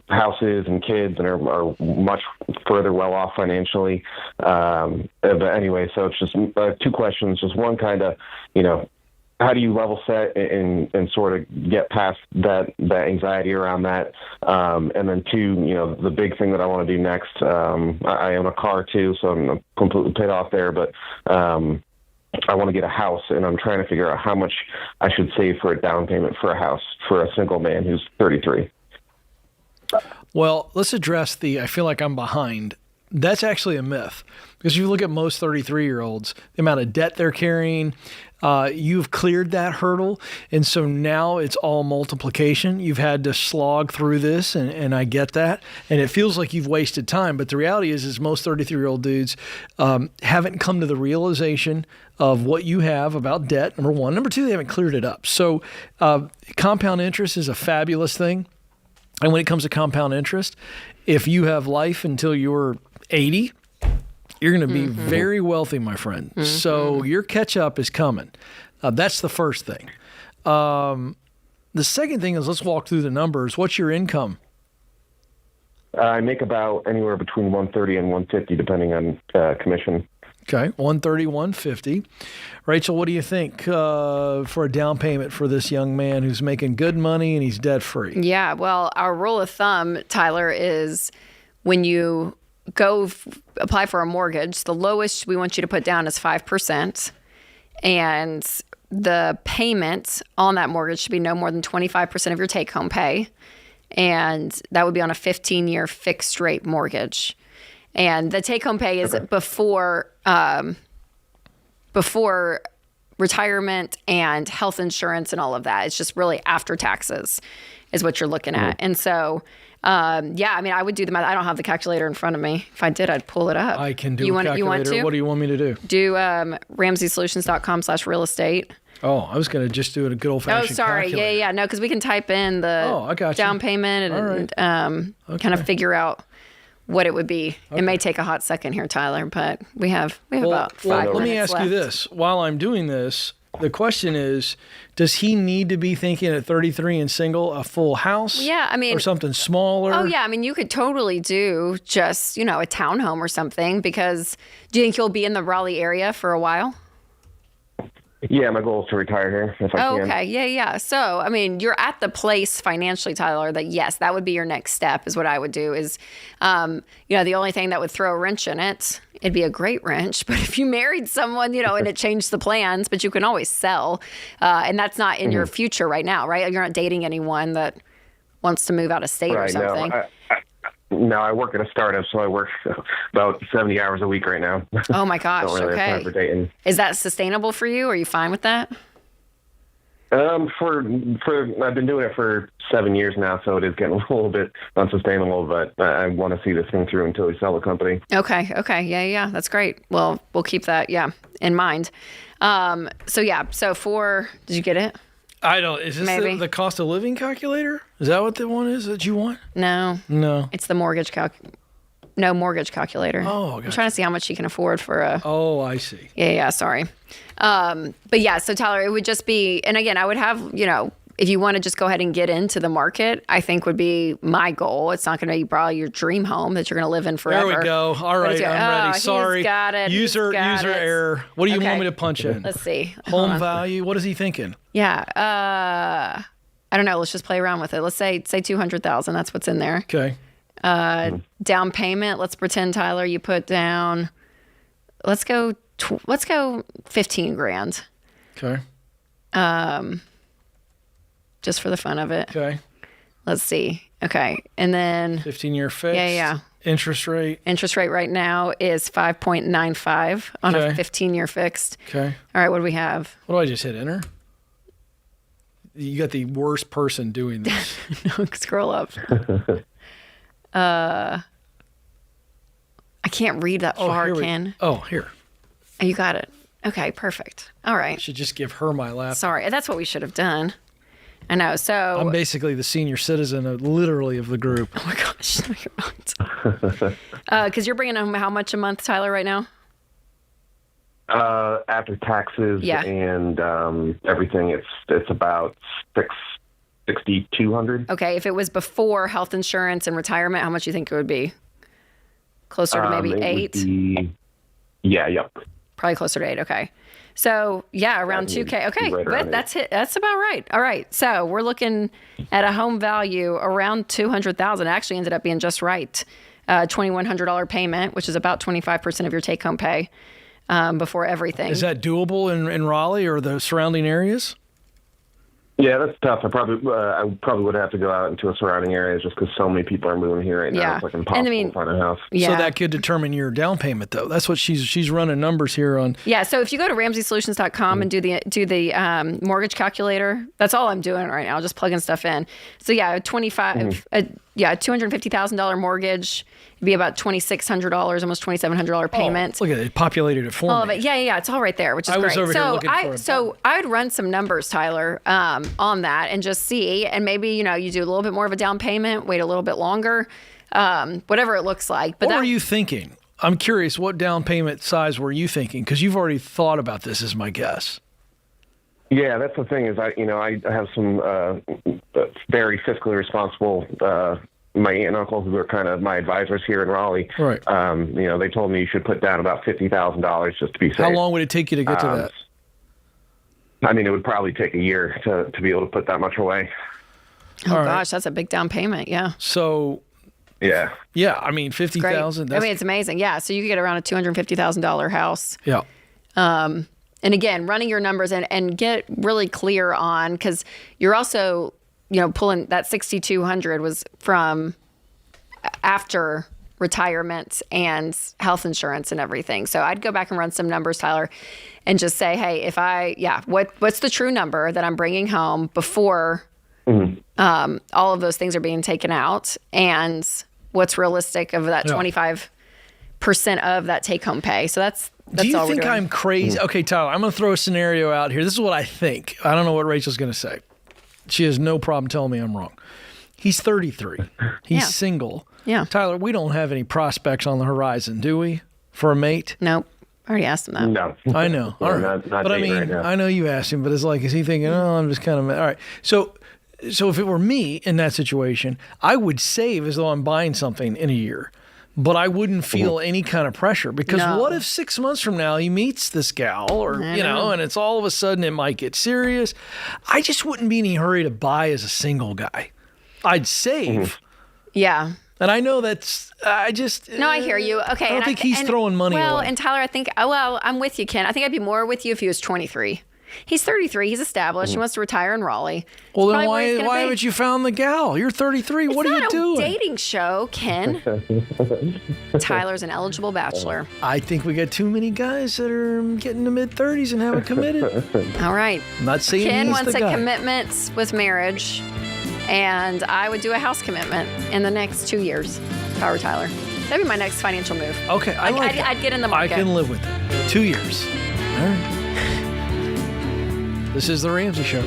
houses and kids and are much further well off financially. But anyway, so it's just two questions. Just one, kind of, how do you level set and sort of get past that anxiety around that? And then two, the big thing that I want to do next, I own a car too, so I'm completely paid off there, but I want to get a house, and I'm trying to figure out how much I should save for a down payment for a house for a single man who's 33. Well, let's address I feel like I'm behind. That's actually a myth, because if you look at most 33-year-olds, the amount of debt they're carrying, you've cleared that hurdle, and so now it's all multiplication. You've had to slog through this, and I get that, and it feels like you've wasted time, but the reality is most 33-year-old dudes haven't come to the realization of what you have about debt, number one. Number two, they haven't cleared it up. So compound interest is a fabulous thing, and when it comes to compound interest, if you have life until you're 80, you're going to be very wealthy, my friend. So your catch up is coming. That's the first thing. The second thing is, let's walk through the numbers. What's your income? I make about anywhere between 130 and 150, depending on commission. Okay, 130, 150. Rachel, what do you think for a down payment for this young man who's making good money and he's debt free? Yeah, well, our rule of thumb, Tyler, is when you go apply for a mortgage, the lowest we want you to put down is 5%. And the payment on that mortgage should be no more than 25% of your take-home pay. And that would be on a 15-year fixed rate mortgage. And the take-home pay is before retirement and health insurance and all of that. It's just really after taxes is what you're looking at. And so, I would do the math. I don't have the calculator in front of me. If I did, I'd pull it up. I can do you a want, calculator. You want to? What do you want me to do? Do RamseySolutions.com/real estate. Oh, I was going to just do it a good old-fashioned calculator. calculator. Yeah. No, because we can type in the down payment and kind of figure out what it would be. Okay. It may take a hot second here, Tyler, but we have about 5 minutes let me ask left. you this. While I'm doing this, The question is, does he need to be thinking at 33 and single a full house? Yeah, I mean, or something smaller? Oh yeah, I mean, you could totally do just, a townhome or something, because do you think you'll be in the Raleigh area for a while? Yeah, my goal is to retire here if I can. Okay, yeah. So, I mean, you're at the place financially, Tyler, that yes, that would be your next step is what I would do is, the only thing that would throw a wrench in it, it'd be a great wrench, but if you married someone, and it changed the plans, but you can always sell, and that's not in your future right now, right? You're not dating anyone that wants to move out of state or something. No, I work at a startup, so I work about 70 hours a week right now. Oh my gosh, Don't really have time for dating. Is that sustainable for you? Are you fine with that? For I've been doing it for 7 years now, so it is getting a little bit unsustainable, but I want to see this thing through until we sell the company. Okay. Yeah, that's great. Well, we'll keep that, in mind. Did you get it? I don't. Is this the cost of living calculator? Is that what the one is that you want? No. It's the mortgage mortgage calculator. Oh, gotcha. I'm trying to see how much you can afford for a. Oh, I see. Yeah. Sorry. But yeah. So Tyler, it would just be, and again, I would have, if you want to just go ahead and get into the market, I think would be my goal. It's not going to be probably your dream home that you're going to live in forever. There we go. All right, I'm ready. Sorry. He's got it. User error. What do you want me to punch in? Let's see. Home value. What is he thinking? Yeah. I don't know. Let's just play around with it. Let's say 200,000. That's what's in there. Okay. Down payment. Let's pretend, Tyler, you put down. Let's go 15 grand. Okay. Just for the fun of it. Okay. Let's see. Okay. And then 15-year fixed. Yeah. Interest rate right now is 5.95 on a 15-year fixed. Okay. All right. What do we have? What do I just hit enter? You got the worst person doing this. No, scroll up. I can't read that far, Ken. Here. Oh, you got it. Okay, perfect. All right. Should just give her my laptop. Sorry, that's what we should have done. I know. So I'm basically the senior citizen, literally, of the group. Oh my gosh, no, you're not. Because you're bringing home how much a month, Tyler, right now? After taxes and everything, it's about $6,200. Okay, if it was before health insurance and retirement, how much do you think it would be? Closer to maybe 8? Yep. Probably closer to 8. Okay. So around 2K. Okay, but that's it. That's about right. All right. So we're looking at a home value around $200,000. It actually ended up being just right. $2,100 payment, which is about 25% of your take-home pay before everything. Is that doable in Raleigh or the surrounding areas? Yeah, that's tough. I probably would have to go out into a surrounding areas just because so many people are moving here right now. Yeah. It's like impossible to find a house. Yeah. So that could determine your down payment, though. That's what she's running numbers here on. Yeah. So if you go to RamseySolutions.com and do the mortgage calculator, that's all I'm doing right now, just plugging stuff in. So $250,000 mortgage. It'd be about $2,600, almost $2,700 payment. Look at it, populated it for all me. of it. Yeah. It's all right there, which is great. I was over here looking for it. So I would run some numbers, Tyler, on that and just see, and maybe you do a little bit more of a down payment, wait a little bit longer, whatever it looks like. But what were you thinking? I'm curious. What down payment size were you thinking? Because you've already thought about this, is my guess. Yeah, that's the thing is I have some very fiscally responsible. My aunt and uncle, who are kind of my advisors here in Raleigh, right? They told me you should put down about $50,000 just to be safe. How long would it take you to get to that? I mean, it would probably take a year to be able to put that much away. Oh gosh, that's a big down payment. Yeah. So. Yeah. I mean, $50,000. I mean, it's amazing. Yeah. So you could get around a $250,000 house. Yeah. And again, running your numbers and get really clear on, because you're also, pulling that 6,200 was from after retirement and health insurance and everything. So I'd go back and run some numbers, Tyler, and just say, hey, what's the true number that I'm bringing home before all of those things are being taken out, and what's realistic of that 25% of that take-home pay. So that's Do you all think we're doing. I'm crazy? Okay, Tyler, I'm going to throw a scenario out here. This is what I think. I don't know what Rachel's going to say. She has no problem telling me I'm wrong. He's 33. He's single. Yeah. Tyler, we don't have any prospects on the horizon, do we, for a mate? Nope. I already asked him that. No. I know. Yeah, All right. not But I dating mean, right now. I know you asked him, but it's like, is he thinking, oh, I'm just kind of, all right. So if it were me in that situation, I would save as though I'm buying something in a year, but I wouldn't feel any kind of pressure because No. what if 6 months from now he meets this gal or, I you know, know. and it's all of a sudden it might get serious. I just wouldn't be in any hurry to buy as a single guy. I'd save. Yeah. And I know that's, I just. No, I hear you. Okay. I don't and think he's throwing money Well, away. and Tyler, I think, I'm with you, Ken. I think I'd be more with you if he was 23. He's 33. He's established. He wants to retire in Raleigh. Well, then Probably where he's why gonna be. haven't you found the gal? You're 33. What are you It's doing? not a dating show, Ken. Tyler's an eligible bachelor. I think we got too many guys that are getting to mid-30s and haven't committed. All right. I'm not saying Ken he's wants the a guy. commitment with marriage, and I would do a house commitment in the next 2 years. If I were Tyler. That'd be my next financial move. Okay, I like that. I'd get in the I market. can live with it. 2 years. All right. This is The Ramsey Show.